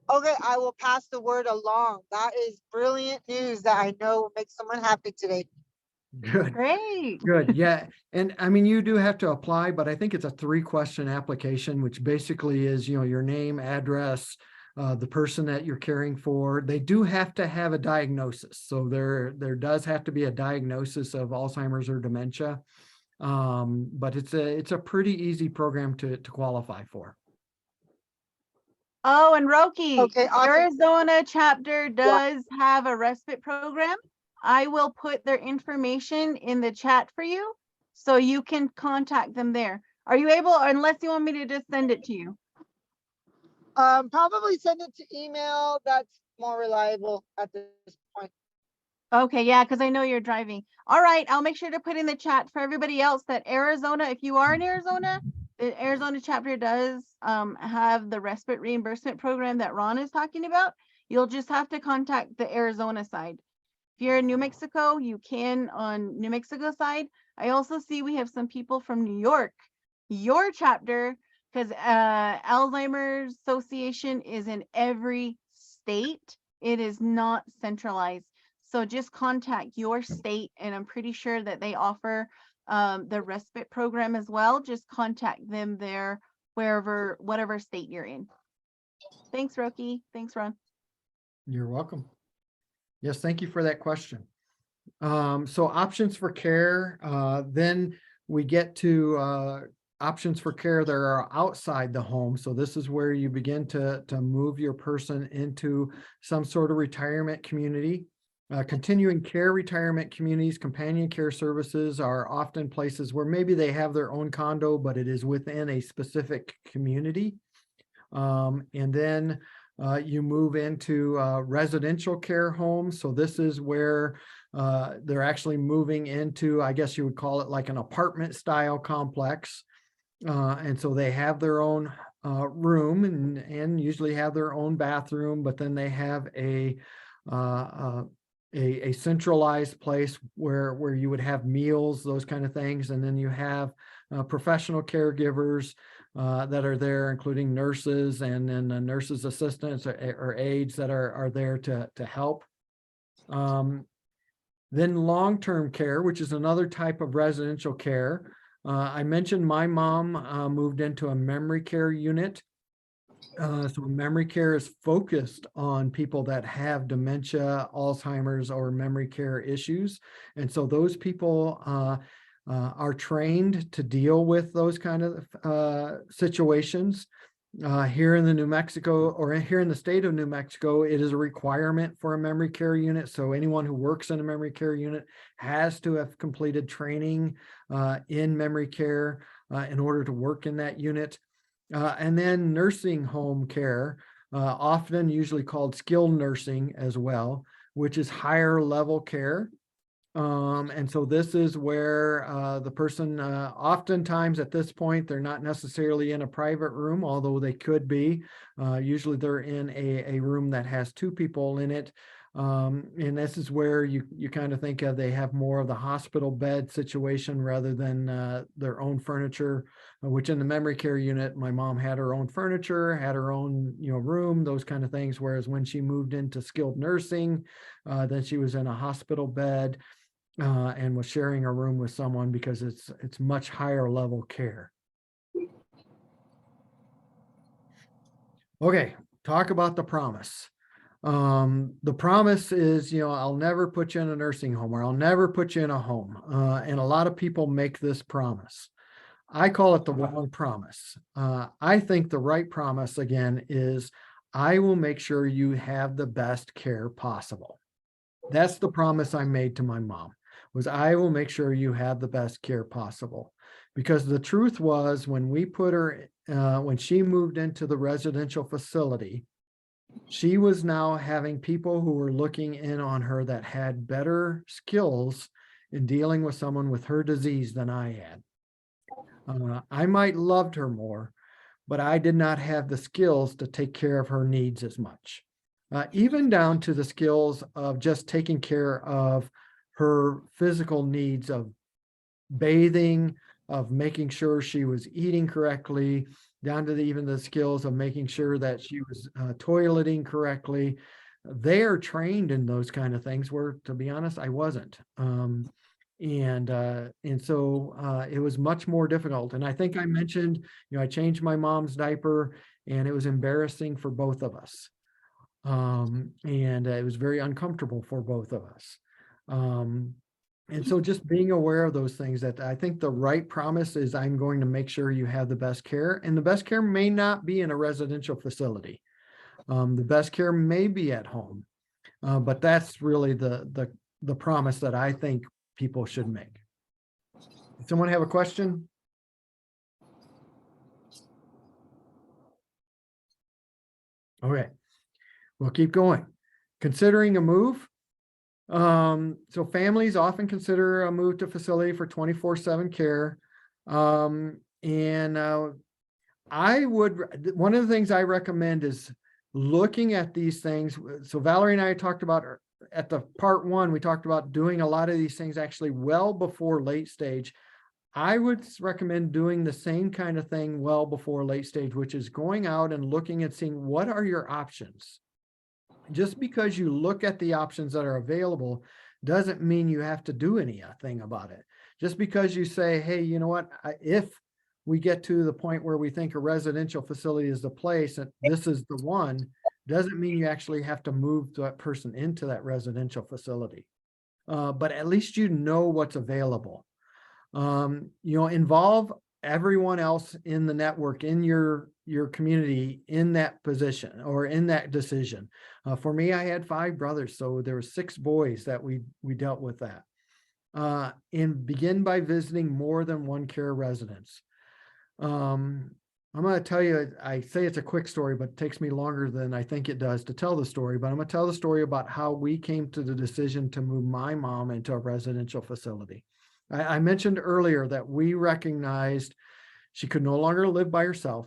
Okay, I will pass the word along. That is brilliant news that I know will make someone happy today. Good. Great. Good. Yeah. And I mean, you do have to apply, but I think it's a 3-question application, which basically is, your name, address, the person that you're caring for. They do have to have a diagnosis. So there does have to be a diagnosis of Alzheimer's or dementia. But it's a pretty easy program to qualify for. Oh, and Roki, Okay, awesome. Arizona chapter does have a respite program. I will put their information in the chat for you so you can contact them there. Are you able, unless you want me to just send it to you? Probably send it to email. That's more reliable at this point. Okay, yeah, because I know you're driving. All right, I'll make sure to put in the chat for everybody else that Arizona, if you are in Arizona, the Arizona chapter does have the respite reimbursement program that Ron is talking about. You'll just have to contact the Arizona side. If you're in New Mexico, you can on New Mexico side. I also see we have some people from New York, your chapter, because Alzheimer's Association is in every state. It is not centralized. So just contact your state, and I'm pretty sure that they offer the respite program as well. Just contact them there, whatever state you're in. Thanks, Roki. Thanks, Ron. You're welcome. Yes, thank you for that question. So options for care, then we get to options for care that are outside the home. So this is where you begin to move your person into some sort of retirement community. Continuing care retirement communities, companion care services are often places where maybe they have their own condo, but it is within a specific community. And then you move into residential care homes. So this is where they're actually moving into, I guess you would call it like an apartment style complex. And so they have their own room and usually have their own bathroom, but then they have a centralized place where you would have meals, those kind of things. And then you have professional caregivers that are there, including nurses and then nurses assistants or aides that are there to help. Then long-term care, which is another type of residential care. I mentioned my mom moved into a memory care unit. So memory care is focused on people that have dementia, Alzheimer's, or memory care issues. And so those people are trained to deal with those kind of situations. Here in the New Mexico, or here in the state of New Mexico, it is a requirement for a memory care unit. So anyone who works in a memory care unit has to have completed training in memory care in order to work in that unit. And then nursing home care, often usually called skilled nursing as well, which is higher level care. And so this is where the person, oftentimes at this point, they're not necessarily in a private room, although they could be. Usually they're in a room that has 2 people in it. And this is where you kind of think of, they have more of the hospital bed situation rather than their own furniture, which in the memory care unit, my mom had her own furniture, had her own room, those kind of things. Whereas when she moved into skilled nursing, then she was in a hospital bed. And was sharing a room with someone because it's much higher level care. Okay, talk about the promise. The promise is, I'll never put you in a nursing home, or I'll never put you in a home. And a lot of people make this promise. I call it the wrong promise. I think the right promise, again, is I will make sure you have the best care possible. That's the promise I made to my mom. Was I will make sure you have the best care possible. Because the truth was, when we put her, when she moved into the residential facility, she was now having people who were looking in on her that had better skills in dealing with someone with her disease than I had. I might loved her more, but I did not have the skills to take care of her needs as much. Even down to the skills of just taking care of her physical needs of bathing, of making sure she was eating correctly, down to even the skills of making sure that she was toileting correctly. They are trained in those kind of things where, to be honest, I wasn't. And so it was much more difficult. And I think I mentioned, I changed my mom's diaper, and it was embarrassing for both of us. And it was very uncomfortable for both of us. And so just being aware of those things, that I think the right promise is I'm going to make sure you have the best care, and the best care may not be in a residential facility. The best care may be at home, but that's really the promise that I think people should make. Someone have a question? Okay, we'll keep going. Considering a move. So families often consider a move to facility for 24/7 care. One of the things I recommend is looking at these things. So Valerie and I talked about at the part 1, we talked about doing a lot of these things actually well before late stage. I would recommend doing the same kind of thing well before late stage, which is going out and looking and seeing what are your options. Just because you look at the options that are available doesn't mean you have to do anything about it. Just because you say, hey, you know what, if we get to the point where we think a residential facility is the place and this is the one, doesn't mean you actually have to move that person into that residential facility. But at least you know what's available. Involve everyone else in the network, in your community, in that position or in that decision. For me, I had 5 brothers, so there were 6 boys that we dealt with that. And begin by visiting more than one care residence. I'm going to tell you, I say it's a quick story, but it takes me longer than I think it does to tell the story. But I'm going to tell the story about how we came to the decision to move my mom into a residential facility. I mentioned earlier that we recognized she could no longer live by herself.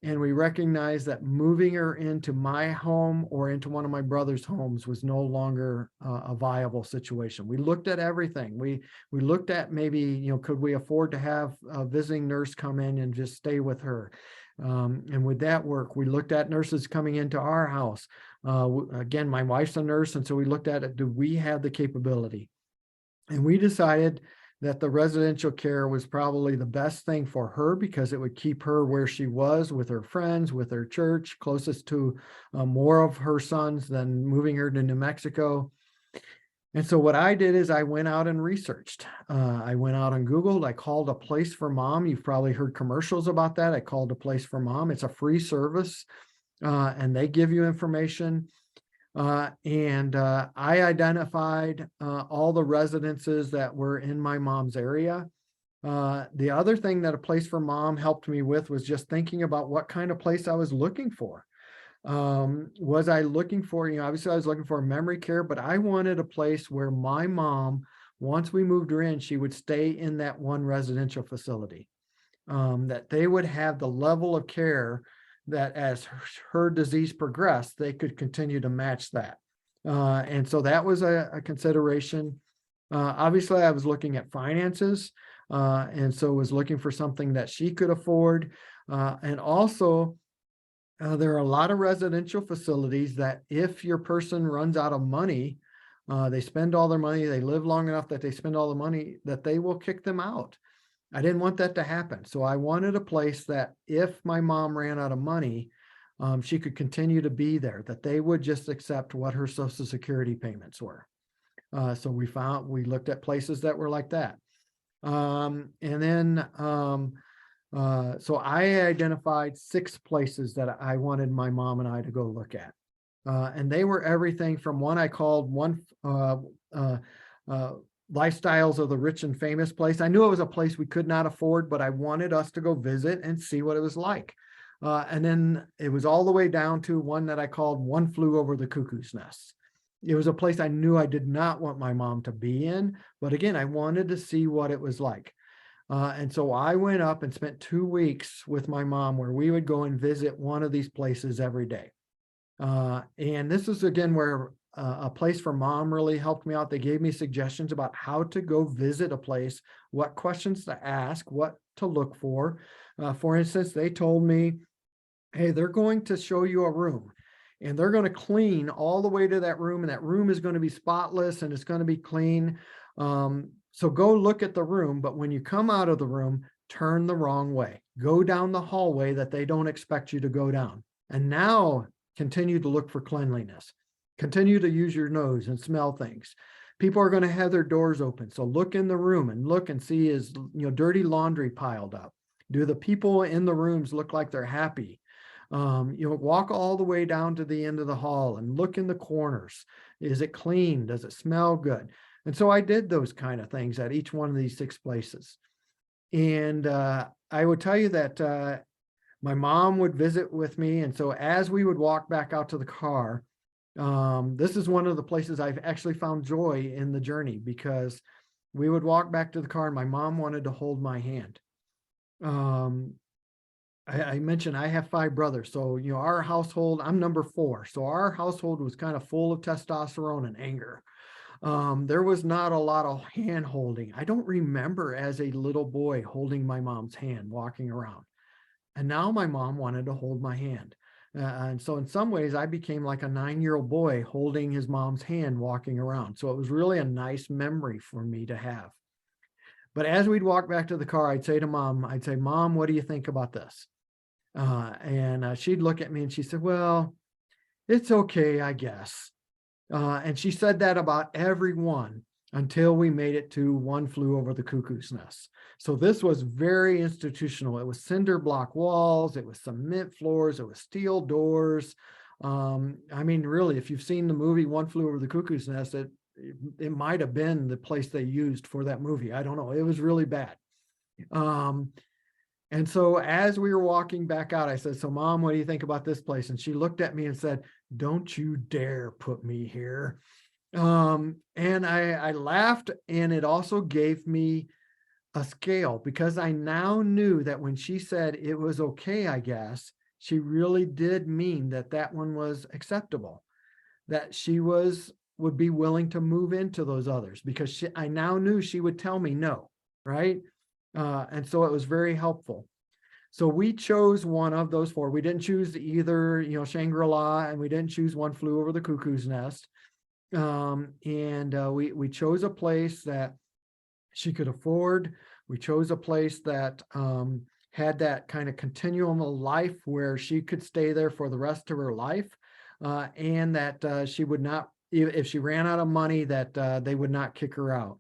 And we recognized that moving her into my home or into one of my brother's homes was no longer a viable situation. We looked at everything. We looked at maybe, could we afford to have a visiting nurse come in and just stay with her? And would that work? We looked at nurses coming into our house. Again, my wife's a nurse, and so we looked at it. Do we have the capability? And we decided that the residential care was probably the best thing for her because it would keep her where she was with her friends, with her church, closest to more of her sons than moving her to New Mexico. And so what I did is I went out and researched. I went out on Google. I called a place for mom. You've probably heard commercials about that. I called a place for mom. It's a free service, and they give you information. I identified all the residences that were in my mom's area. The other thing that a place for mom helped me with was just thinking about what kind of place I was looking for. Was I looking for, obviously I was looking for memory care, but I wanted a place where my mom, once we moved her in, she would stay in that one residential facility, that they would have the level of care that as her disease progressed, they could continue to match that. And so that was a consideration. Obviously, I was looking at finances, and so was looking for something that she could afford. And also, there are a lot of residential facilities that if your person runs out of money, they spend all their money, they live long enough that they spend all the money, that they will kick them out. I didn't want that to happen. So I wanted a place that if my mom ran out of money, she could continue to be there, that they would just accept what her Social Security payments were. So we looked at places that were like that. So I identified 6 places that I wanted my mom and I to go look at. And they were everything from one I called Lifestyles of the Rich and Famous place. I knew it was a place we could not afford, but I wanted us to go visit and see what it was like. And then it was all the way down to one that I called One Flew Over the Cuckoo's Nest. It was a place I knew I did not want my mom to be in, but again, I wanted to see what it was like. And so I went up and spent 2 weeks with my mom where we would go and visit one of these places every day. And this is again where a place for mom really helped me out. They gave me suggestions about how to go visit a place, what questions to ask, what to look for. For instance, they told me, hey, they're going to show you a room and they're going to clean all the way to that room, and that room is going to be spotless and it's going to be clean. So go look at the room, but when you come out of the room, turn the wrong way. Go down the hallway that they don't expect you to go down. And now continue to look for cleanliness. Continue to use your nose and smell things. People are going to have their doors open. So look in the room and look and see, is dirty laundry piled up? Do the people in the rooms look like they're happy? Walk all the way down to the end of the hall and look in the corners. Is it clean? Does it smell good? And so I did those kind of things at each one of these 6 places. And I would tell you that my mom would visit with me. And so as we would walk back out to the car, this is one of the places I've actually found joy in the journey, because we would walk back to the car and my mom wanted to hold my hand. I mentioned I have 5 brothers. So, our household, I'm number 4. So our household was kind of full of testosterone and anger. There was not a lot of hand holding. I don't remember as a little boy holding my mom's hand walking around. And now my mom wanted to hold my hand. And so in some ways I became like a 9-year-old boy holding his mom's hand walking around. So it was really a nice memory for me to have. But as we'd walk back to the car, I'd say, Mom, what do you think about this? And she'd look at me and she said, well, it's okay, I guess. And she said that about everyone until we made it to One Flew Over the Cuckoo's Nest. So this was very institutional. It was cinder block walls, it was cement floors, it was steel doors. Really, if you've seen the movie One Flew Over the Cuckoo's Nest, it might have been the place they used for that movie. I don't know. It was really bad. And so as we were walking back out, I said, so Mom, what do you think about this place? And she looked at me and said, don't you dare put me here. And I laughed, and it also gave me a scale, because I now knew that when she said it was okay, I guess, she really did mean that one was acceptable, that she would be willing to move into those others, because I now knew she would tell me no, right? And so it was very helpful. So we chose one of those 4. We didn't choose either, Shangri-La, and we didn't choose One Flew Over the Cuckoo's Nest. We chose a place that she could afford. We chose a place that had that kind of continuum of life where she could stay there for the rest of her life, and that she would not, if she ran out of money, that they would not kick her out.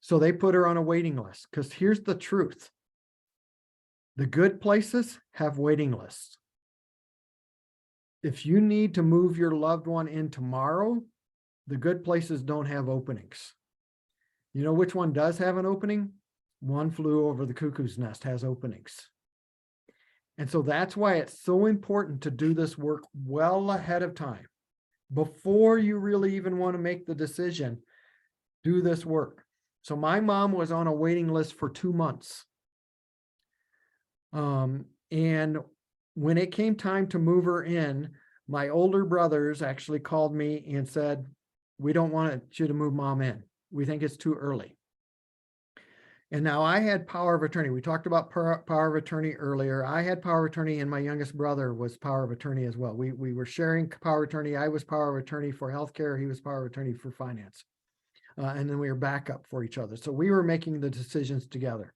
So they put her on a waiting list, because here's the truth. The good places have waiting lists. If you need to move your loved one in tomorrow, the good places don't have openings. You know which one does have an opening? One Flew Over the Cuckoo's Nest has openings. And so that's why it's so important to do this work well ahead of time. Before you really even want to make the decision, do this work. So my mom was on a waiting list for 2 months. And when it came time to move her in, my older brothers actually called me and said, we don't want you to move Mom in. We think it's too early. And now I had power of attorney. We talked about power of attorney earlier. I had power of attorney, and my youngest brother was power of attorney as well. We were sharing power of attorney. I was power of attorney for healthcare. He was power of attorney for finance. And then we were backup for each other. So we were making the decisions together.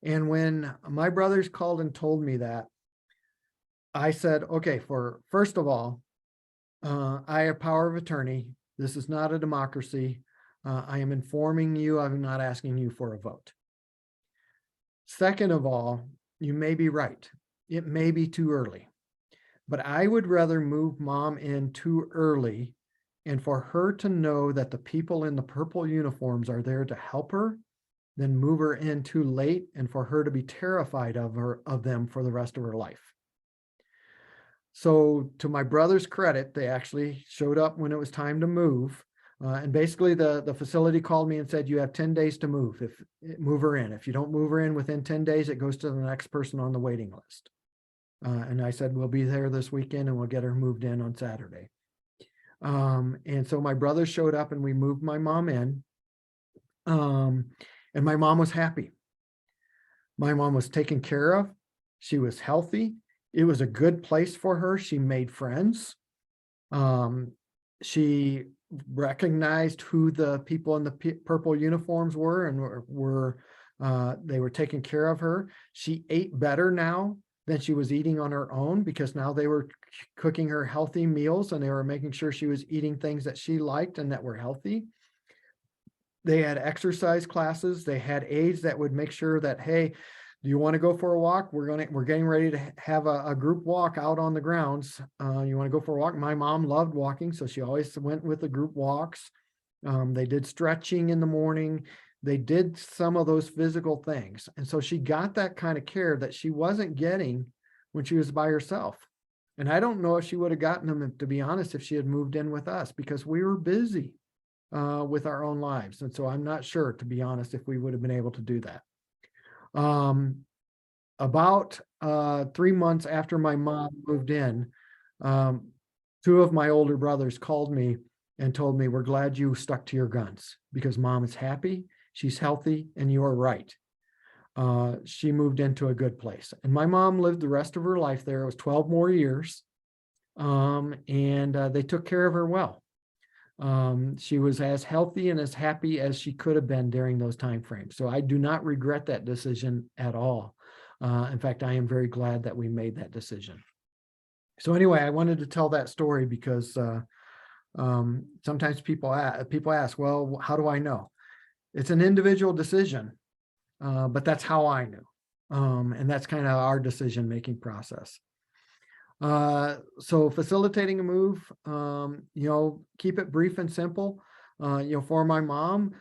And when my brothers called and told me that, I said, okay, first of all, I have power of attorney. This is not a democracy. I am informing you. I'm not asking you for a vote. Second of all, you may be right. It may be too early, but I would rather move Mom in too early and for her to know that the people in the purple uniforms are there to help her than move her in too late and for her to be terrified of them for the rest of her life. So to my brother's credit, they actually showed up when it was time to move. And basically the facility called me and said, you have 10 days to move her in. If you don't move her in within 10 days, it goes to the next person on the waiting list. And I said, we'll be there this weekend and we'll get her moved in on Saturday. And so my brother showed up and we moved my mom in. And my mom was happy. My mom was taken care of. She was healthy. It was a good place for her. She made friends. She recognized who the people in the purple uniforms were and they were taking care of her. She ate better now than she was eating on her own, because now they were cooking her healthy meals and they were making sure she was eating things that she liked and that were healthy. They had exercise classes. They had aides that would make sure that, hey, do you want to go for a walk? We're getting ready to have a group walk out on the grounds. You want to go for a walk? My mom loved walking, so she always went with the group walks. They did stretching in the morning. They did some of those physical things. And so she got that kind of care that she wasn't getting when she was by herself. And I don't know if she would have gotten them, to be honest, if she had moved in with us, because we were busy with our own lives. And so I'm not sure, to be honest, if we would have been able to do that. About 3 months after my mom moved in, 2 of my older brothers called me and told me, we're glad you stuck to your guns, because mom is happy, she's healthy, and you are right. She moved into a good place. And my mom lived the rest of her life there. It was 12 more years. And they took care of her well. She was as healthy and as happy as she could have been during those time frames. So I do not regret that decision at all. In fact, I am very glad that we made that decision. So anyway, I wanted to tell that story because sometimes people ask, well, how do I know? It's an individual decision, but that's how I knew. And that's kind of our decision-making process. So facilitating a move, keep it brief and simple. For my mom,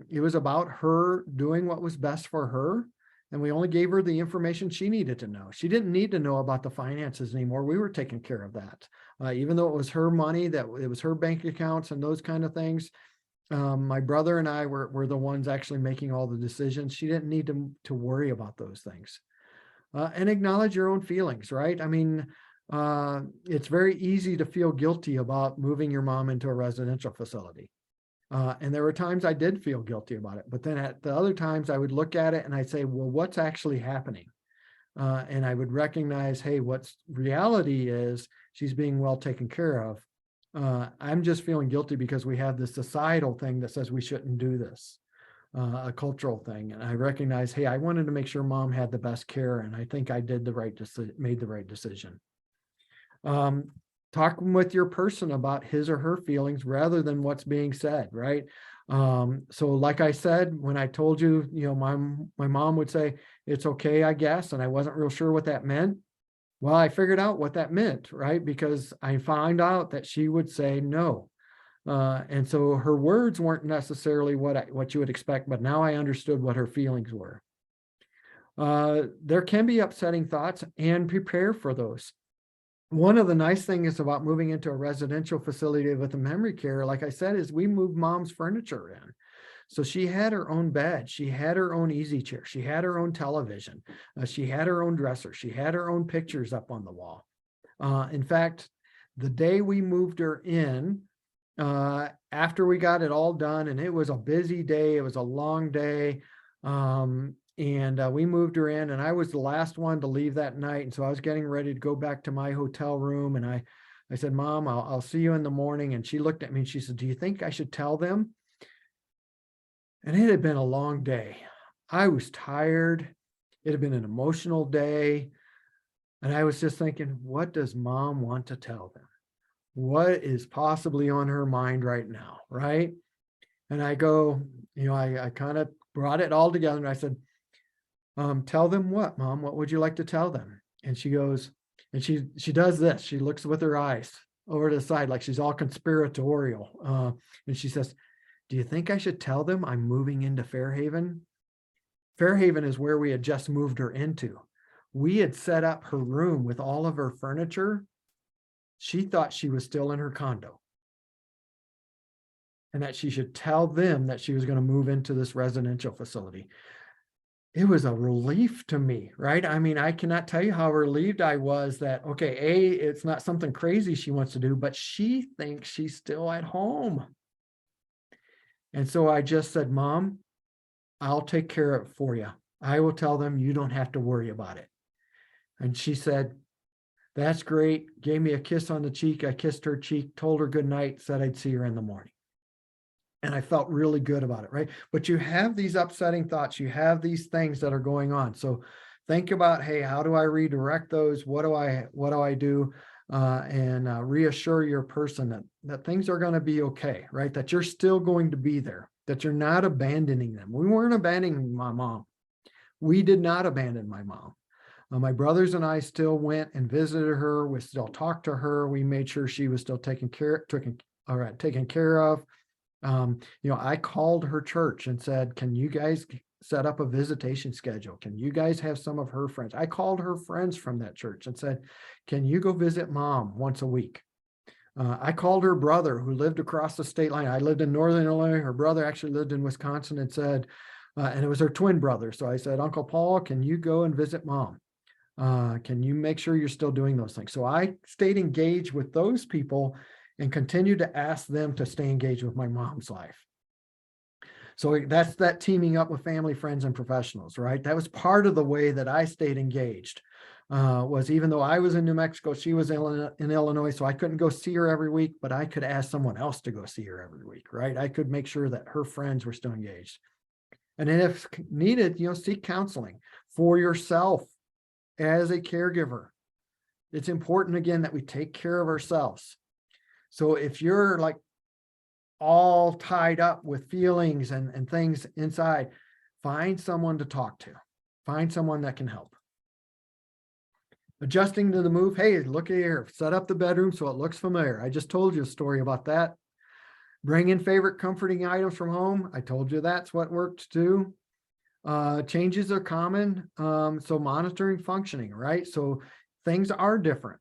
it was about her doing what was best for her. And we only gave her the information she needed to know. She didn't need to know about the finances anymore. We were taking care of that. Even though it was her money, that it was her bank accounts and those kind of things. My brother and I were the ones actually making all the decisions. She didn't need to worry about those things. And acknowledge your own feelings, right? I mean, it's very easy to feel guilty about moving your mom into a residential facility. And there were times I did feel guilty about it, but then at the other times I would look at it and I'd say, well, what's actually happening? And I would recognize, hey, what's reality is she's being well taken care of. I'm just feeling guilty because we have this societal thing that says we shouldn't do this, a cultural thing. And I recognize, hey, I wanted to make sure mom had the best care. And I think I did made the right decision. Talking with your person about his or her feelings rather than what's being said, right? So like I said, when I told you, my mom would say, it's okay, I guess. And I wasn't real sure what that meant. Well, I figured out what that meant, right? Because I found out that she would say no. And so her words weren't necessarily what you would expect, but now I understood what her feelings were. There can be upsetting thoughts, and prepare for those. One of the nice things about moving into a residential facility with a memory care, like I said, is we moved mom's furniture in. So she had her own bed. She had her own easy chair. She had her own television. She had her own dresser. She had her own pictures up on the wall. In fact, the day we moved her in, after we got it all done, and it was a busy day, it was a long day, and we moved her in, and I was the last one to leave that night. And so I was getting ready to go back to my hotel room. And I said, Mom, I'll see you in the morning. And she looked at me and she said, do you think I should tell them? And it had been a long day. I was tired. It had been an emotional day. And I was just thinking, what does mom want to tell them? What is possibly on her mind right now, right? And I go, I kind of brought it all together and I said, tell them what, Mom? What would you like to tell them? And she goes, and she does this. She looks with her eyes over to the side like she's all conspiratorial. And she says, do you think I should tell them I'm moving into Fairhaven? Fairhaven is where we had just moved her into. We had set up her room with all of her furniture. She thought she was still in her condo. and that she should tell them that she was going to move into this residential facility. It was a relief to me, right? I mean, I cannot tell you how relieved I was that, okay, A, it's not something crazy she wants to do, but she thinks she's still at home. And so I just said, Mom, I'll take care of it for you. I will tell them you don't have to worry about it. And she said, that's great. Gave me a kiss on the cheek. I kissed her cheek, told her good night, said I'd see her in the morning. And I felt really good about it, right? But you have these upsetting thoughts. You have these things that are going on. So think about, hey, how do I redirect those? What do I do? And reassure your person that things are going to be okay, right? That you're still going to be there, that you're not abandoning them. We weren't abandoning my mom. We did not abandon my mom. My brothers and I still went and visited her. We still talked to her. We made sure she was still taken care of. I called her church and said, can you guys set up a visitation schedule? Can you guys have some of her friends? I called her friends from that church and said, can you go visit Mom once a week? I called her brother who lived across the state line. I lived in Northern Illinois. Her brother actually lived in Wisconsin, and said, and it was her twin brother. So I said, Uncle Paul, can you go and visit Mom? Can you make sure you're still doing those things? So I stayed engaged with those people and continued to ask them to stay engaged with my mom's life. So that's that teaming up with family, friends, and professionals, right? That was part of the way that I stayed engaged, was even though I was in New Mexico, she was in Illinois, so I couldn't go see her every week, but I could ask someone else to go see her every week, right? I could make sure that her friends were still engaged. And then if needed, seek counseling for yourself as a caregiver. It's important, again, that we take care of ourselves. So if you're like all tied up with feelings and things inside, find someone to talk to. Find someone that can help. Adjusting to the move. Hey, look here, set up the bedroom so it looks familiar. I just told you a story about that. Bring in favorite comforting items from home. I told you that's what worked too. Changes are common. So monitoring functioning, right? So things are different.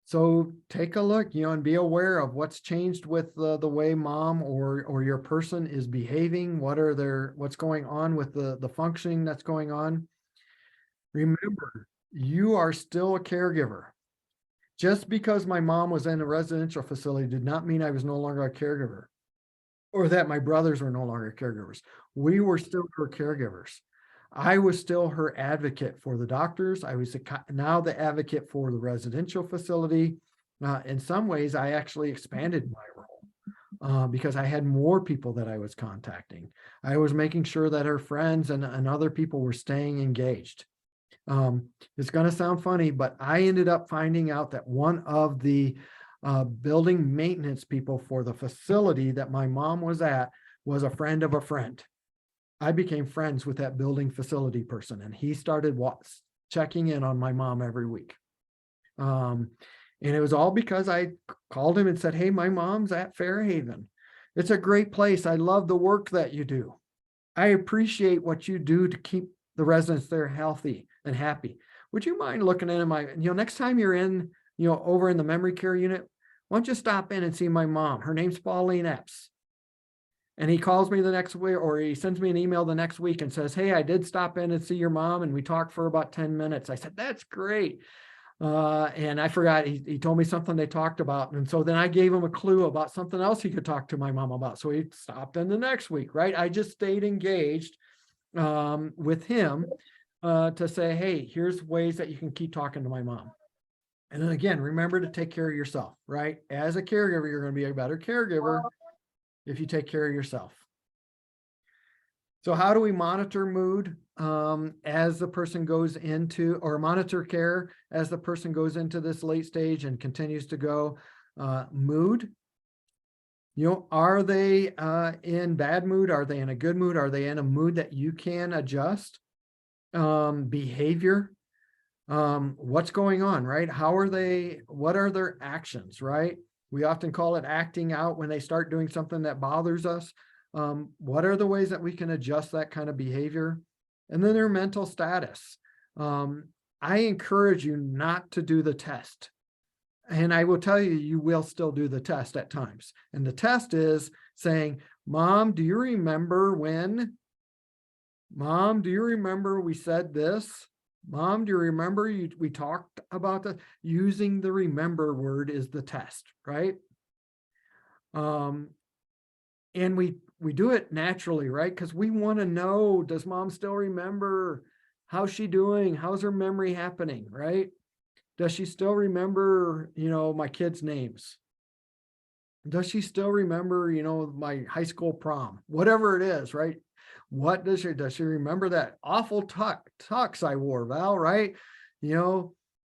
So take a look, and be aware of what's changed with the way Mom or your person is behaving. What's going on with the functioning that's going on. Remember, you are still a caregiver. Just because my mom was in a residential facility did not mean I was no longer a caregiver, or that my brothers were no longer caregivers. We were still her caregivers. I was still her advocate for the doctors. I was now the advocate for the residential facility. In some ways, I actually expanded my role because I had more people that I was contacting. I was making sure that her friends and other people were staying engaged. It's going to sound funny, but I ended up finding out that one of the building maintenance people for the facility that my mom was at was a friend of a friend. I became friends with that building facility person, and he started checking in on my mom every week. And it was all because I called him and said, hey, my mom's at Fairhaven. It's a great place. I love the work that you do. I appreciate what you do to keep the residents there healthy and happy. Would you mind looking into next time you're in, over in the memory care unit, why don't you stop in and see my mom? Her name's Pauline Epps. And he calls me the next week, or he sends me an email the next week and says, hey, I did stop in and see your mom, and we talked for about 10 minutes. I said, that's great. And I forgot, he told me something they talked about. And so then I gave him a clue about something else he could talk to my mom about. So he stopped in the next week, right? I just stayed engaged with him to say, hey, here's ways that you can keep talking to my mom. And then again, remember to take care of yourself, right? As a caregiver, you're going to be a better caregiver if you take care of yourself. So how do we monitor mood as the person goes into, or monitor care as the person goes into this late stage and continues to go? Mood, are they in bad mood? Are they in a good mood? Are they in a mood that you can adjust? Behavior, what's going on, right? What are their actions, right? We often call it acting out when they start doing something that bothers us. What are the ways that we can adjust that kind of behavior? And then their mental status. I encourage you not to do the test. And I will tell you, you will still do the test at times. And the test is saying, Mom, do you remember when? Mom, do you remember we said this? Mom, do you remember we talked about that? Using the remember word is the test, right? And we do it naturally, right? Because we want to know, does mom still remember? How's she doing? How's her memory happening, right? Does she still remember, my kids' names? Does she still remember, my high school prom? Whatever it is, right? What does she remember that awful tux I wore, Val, right? I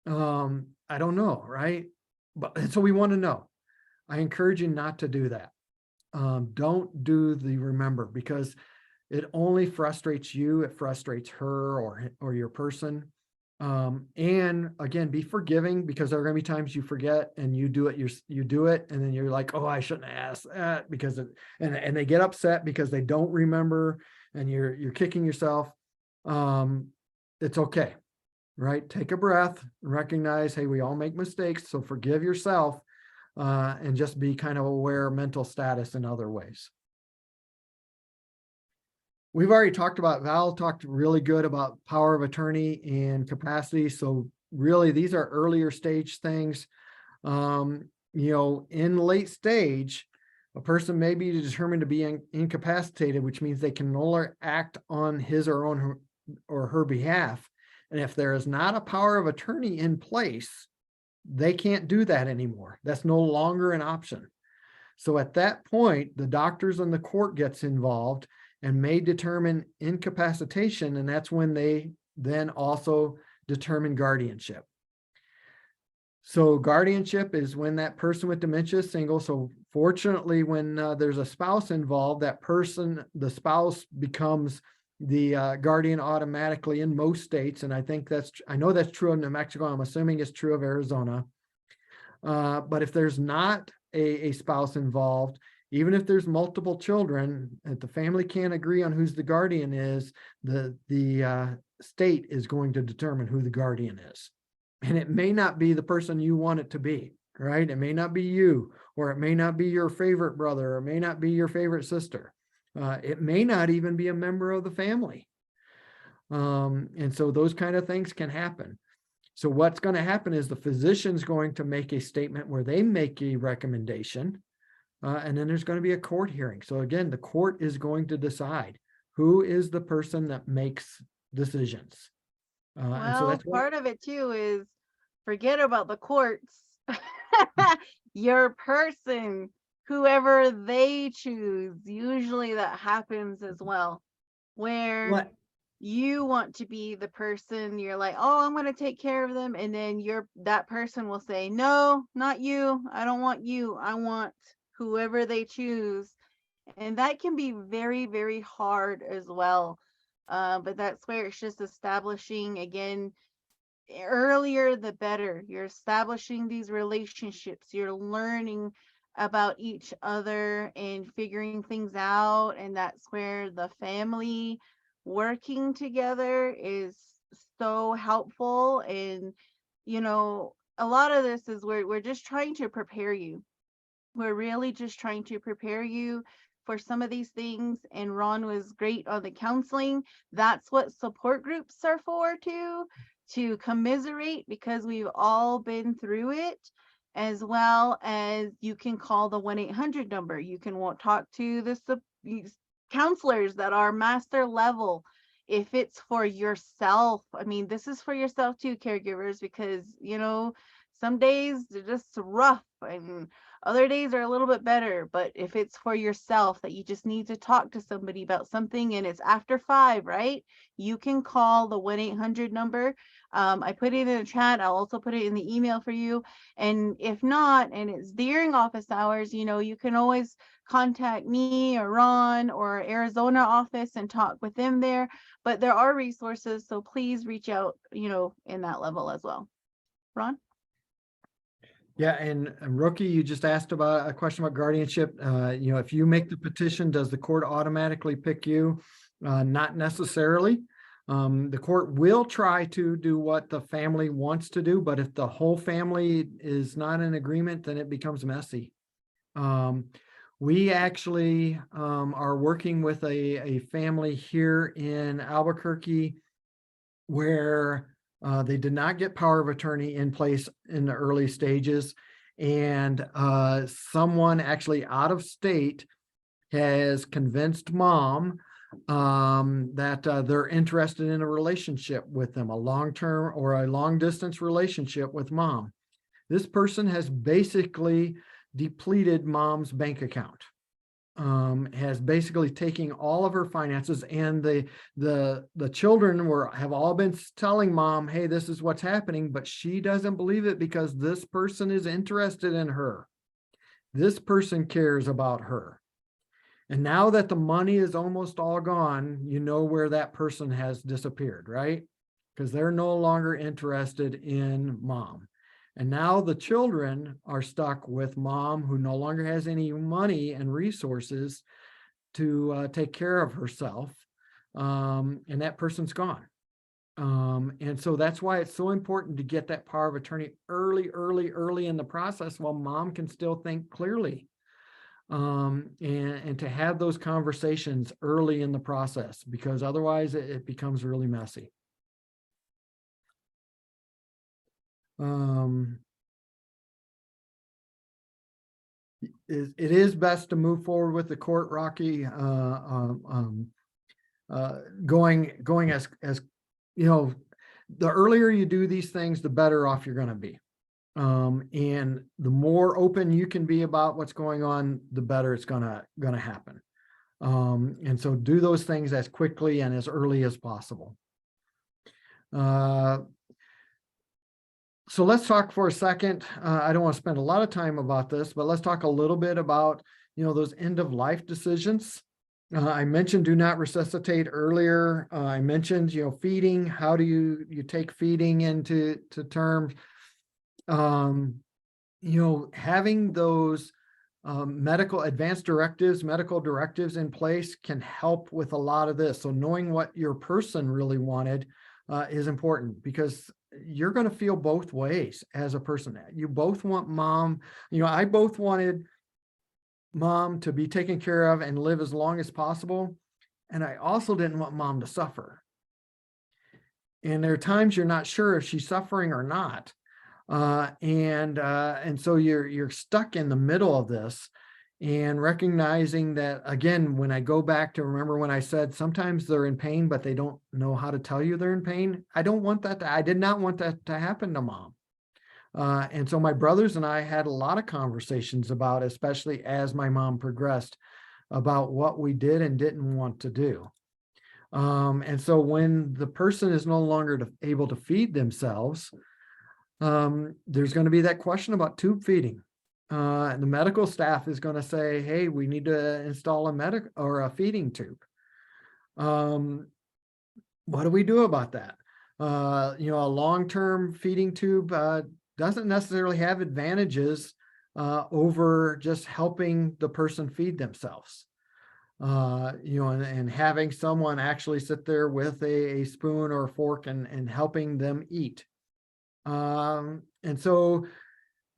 don't know, right? But so we want to know. I encourage you not to do that. Don't do the remember, because it only frustrates you. It frustrates her or your person. And again, be forgiving, because there are going to be times you forget and you do it. You do it, and then you're like, oh, I shouldn't ask that, because and they get upset because they don't remember, and you're kicking yourself. It's okay, right? Take a breath, recognize, hey, we all make mistakes, so forgive yourself, and just be kind of aware of mental status in other ways. We've already talked about, Val talked really good about power of attorney and capacity. So really, these are earlier stage things. In late stage, a person may be determined to be incapacitated, which means they can no longer act on his or her behalf. And if there is not a power of attorney in place, they can't do that anymore. That's no longer an option. So at that point, the doctors and the court gets involved and may determine incapacitation, and that's when they then also determine guardianship. So guardianship is when that person with dementia is single. So fortunately, when there's a spouse involved, the spouse becomes the guardian automatically in most states. And I know that's true of New Mexico. I'm assuming it's true of Arizona. But if there's not a spouse involved, even if there's multiple children, if the family can't agree on who's the guardian is, the state is going to determine who the guardian is. And it may not be the person you want it to be, right? It may not be you, or it may not be your favorite brother, or it may not be your favorite sister. It may not even be a member of the family. And so those kind of things can happen. So what's going to happen is the physician's going to make a statement where they make a recommendation. And then there's going to be a court hearing. So again, the court is going to decide who is the person that makes decisions. And so that's part of it too is forget about the courts. Your person, whoever they choose, usually that happens as well, where you want to be the person, you're like, oh, I'm going to take care of them. And then that person will say, no, not you. I don't want you. I want whoever they choose. And that can be very, very hard as well. But that's where it's just establishing, again, earlier the better. You're establishing these relationships. You're learning about each other and figuring things out. And that's where the family working together is so helpful. And, a lot of this is we're just trying to prepare you. We're really just trying to prepare you for some of these things. And Ron was great on the counseling. That's what support groups are for too, to commiserate, because we've all been through it, as well as you can call the 1-800 number. You can talk to the counselors that are master level. If it's for yourself, this is for yourself too, caregivers, because, some days they're just rough and other days are a little bit better. But if it's for yourself that you just need to talk to somebody about something and it's after 5, right? You can call the 1-800 number. I put it in the chat. I'll also put it in the email for you. And if not, and it's during office hours, you can always contact me or Ron or Arizona office and talk with them there. But there are resources, so please reach out, in that level as well. Ron? Yeah, and Rookie, you just asked about a question about guardianship. If you make the petition, does the court automatically pick you? Not necessarily. The court will try to do what the family wants to do, but if the whole family is not in agreement, then it becomes messy. We actually are working with a family here in Albuquerque where they did not get power of attorney in place in the early stages. And someone actually out of state has convinced mom that they're interested in a relationship with them, a long-term or a long-distance relationship with mom. This person has basically depleted mom's bank account, has basically taken all of her finances, and the children have all been telling mom, hey, this is what's happening, but she doesn't believe it because this person is interested in her. This person cares about her. And now that the money is almost all gone, you know where that person has disappeared, right? Because they're no longer interested in mom. And now the children are stuck with mom, who no longer has any money and resources to take care of herself. And that person's gone. And so that's why it's so important to get that power of attorney early in the process while mom can still think clearly. And to have those conversations early in the process, because otherwise it becomes really messy. It is best to move forward with the court, Rocky, going as you know, the earlier you do these things, the better off you're going to be. And the more open you can be about what's going on, the better it's gonna happen. And so do those things as quickly and as early as possible. So let's talk for a second. I don't want to spend a lot of time about this, but let's talk a little bit about, those end of life decisions. I mentioned do not resuscitate earlier. I mentioned, feeding. How do you take feeding into terms? Having those medical directives in place can help with a lot of this. So knowing what your person really wanted is important, because you're going to feel both ways as a person. You both want mom, I both wanted mom to be taken care of and live as long as possible. And I also didn't want mom to suffer. And there are times you're not sure if she's suffering or not. And so you're stuck in the middle of this, and recognizing that, again, when I go back to remember when I said sometimes they're in pain, but they don't know how to tell you they're in pain. I did not want that to happen to mom. And so my brothers and I had a lot of conversations about, especially as my mom progressed, about what we did and didn't want to do. And so when the person is no longer able to feed themselves, there's going to be that question about tube feeding. The medical staff is going to say, hey, we need to install a feeding tube. What do we do about that? A long-term feeding tube doesn't necessarily have advantages over just helping the person feed themselves. And having someone actually sit there with a spoon or a fork and helping them eat. And so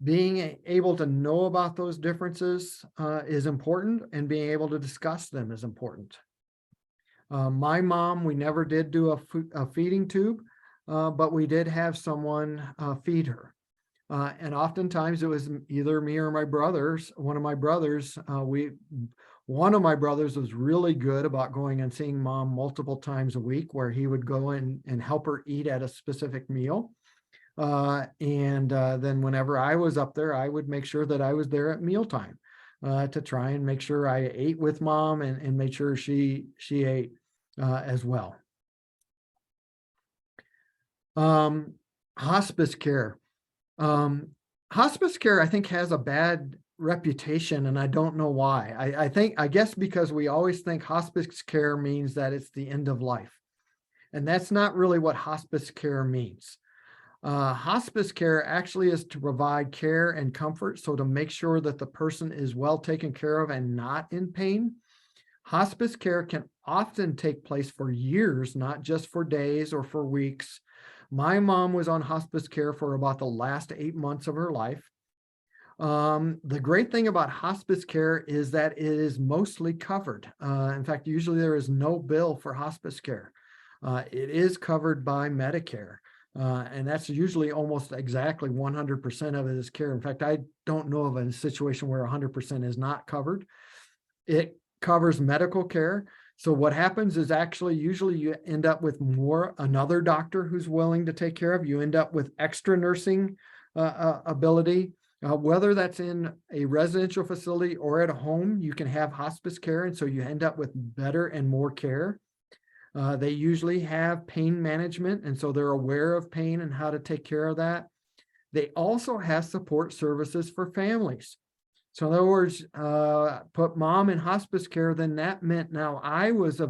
being able to know about those differences is important, and being able to discuss them is important. My mom, we never did do a feeding tube, but we did have someone feed her. And oftentimes it was either me or my brothers. One of my brothers was really good about going and seeing mom multiple times a week, where he would go in and help her eat at a specific meal. And then whenever I was up there, I would make sure that I was there at mealtime to try and make sure I ate with mom and made sure she ate as well. Hospice care. Hospice care, I think, has a bad reputation, and I don't know why. I guess because we always think hospice care means that it's the end of life. And that's not really what hospice care means. Hospice care actually is to provide care and comfort, so to make sure that the person is well taken care of and not in pain. Hospice care can often take place for years, not just for days or for weeks. My mom was on hospice care for about the last 8 months of her life. The great thing about hospice care is that it is mostly covered. In fact, usually there is no bill for hospice care. It is covered by Medicare. And that's usually almost exactly 100% of it is care. In fact, I don't know of a situation where 100% is not covered. It covers medical care. So what happens is actually usually you end up with another doctor who's willing to take care of you. End up with extra nursing ability. Whether that's in a residential facility or at a home, you can have hospice care. And so you end up with better and more care. They usually have pain management. And so they're aware of pain and how to take care of that. They also have support services for families. So in other words, put mom in hospice care, then that meant now I was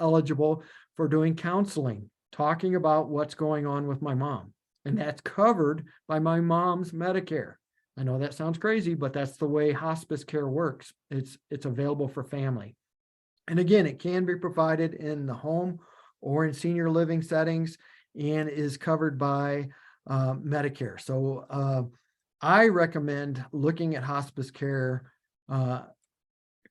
eligible for doing counseling, talking about what's going on with my mom. And that's covered by my mom's Medicare. I know that sounds crazy, but that's the way hospice care works. It's available for family. And again, it can be provided in the home or in senior living settings and is covered by Medicare. So I recommend looking at hospice care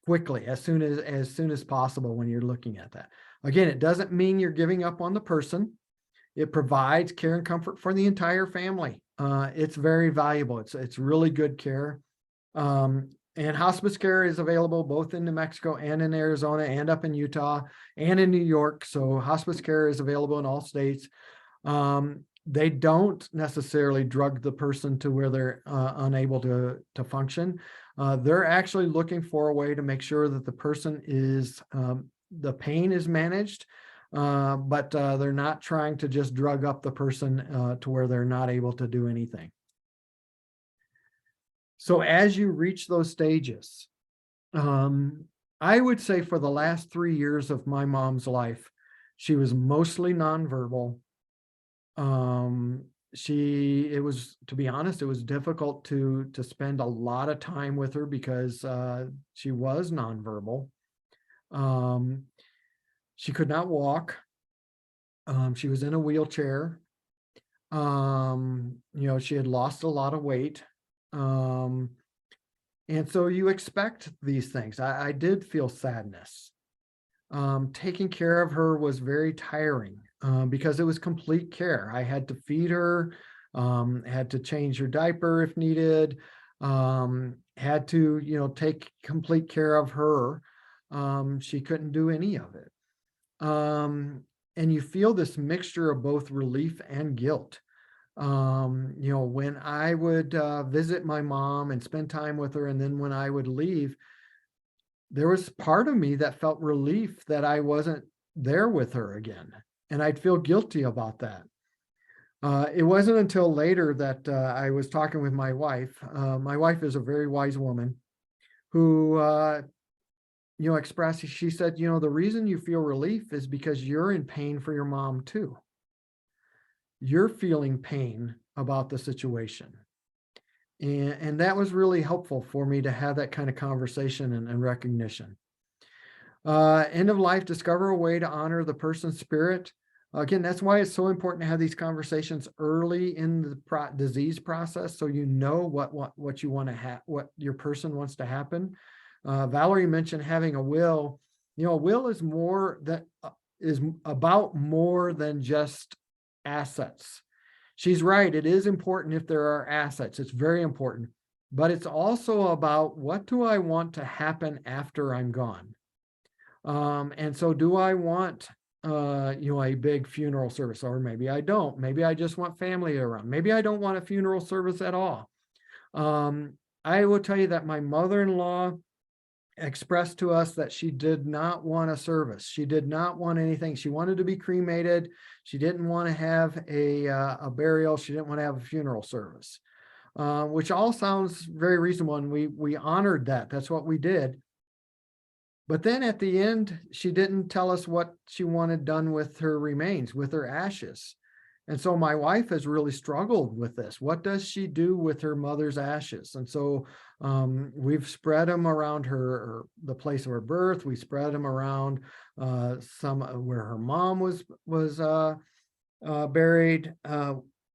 quickly, as soon as possible when you're looking at that. Again, it doesn't mean you're giving up on the person. It provides care and comfort for the entire family. It's very valuable. It's really good care. And hospice care is available both in New Mexico and in Arizona and up in Utah and in New York. So hospice care is available in all states. They don't necessarily drug the person to where they're unable to function. They're actually looking for a way to make sure that the person is, the pain is managed, but they're not trying to just drug up the person to where they're not able to do anything. So as you reach those stages, I would say for the last 3 years of my mom's life, she was mostly nonverbal. It was, to be honest, it was difficult to spend a lot of time with her because she was nonverbal. She could not walk. She was in a wheelchair. She had lost a lot of weight. And so you expect these things. I did feel sadness. Taking care of her was very tiring because it was complete care. I had to feed her, had to change her diaper if needed, had to, take complete care of her. She couldn't do any of it. And you feel this mixture of both relief and guilt. When I would visit my mom and spend time with her, and then when I would leave, there was part of me that felt relief that I wasn't there with her again. And I'd feel guilty about that. It wasn't until later that I was talking with my wife. My wife is a very wise woman who, expressed, she said, the reason you feel relief is because you're in pain for your mom too. You're feeling pain about the situation. And that was really helpful for me to have that kind of conversation and recognition. End of life, discover a way to honor the person's spirit. Again, that's why it's so important to have these conversations early in the disease process, so you know what you want to have, what your person wants to happen. Valerie mentioned having a will. A will is is about more than just assets. She's right. It is important if there are assets. It's very important. But it's also about, what do I want to happen after I'm gone? And so do I want, a big funeral service, or maybe I don't. Maybe I just want family around. Maybe I don't want a funeral service at all. I will tell you that my mother-in-law expressed to us that she did not want a service. She did not want anything. She wanted to be cremated. She didn't want to have a burial. She didn't want to have a funeral service, which all sounds very reasonable. And we honored that. That's what we did. But then at the end, she didn't tell us what she wanted done with her remains, with her ashes. And so my wife has really struggled with this. What does she do with her mother's ashes? And so we've spread them around the place of her birth. We spread them around some where her mom was buried.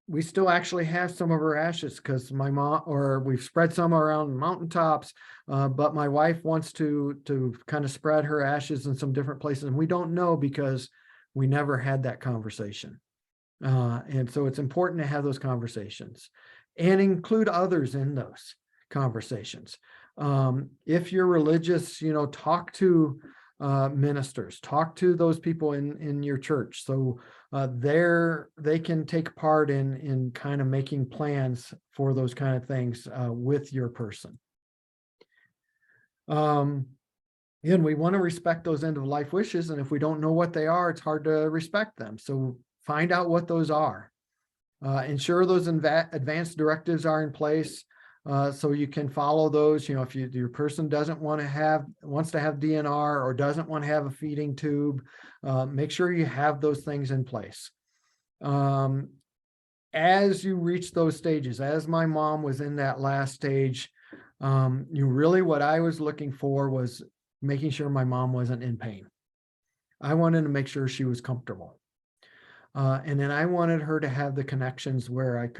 we still actually have some of her ashes because my mom, or we've spread some around mountaintops, but my wife wants to kind of spread her ashes in some different places, and we don't know because we never had that conversation. And so it's important to have those conversations and include others in those conversations. If you're religious, talk to ministers, talk to those people in your church. So they can take part in kind of making plans for those kind of things with your person. Again, we want to respect those end of life wishes. And if we don't know what they are, it's hard to respect them. So find out what those are. Ensure those advanced directives are in place so you can follow those. If your person wants to have DNR or doesn't want to have a feeding tube, make sure you have those things in place. As you reach those stages, as my mom was in that last stage, what I was looking for was making sure my mom wasn't in pain. I wanted to make sure she was comfortable. And then I wanted her to have the connections where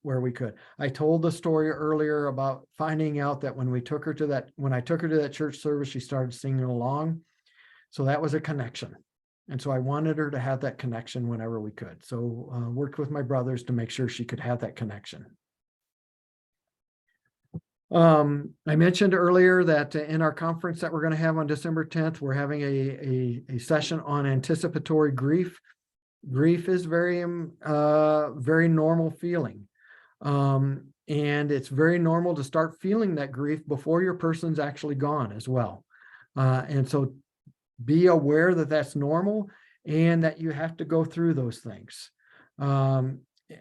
we could. I told the story earlier about finding out that when I took her to that church service, she started singing along. So that was a connection. And so I wanted her to have that connection whenever we could. So worked with my brothers to make sure she could have that connection. I mentioned earlier that in our conference that we're going to have on December 10th, we're having a session on anticipatory grief. Grief is very normal feeling. And it's very normal to start feeling that grief before your person's actually gone as well. And so be aware that that's normal and that you have to go through those things.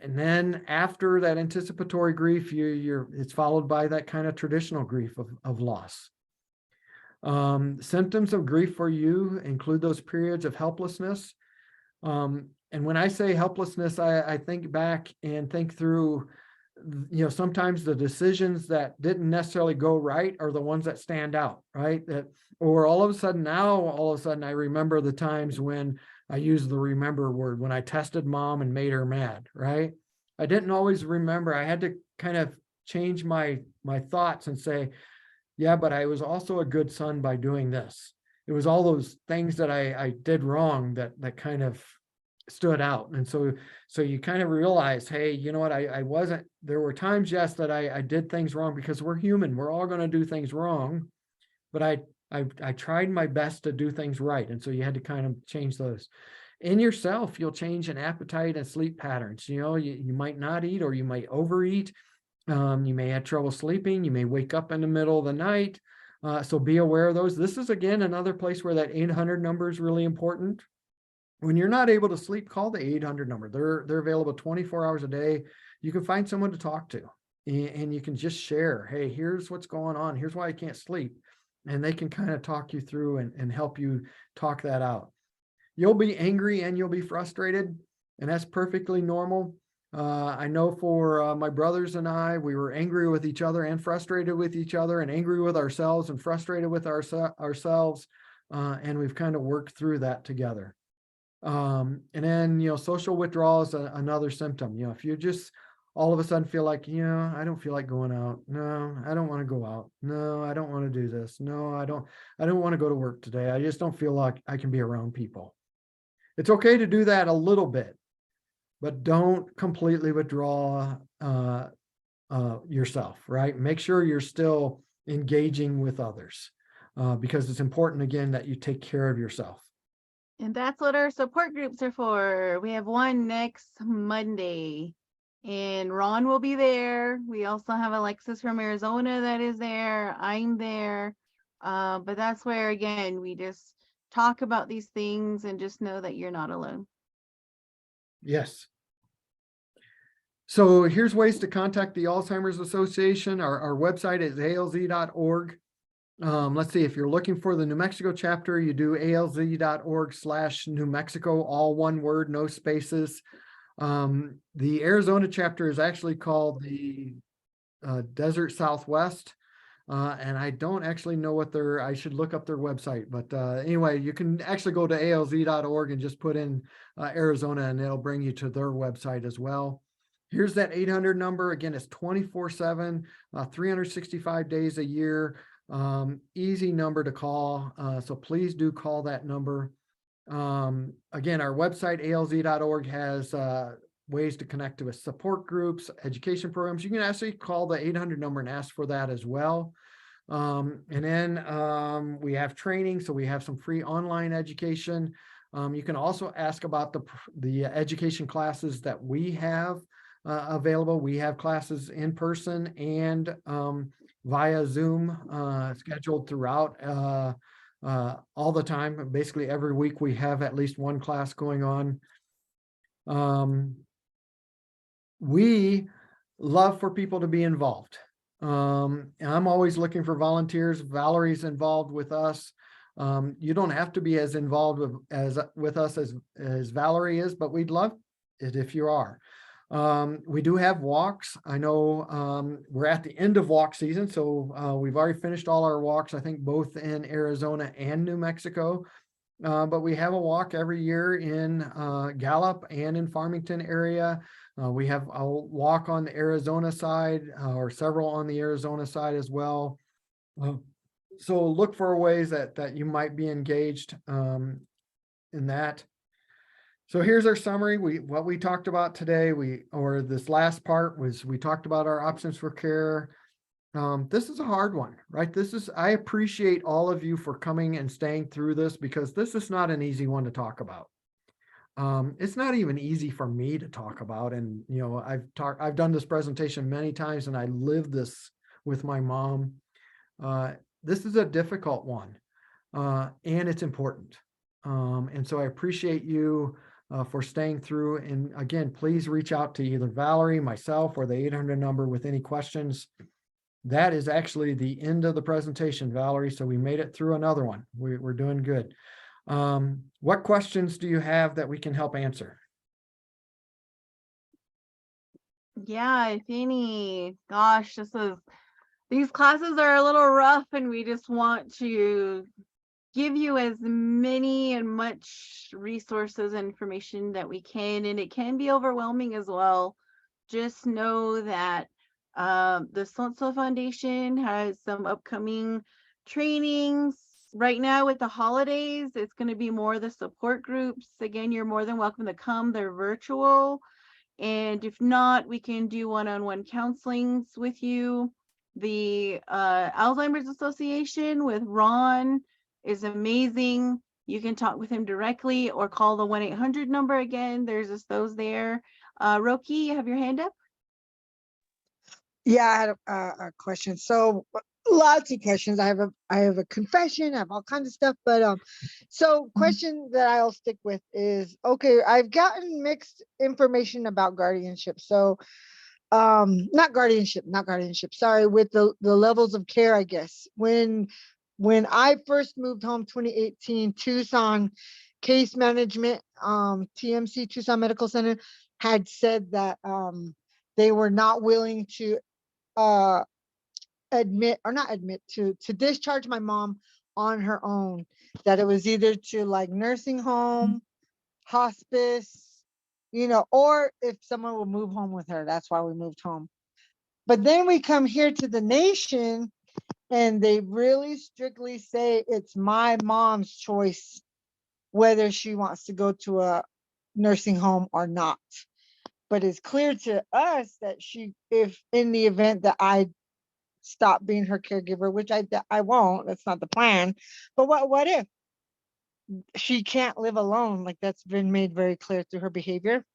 And then after that anticipatory grief, it's followed by that kind of traditional grief of loss. Symptoms of grief for you include those periods of helplessness. And when I say helplessness, I think back and think through, sometimes the decisions that didn't necessarily go right are the ones that stand out, right? Or all of a sudden I remember the times when I used the remember word, when I tested mom and made her mad, right? I didn't always remember. I had to kind of change my thoughts and say, yeah, but I was also a good son by doing this. It was all those things that I did wrong that kind of stood out. And so you kind of realize, hey, you know what, there were times, yes, that I did things wrong because we're human. We're all going to do things wrong. But I tried my best to do things right. And so you had to kind of change those. In yourself, you'll change in appetite and sleep patterns. You might not eat, or you might overeat. You may have trouble sleeping. You may wake up in the middle of the night. So be aware of those. This is, again, another place where that 800 number is really important. When you're not able to sleep, call the 800 number. They're available 24 hours a day. You can find someone to talk to, and you can just share, hey, here's what's going on. Here's why I can't sleep. And they can kind of talk you through and help you talk that out. You'll be angry and you'll be frustrated, and that's perfectly normal. I know for my brothers and I, we were angry with each other and frustrated with each other, and angry with ourselves and frustrated with ourselves. And we've kind of worked through that together. And then, social withdrawal is another symptom. If you just all of a sudden feel like, I don't feel like going out. No, I don't want to go out. No, I don't want to do this. No, I don't want to go to work today. I just don't feel like I can be around people. It's okay to do that a little bit, but don't completely withdraw yourself, right? Make sure you're still engaging with others because it's important, again, that you take care of yourself. And that's what our support groups are for. We have one next Monday, and Ron will be there. We also have Alexis from Arizona that is there. I'm there. But that's where, again, we just talk about these things and just know that you're not alone. Yes. So here's ways to contact the Alzheimer's Association. Our website is alz.org. Let's see, if you're looking for the New Mexico chapter, you do alz.org/New Mexico, all one word, no spaces. The Arizona chapter is actually called the Desert Southwest. And I don't actually know I should look up their website, but anyway, you can actually go to alz.org and just put in Arizona, and it'll bring you to their website as well. Here's that 800 number. Again, it's 24/7, 365 days a year. Easy number to call. So please do call that number. Again, our website, alz.org, has ways to connect to support groups, education programs. You can actually call the 800 number and ask for that as well. And then we have training. So we have some free online education. You can also ask about the education classes that we have available. We have classes in person and via Zoom scheduled throughout all the time. Basically every week we have at least one class going on. We love for people to be involved. And I'm always looking for volunteers. Valerie's involved with us. You don't have to be as involved with us as Valerie is, but we'd love it if you are. We do have walks. I know we're at the end of walk season, so we've already finished all our walks, I think both in Arizona and New Mexico. But we have a walk every year in Gallup and in Farmington area. We have a walk on the Arizona side, or several on the Arizona side as well. So look for ways that you might be engaged in that. So here's our summary. What we talked about today, this last part was, we talked about our options for care. This is a hard one, right? I appreciate all of you for coming and staying through this, because this is not an easy one to talk about. It's not even easy for me to talk about. And, you know, I've done this presentation many times, and I lived this with my mom. This is a difficult one, and it's important. And so I appreciate you for staying through. And again, please reach out to either Valerie, myself, or the 800 number with any questions. That is actually the end of the presentation, Valerie. So we made it through another one. We're doing good. What questions do you have that we can help answer? Yeah, if any. Gosh, these classes are a little rough, and we just want to give you as many and much resources and information that we can, and it can be overwhelming as well. Just know that the Sonso Foundation has some upcoming trainings right now with the holidays. It's going to be more the support groups. Again, you're more than welcome to come. They're virtual, and if not, we can do one-on-one counselings with you. The Alzheimer's Association with Ron is amazing. You can talk with him directly or call the 1-800 number again. There's just those there. Roki, you have your hand up? Yeah, I had a question. So lots of questions. I have a confession. I have all kinds of stuff. But so question that I'll stick with is, okay, I've gotten mixed information about guardianship. So not guardianship. Sorry, with the levels of care, I guess. When I first moved home, 2018, Tucson Case Management, TMC, Tucson Medical Center, had said that they were not willing to to discharge my mom on her own, that it was either to like nursing home, hospice, you know, or if someone will move home with her. That's why we moved home. But then we come here to the nation, and they really strictly say it's my mom's choice whether she wants to go to a nursing home or not. But it's clear to us that if in the event that I stop being her caregiver, which I won't, that's not the plan. But what if she can't live alone? Like, that's been made very clear through her behavior.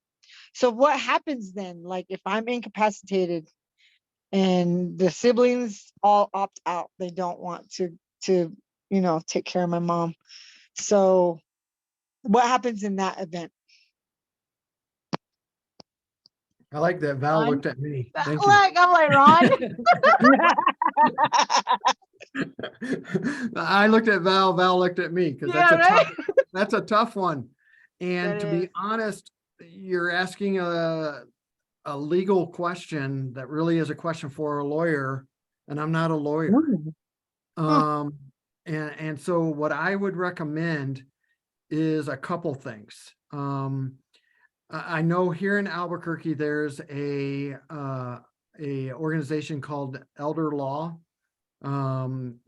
So what happens then? Like, if I'm incapacitated and the siblings all opt out, they don't want to you know, take care of my mom. So what happens in that event? I like that Val Ron? looked at me. Thank you. I'm like, Ron. I looked at Val, Val looked at me, because Yeah, right? that's a tough one. And That to be is. honest, you're asking a legal question that really is a question for a lawyer, and I'm not a lawyer. And so what I would recommend is a couple things. I know here in Albuquerque, there's a organization called Elder Law. And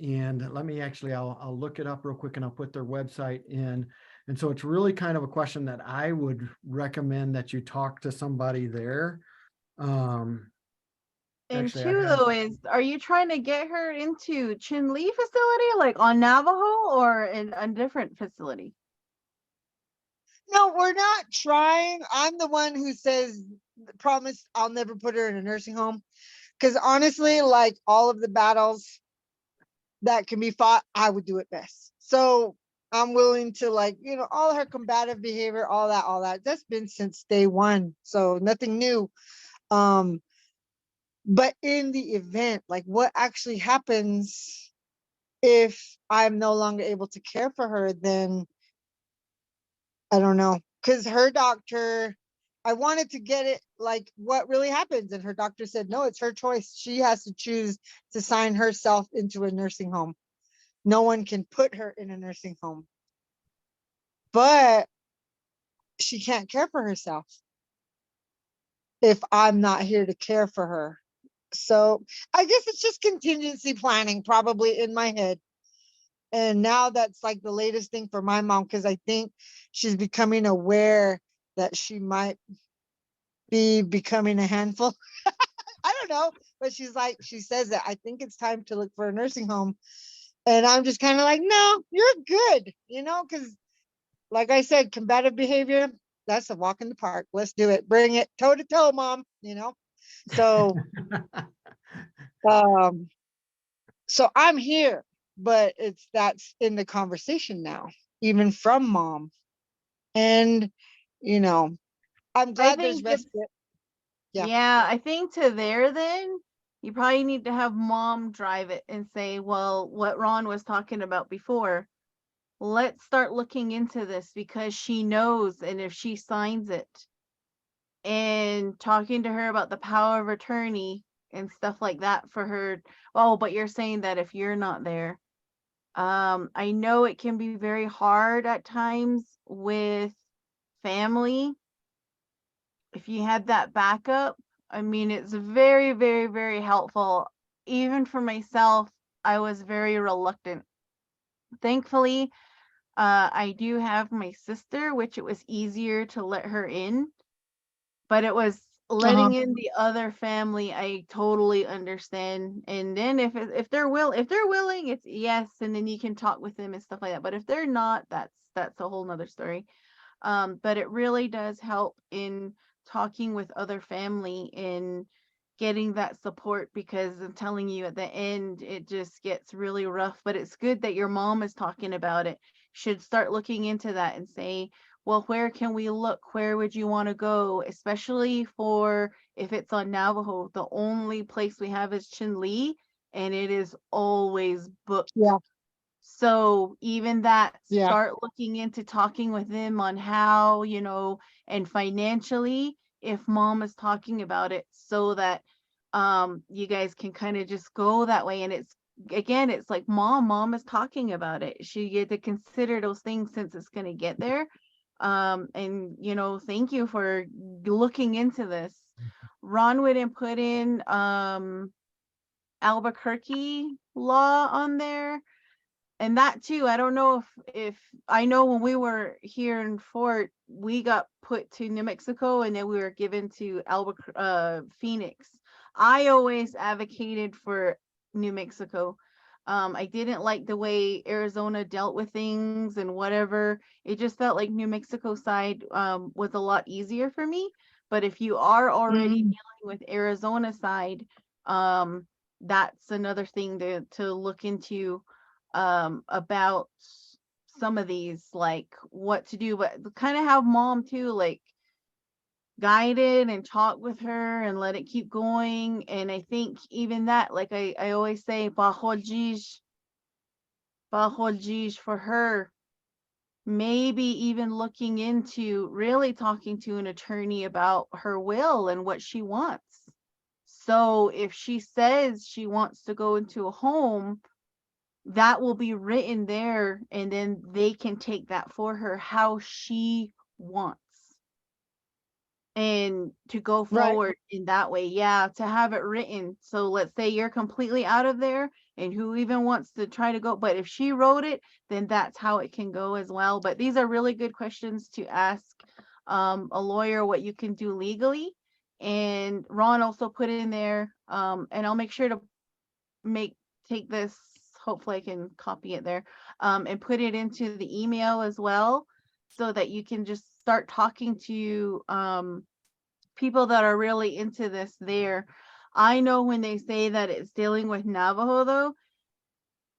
let me actually, I'll look it up real quick and I'll put their website in. And so it's really kind of a question that I would recommend that you talk to somebody there. Um, And actually, I two have, though is, are you trying to get her into Chin Lee facility, like on Navajo, or in a different facility? No, we're not trying. I'm the one who says, promise I'll never put her in a nursing home. Because honestly, like all of the battles that can be fought, I would do it best. So I'm willing to, like, all her combative behavior, all that. That's been since day one. So nothing new. Um, but in the event, like what actually happens if I'm no longer able to care for her, then I don't know. Because her doctor, I wanted to get it like what really happens. And her doctor said, no, it's her choice. She has to choose to sign herself into a nursing home. No one can put her in a nursing home. But she can't care for herself if I'm not here to care for her. So I guess it's just contingency planning probably in my head. And now that's like the latest thing for my mom, because I think she's becoming aware that she might be becoming a handful. I don't know, but she says that I think it's time to look for a nursing home. And I'm just kind of like, no, you're good, because like I said, combative behavior, that's a walk in the park. Let's do it. Bring it toe to toe, mom. So, um, so I'm here, but that's in the conversation now, even from mom. And, you know, I'm I glad there's think it's, respite. Yeah. yeah, I think to there then, you probably need to have mom drive it and say, well, what Ron was talking about before, let's start looking into this because she knows, and if she signs it, and talking to her about the power of attorney and stuff like that for her. Oh, but you're saying that if you're not there. I know it can be very hard at times with family. If you had that backup, I mean, it's very, very, very helpful. Even for myself, I was very reluctant. Thankfully, I do have my sister, which it was easier to let her in, but it was Uh-huh. letting in the other family. I totally understand. And then if they're willing, it's yes, and then you can talk with them and stuff like that. But if they're not, that's a whole nother story. But it really does help in talking with other family and getting that support, because I'm telling you, at the end it just gets really rough. But it's good that your mom is talking about it. Should start looking into that and say, well, where can we look? Where would you want to go? Especially for if it's on Navajo, the only place we have is Chin Lee, and it is always booked. Yeah. So even that, Yeah. start looking into talking with them on how, and financially, if mom is talking about it, so that you guys can kind of just go that way. And it's, again, it's like mom is talking about it. She get to consider those things since it's going to get there. And thank you for looking into this. Ron wouldn't put in Albuquerque law on there. And that too, I don't know if I know when we were here in Fort, we got put to New Mexico and then we were given to Phoenix. I always advocated for New Mexico. I didn't like the way Arizona dealt with things and whatever. It just felt like New Mexico side was a lot easier for me. But if you are already Mm. dealing with Arizona side, um, that's another thing to look into about some of these, like what to do, but kind of have mom too, like guide it and talk with her and let it keep going. And I think even that, like I always say, bajo jish for her, maybe even looking into really talking to an attorney about her will and what she wants. So if she says she wants to go into a home, that will be written there, and then they can take that for her how she wants. and to go Right. forward in that way. Yeah, to have it written. So let's say you're completely out of there and who even wants to try to go, but if she wrote it, then that's how it can go as well. But these are really good questions to ask a lawyer what you can do legally. And Ron also put in there, and I'll make sure to take this, hopefully I can copy it there, and put it into the email as well, so that you can just start talking to people that are really into this there. I know when they say that it's dealing with Navajo though,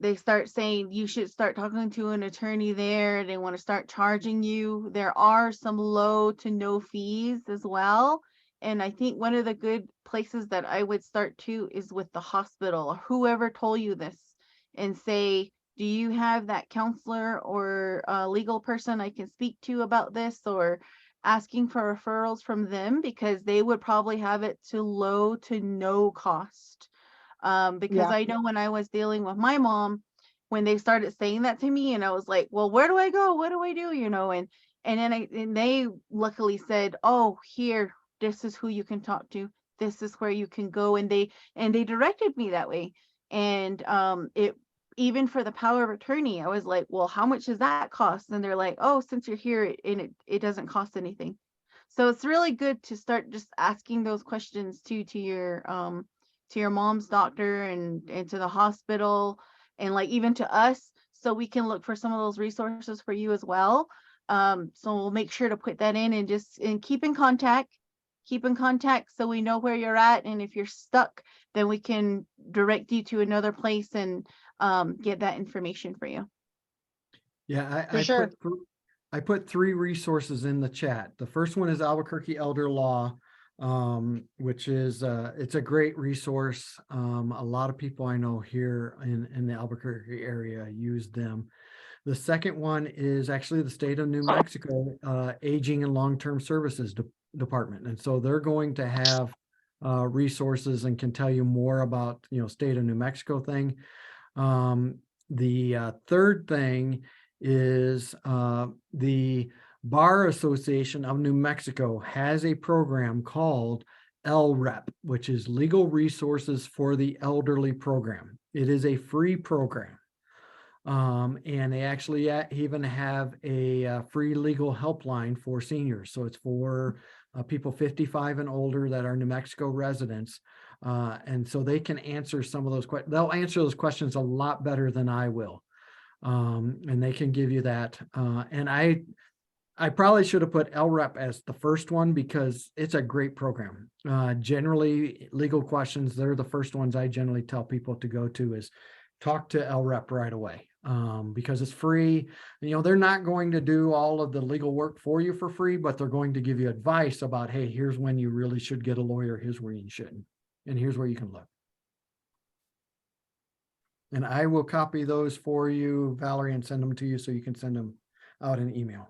they start saying you should start talking to an attorney there. They want to start charging you. There are some low to no fees as well. And I think one of the good places that I would start too is with the hospital or whoever told you this, and say, do you have that counselor or legal person I can speak to about this, or asking for referrals from them, because they would probably have it to low to no cost. Because Yeah. I know when I was dealing with my mom, when they started saying that to me, and I was like, well, where do I go? What do I do? And then and they luckily said, oh, here, this is who you can talk to. This is where you can go. And they directed me that way. And it, even for the power of attorney, I was like, well, how much does that cost? And they're like, oh, since you're here, it doesn't cost anything. So it's really good to start just asking those questions too, to your mom's doctor and to the hospital, and like even to us, so we can look for some of those resources for you as well. So we'll make sure to put that in, and keep in contact, so we know where you're at, and if you're stuck, then we can direct you to another place and get that information for you. Yeah, For sure. I put 3 resources in the chat. The first one is Albuquerque Elder Law, which is it's a great resource. A lot of people I know here in the Albuquerque area use them. The second one is actually the state of New Mexico Aging and Long-Term Services Department, and so they're going to have resources and can tell you more about state of New Mexico thing. The third thing is the Bar Association of New Mexico has a program called LREP, which is Legal Resources for the Elderly Program. It is a free program. And they actually even have a free legal helpline for seniors. So it's for people 55 and older that are New Mexico residents. And so they can answer some of those questions. They'll answer those questions a lot better than I will. And they can give you that. And I probably should have put LREP as the first one because it's a great program. Generally, legal questions, they're the first ones I generally tell people to go to, is talk to LREP right away, because it's free. They're not going to do all of the legal work for you for free, but they're going to give you advice about, hey, here's when you really should get a lawyer, here's where you shouldn't, and here's where you can look. And I will copy those for you, Valerie, and send them to you so you can send them out in email.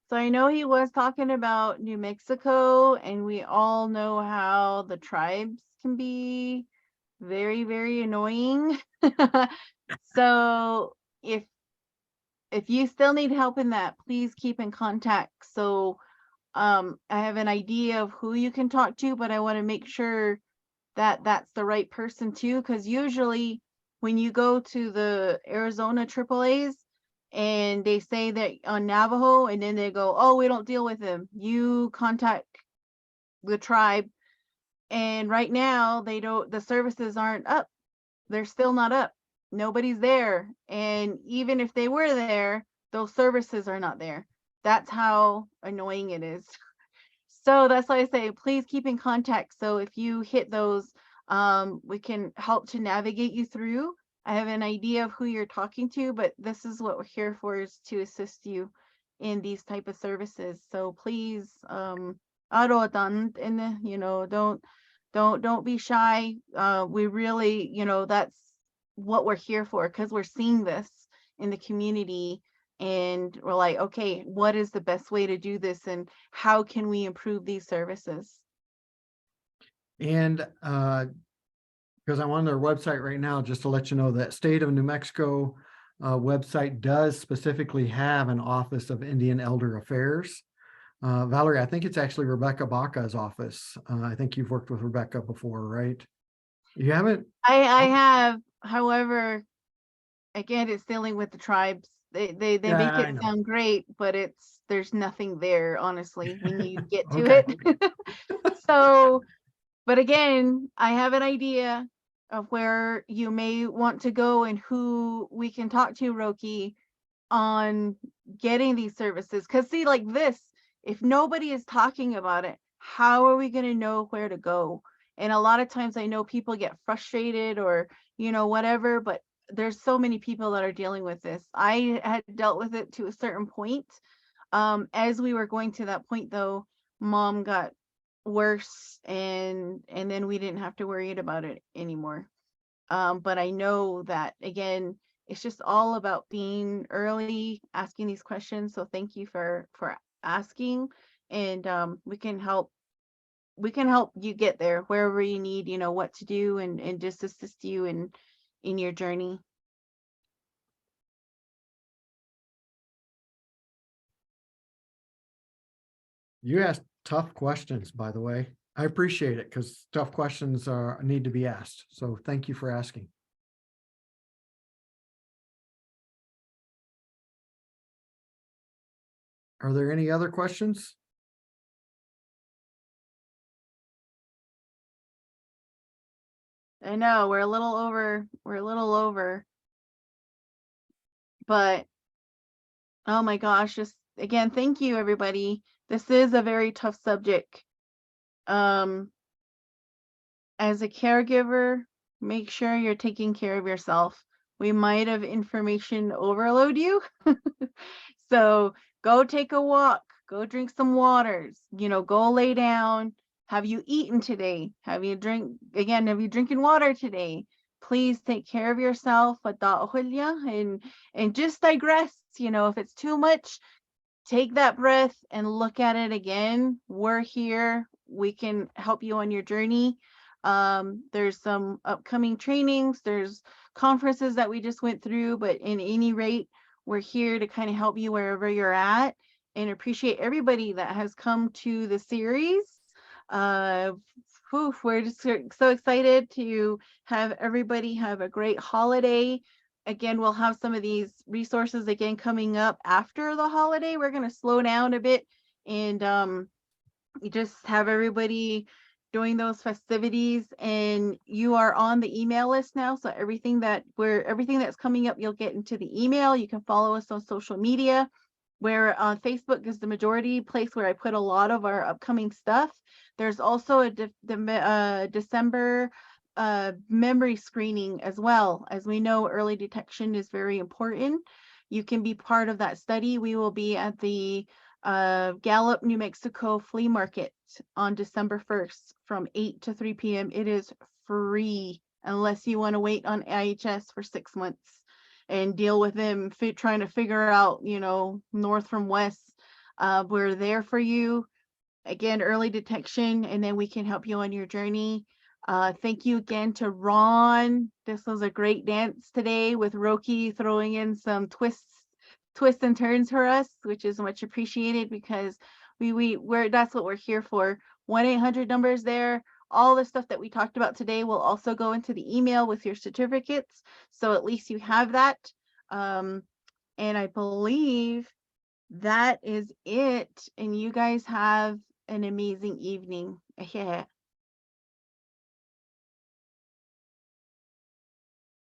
So I know he was talking about New Mexico, and we all know how the tribes can be very, very annoying. So if you still need help in that, please keep in contact. So I have an idea of who you can talk to, but I want to make sure that that's the right person too, because usually when you go to the Arizona AAAs and they say that on Navajo, and then they go, oh, we don't deal with them, you contact the tribe. And right now the services aren't up. They're still not up. Nobody's there. And even if they were there, those services are not there. That's how annoying it is. So that's why I say, please keep in contact. So if you hit those, we can help to navigate you through. I have an idea of who you're talking to, but this is what we're here for, is to assist you in these type of services. So please, don't be shy. We really, that's what we're here for, because we're seeing this in the community. And we're like, okay, what is the best way to do this? And how can we improve these services? And because I'm on their website right now, just to let you know that State of New Mexico website does specifically have an Office of Indian Elder Affairs. Valerie, I think it's actually Rebecca Baca's office. I think you've worked with Rebecca before, right? You haven't? I have, however, again, it's dealing with the tribes. They Yeah, make I it know. sound great, but there's nothing there, honestly, when you get to Okay. it. So, but again, I have an idea of where you may want to go and who we can talk to, Roki, on getting these services. Because see, like this, if nobody is talking about it, how are we going to know where to go? And a lot of times I know people get frustrated or, whatever, but there's so many people that are dealing with this. I had dealt with it to a certain point. As we were going to that point though, mom got worse and then we didn't have to worry about it anymore. But I know that again, it's just all about being early, asking these questions. So thank you for asking, and we can help you get there wherever you need, what to do, and just assist you in your journey. You asked tough questions, by the way. I appreciate it because tough questions need to be asked. So thank you for asking. Are there any other questions? I know we're a little over, but oh my gosh, just again, thank you everybody. This is a very tough subject. As a caregiver, make sure you're taking care of yourself. We might have information overload you. So go take a walk, go drink some waters, go lay down. Have you eaten today? Have you drinking water today? Please take care of yourself, and just digress, if it's too much, take that breath and look at it again. We're here. We can help you on your journey. There's some upcoming trainings, there's conferences that we just went through, but in any rate, we're here to kind of help you wherever you're at, and appreciate everybody that has come to the series. We're just so excited to have everybody have a great holiday. Again, we'll have some of these resources again coming up after the holiday. We're going to slow down a bit and you just have everybody doing those festivities, and you are on the email list now, so everything that's coming up, you'll get into the email. You can follow us on social media, where on Facebook is the majority place where I put a lot of our upcoming stuff. There's also a December memory screening as well. As we know, early detection is very important. You can be part of that study. We will be at the Gallup, New Mexico flea market on December 1st from 8 to 3 p.m. It is free unless you want to wait on IHS for 6 months and deal with them trying to figure out, north from west. We're there for you. Again, early detection, and then we can help you on your journey. Thank you again to Ron. This was a great dance today with Roki throwing in some twists and turns for us, which is much appreciated, because that's what we're here for. 1-800 numbers there. All the stuff that we talked about today will also go into the email with your certificates, so at least you have that. And I believe that is it, and you guys have an amazing evening. Yeah.